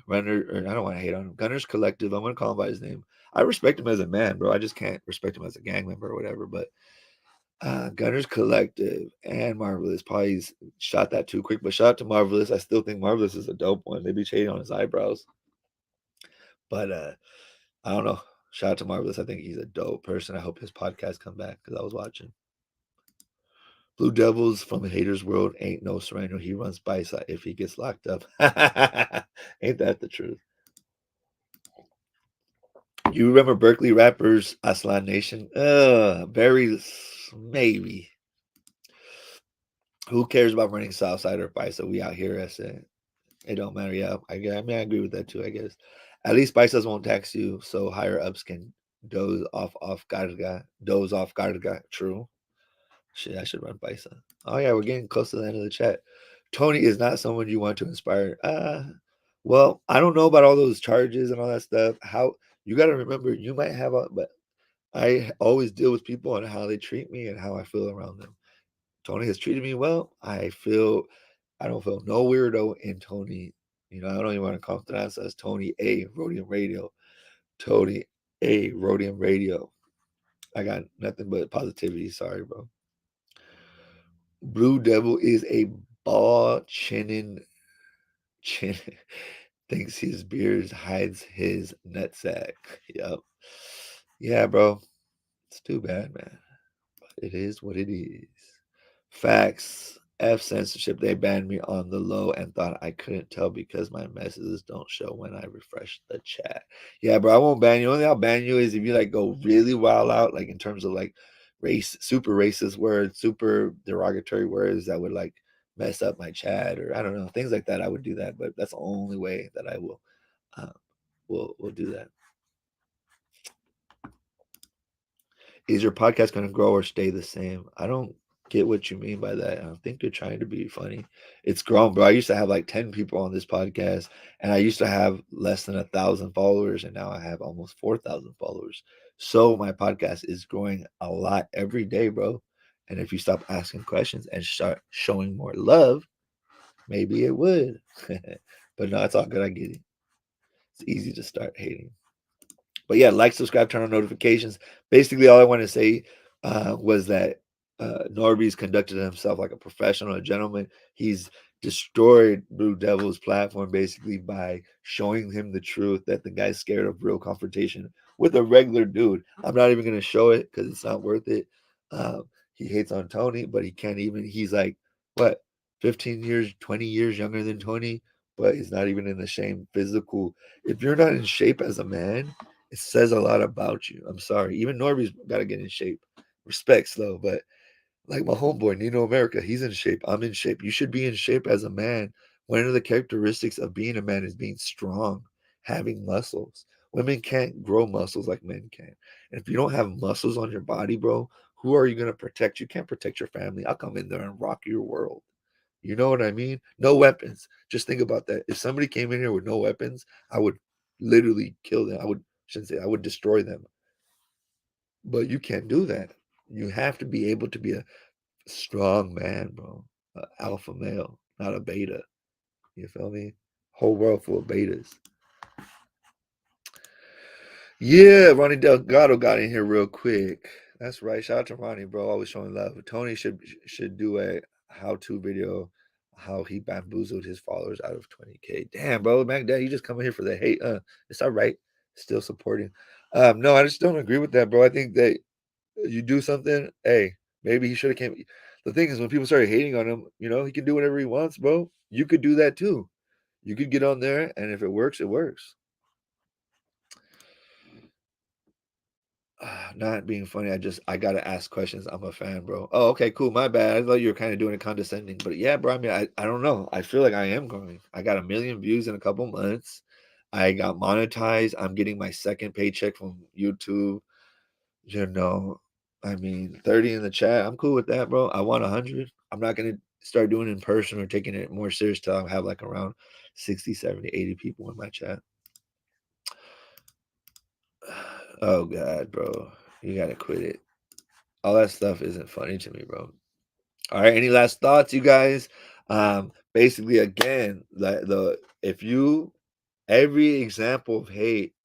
Runner. Or I don't want to hate on him. Gunner's Collective. I'm gonna call him by his name. I respect him as a man, bro. I just can't respect him as a gang member or whatever. But Gunner's Collective and Marvelous probably shot that too quick. But shout out to Marvelous. I still think Marvelous is a dope one. They be shading on his eyebrows. But I don't know. Shout out to Marvelous. I think he's a dope person. I hope his podcast come back because I was watching. Blue Devils from the Haters World ain't no surrender. He runs Bicep if he gets locked up. Ain't that the truth? You remember Berkeley rappers, Aslan Nation? Very maybe. Who cares about running Southside or Bicep? We out here, I said. It don't matter. Yeah, I mean, I agree with that too, I guess. At least Biceps won't tax you, so higher ups can doze off carga. True. Shit, I should run Bicep. Oh yeah, we're getting close to the end of the chat. Tony is not someone you want to inspire. Well, I don't know about all those charges and all that stuff. How you got to remember, you might have, but I always deal with people and how they treat me and how I feel around them. Tony has treated me well. I don't feel no weirdo in Tony. You know, I don't even want to call him as Tony A. Rhodium Radio. Tony A. Rhodium Radio. I got nothing but positivity. Sorry, bro. Blue Devil is a ball chin thinks his beard hides his nutsack. Yep. Yeah, bro. It's too bad, man. But it is what it is. Facts. F censorship. They banned me on the low and thought I couldn't tell because my messages don't show when I refresh the chat. Yeah, bro. I won't ban you. Only I'll ban you is if you like go really wild out, like in terms of like super racist words, super derogatory words that would like mess up my chat or I don't know, things like that. I would do that, but that's the only way that I will do that. Is your podcast going to grow or stay the same? I don't get what you mean by that. I don't think you're trying to be funny. It's grown, bro. I used to have like 10 people on this podcast, and I used to have less than 1,000 followers, and now I have almost 4,000 followers. So my podcast is growing a lot every day, bro. And if you stop asking questions and start showing more love, maybe it would. But no, it's all good. I get it. It's easy to start hating. But yeah, like, subscribe, turn on notifications. Basically, all I want to say was that Norbeez conducted himself like a professional, a gentleman. He's destroyed Blue Devil's platform basically by showing him the truth that the guy's scared of real confrontation with a regular dude. I'm not even going to show it because it's not worth it. He hates on Tony, but he can't even. He's like, what, 15 years, 20 years younger than Tony, but he's not even in the same physical. If you're not in shape as a man, it says a lot about you. I'm sorry. Even Norbeez got to get in shape. Respects though, but like my homeboy, Nino America, he's in shape. I'm in shape. You should be in shape as a man. One of the characteristics of being a man is being strong, having muscles. Women can't grow muscles like men can. And if you don't have muscles on your body, bro, who are you going to protect? You can't protect your family. I'll come in there and rock your world. You know what I mean? No weapons. Just think about that. If somebody came in here with no weapons, I would literally kill them. Shouldn't say I would destroy them. But you can't do that. You have to be able to be a strong man, bro. Alpha male, not a beta. You feel me? Whole world full of betas. Yeah, Ronnie Delgado got in here real quick. That's right. Shout out to Ronnie, bro. Always showing love. Tony should do a how-to video how he bamboozled his followers out of 20K. Damn, bro. Mac Dad, you just coming here for the hate. It's all right. Still supporting. No, I just don't agree with that, bro. I think that you do something, hey, maybe he should have came. The thing is, when people started hating on him, he can do whatever he wants, bro. You could do that too. You could get on there, and if it works, it works. Not being funny, I gotta ask questions. I'm a fan, bro. Oh, okay, cool. My bad. I thought you were kind of doing it condescending, but yeah, bro. I mean, I don't know. I feel like I am growing. I got 1 million views in a couple months. I got monetized. I'm getting my second paycheck from YouTube. I mean, 30 in the chat. I'm cool with that, bro. I want 100. I'm not gonna start doing it in person or taking it more serious till I have like around 60, 70, 80 people in my chat. Oh God, bro. You gotta quit it. All that stuff isn't funny to me, bro. All right, any last thoughts, you guys? Basically, again, if you every example of hate,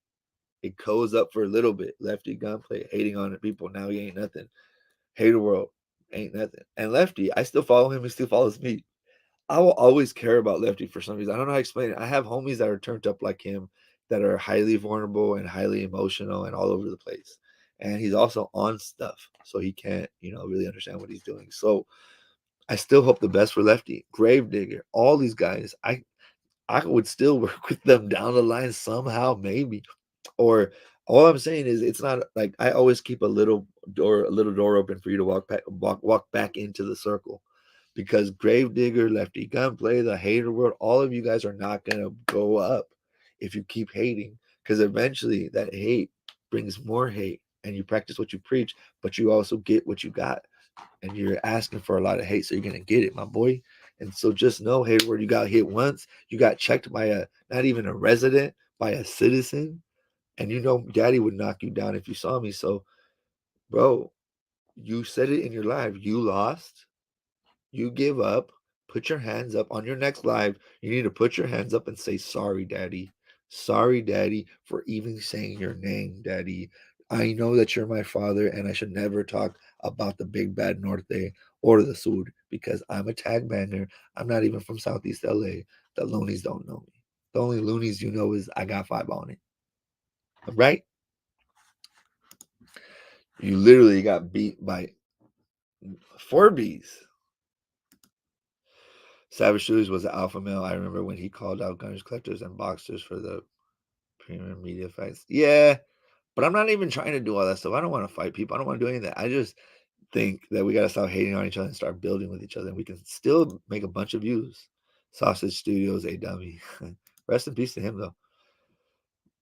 it goes up for a little bit. Lefty gunplay, hating on the people. Now he ain't nothing. Hater world ain't nothing. And Lefty, I still follow him. He still follows me. I will always care about Lefty for some reason. I don't know how to explain it. I have homies that are turned up like him, that are highly vulnerable and highly emotional and all over the place. And he's also on stuff, so he can't, really understand what he's doing. So I still hope the best for Lefty, Gravedigger, all these guys. I would still work with them down the line somehow, maybe. Or all I'm saying is it's not like I always keep a little door open for you to walk back into the circle. Because Gravedigger, Lefty Gunplay, the hater world, all of you guys are not gonna go up if you keep hating. Because eventually that hate brings more hate, and you practice what you preach, but you also get what you got. And you're asking for a lot of hate, so you're gonna get it, my boy. And so just know, Hayward, you got hit once, you got checked by not even a resident, by a citizen, and Daddy would knock you down if you saw me. So, bro, you said it in your live. You lost. You give up. Put your hands up on your next live. You need to put your hands up and say, sorry, Daddy. Sorry, Daddy, for even saying your name, Daddy. I know that you're my father, and I should never talk about the big bad Norte or the Sud because I'm a tag banger. I'm not even from Southeast LA. The loonies don't know me. The only loonies you know is I got 5 on it. Right? You literally got beat by 4 Bs. Savage Shoes was an alpha male. I remember when he called out gunners, collectors, and boxers for the premium media fights. Yeah, but I'm not even trying to do all that stuff. I don't want to fight people. I don't want to do any of that. I just think that we got to stop hating on each other and start building with each other. And we can still make a bunch of views. Sausage Studios, a dummy. Rest in peace to him, though.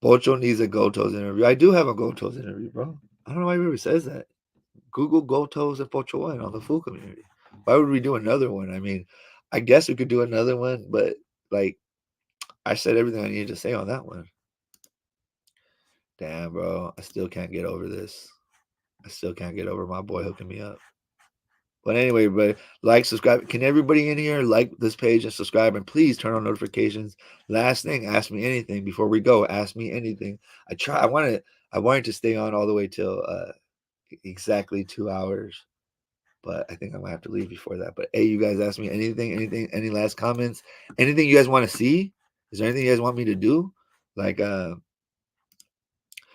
Pocho needs a GoldToes interview. I do have a GoldToes interview, bro. I don't know why everybody says that. Google GoldToes and Pocho1 on the food community. Why would we do another one? I mean, I guess we could do another one, but like I said everything I needed to say on that one. Damn, bro. I still can't get over this. I still can't get over my boy hooking me up. But anyway, but like, subscribe. Can everybody in here like this page and subscribe? And please turn on notifications. Last thing, ask me anything before we go. Ask me anything. I wanted to stay on all the way till exactly 2 hours. But I think I'm gonna have to leave before that. But hey, you guys ask me anything, any last comments, anything you guys want to see? Is there anything you guys want me to do? Like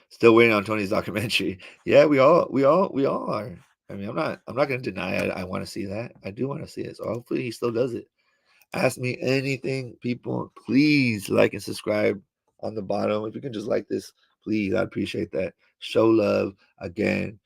still waiting on Tony's documentary. Yeah, we all are. I mean, I'm not gonna deny it. I want to see that. I do want to see it. So hopefully he still does it. Ask me anything, people. Please like and subscribe on the bottom. If you can just like this, please, I'd appreciate that. Show love again.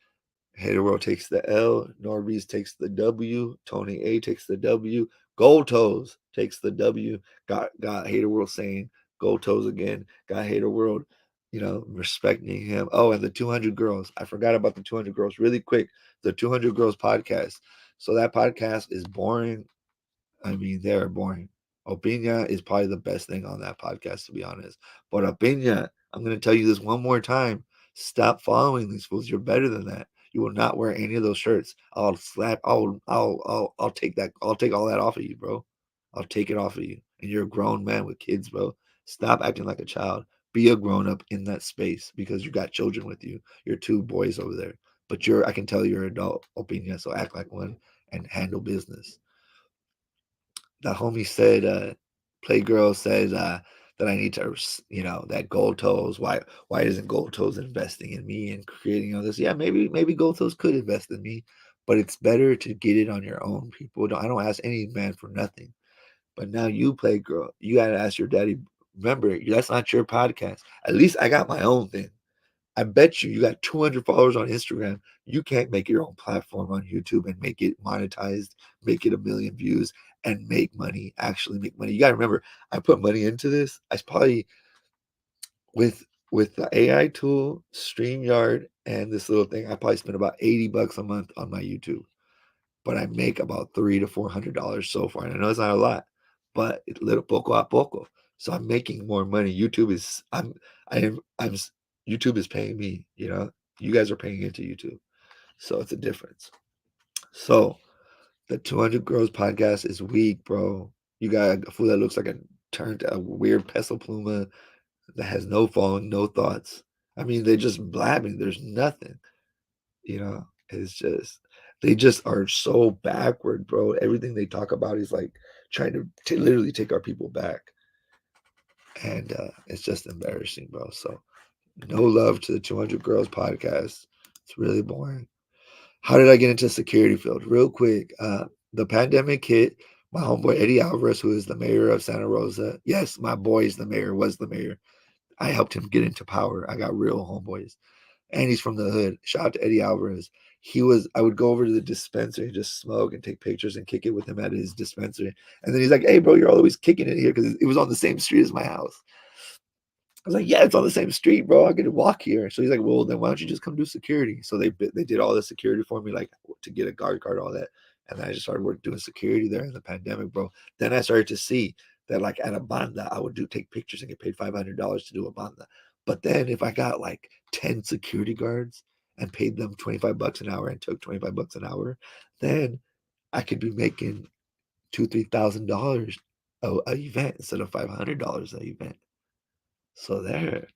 Hater World takes the L. Norbeez takes the W. Tony A takes the W. GoldToes takes the W. Got Hater World saying GoldToes again. Got Hater World, respecting him. Oh, and the 200 girls. I forgot about the 200 girls really quick. The 200 girls podcast. So that podcast is boring. I mean, they're boring. Opina is probably the best thing on that podcast, to be honest. But Opina, I'm going to tell you this one more time. Stop following these fools. You're better than that. You will not wear any of those shirts. I'll slap. I'll take that. I'll take all that off of you, bro. I'll take it off of you. And you're a grown man with kids, bro. Stop acting like a child. Be a grown up in that space because you got children with you. You're two boys over there, but I can tell you're an adult, Opina. So act like one and handle business. The homie said, Playgirl says that I need to, that GoldToes. Why isn't GoldToes investing in me and creating all this? Yeah, maybe GoldToes could invest in me, but it's better to get it on your own. I don't ask any man for nothing. But now you, Playgirl, you gotta ask your daddy. Remember, that's not your podcast. At least I got my own thing. I bet you got 200 followers on Instagram. You can't make your own platform on YouTube and make it monetized, make it 1 million views, and make money. Actually, make money. You got to remember, I put money into this. I probably with the AI tool, StreamYard, and this little thing. I probably spend about $80 a month on my YouTube, but I make about $300 to $400 so far. And I know it's not a lot, but it's little poco a poco. So I'm making more money. YouTube is YouTube is paying me. You guys are paying into YouTube, so it's a difference. So the 200 Girls podcast is weak, bro. You got a fool that looks like a weird peso pluma that has no phone, no thoughts. I mean, they just blabbing. There's nothing. It's just they just are so backward, bro. Everything they talk about is like trying to literally take our people back, and it's just embarrassing, bro. So no love to the 200 Girls podcast. It's really boring. How did I get into security field? Real quick, the pandemic hit. My homeboy Eddie Alvarez, who is the mayor of Santa Rosa. Yes, my boy is the mayor. Was the mayor. I helped him get into power. I got real homeboys. And he's from the hood. Shout out to Eddie Alvarez. I would go over to the dispensary and just smoke and take pictures and kick it with him at his dispensary. And then he's like, hey, bro, you're always kicking it here because it was on the same street as my house. I was like, yeah, it's on the same street, bro. I get to walk here. So he's like, well, then why don't you just come do security? So they did all the security for me, like to get a guard card, all that. And then I just started doing security there in the pandemic, bro. Then I started to see that like at a banda, I would take pictures and get paid $500 to do a banda. But then if I got like 10 security guards and paid them $25 an hour and took $25 an hour, then I could be making $2,000-$3,000 a event instead of $500 an event. So then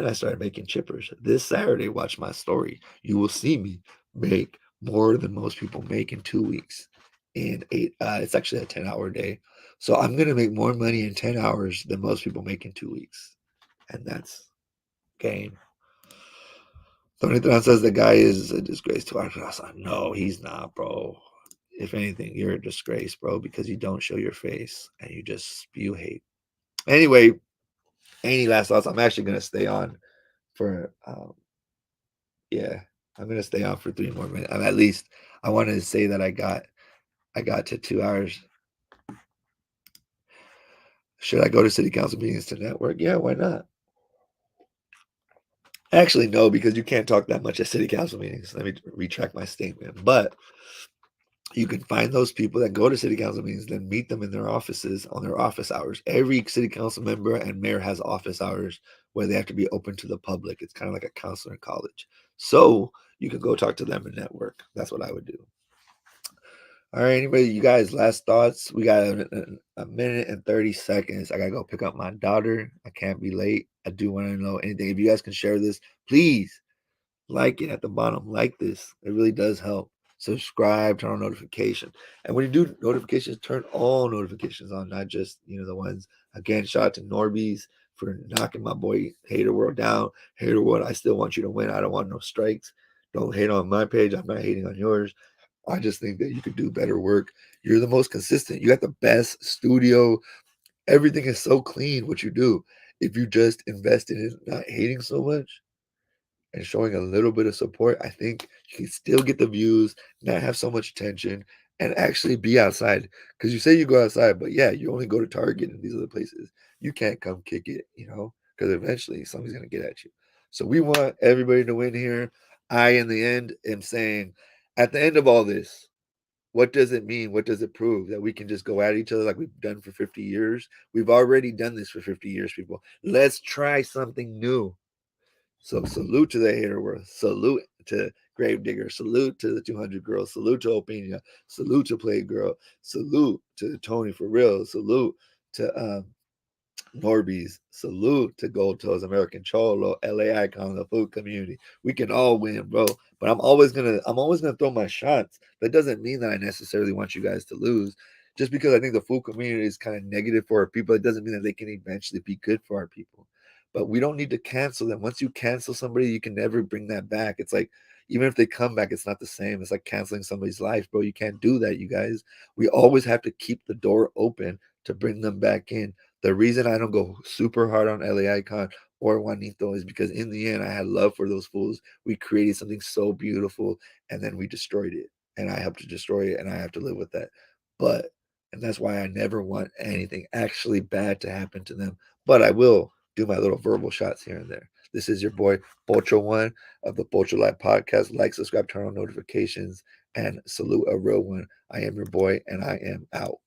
I started making chippers. This Saturday, watch my story. You will see me make more than most people make in 2 weeks. In it's actually a 10-hour day. So I'm gonna make more money in 10 hours than most people make in 2 weeks. And that's game. Tony Tran says the guy is a disgrace to our class. No, he's not, bro. If anything, you're a disgrace, bro, because you don't show your face and you just spew hate. Anyway, any last thoughts? I'm actually gonna stay on for yeah, I'm gonna stay on for 3 more minutes. At least I wanted to say that I got to 2 hours. Should I go to city council meetings to network? Yeah, why not? Actually, no, because you can't talk that much at city council meetings. Let me retract my statement. But you can find those people that go to city council meetings, then meet them in their offices on their office hours. Every city council member and mayor has office hours where they have to be open to the public. It's kind of like a counselor in college. So you can go talk to them and network. That's what I would do. All right, anybody, you guys, last thoughts? We got a minute and 30 seconds. I got to go pick up my daughter. I can't be late. I do want to know anything. If you guys can share this, please like it at the bottom. Like this. It really does help. Subscribe, turn on notification. And when you do notifications, turn all notifications on, not just, the ones. Again, shout out to Norbeez for knocking my boy Hater World down. Hater World, I still want you to win. I don't want no strikes. Don't hate on my page. I'm not hating on yours. I just think that you could do better work. You're the most consistent. You got the best studio. Everything is so clean what you do. If you just invest in it, not hating so much, and showing a little bit of support, I think you can still get the views, not have so much tension, and actually be outside. Because you say you go outside, but yeah, you only go to Target and these other places. You can't come kick it, because eventually somebody's going to get at you. So we want everybody to win here. I, in the end, am saying at the end of all this, what does it mean? What does it prove? That we can just go at each other like we've done for 50 years? We've already done this for 50 years, people. Let's try something new. So salute to the hater world. Salute to Gravedigger. Salute to the 200 girls. Salute to Opina. Salute to Playgirl. Salute to Tony for real. Salute to Norbeez. Salute to GoldToes, American Cholo, LA Icon, the food community. We can all win, bro. But I'm always gonna throw my shots. That doesn't mean that I necessarily want you guys to lose. Just because I think the food community is kind of negative for our people, it doesn't mean that they can eventually be good for our people. But we don't need to cancel them. Once you cancel somebody, you can never bring that back. It's like even if they come back, it's not the same. It's like canceling somebody's life, bro. You can't do that, you guys. We always have to keep the door open to bring them back in. The reason I don't go super hard on LA Icon or Juanito is because in the end, I had love for those fools. We created something so beautiful and then we destroyed it. And I helped to destroy it and I have to live with that. And that's why I never want anything actually bad to happen to them. But I will do my little verbal shots here and there. This is your boy, Pocho1 of the Pocho Live podcast. Like, subscribe, turn on notifications, and salute a real one. I am your boy and I am out.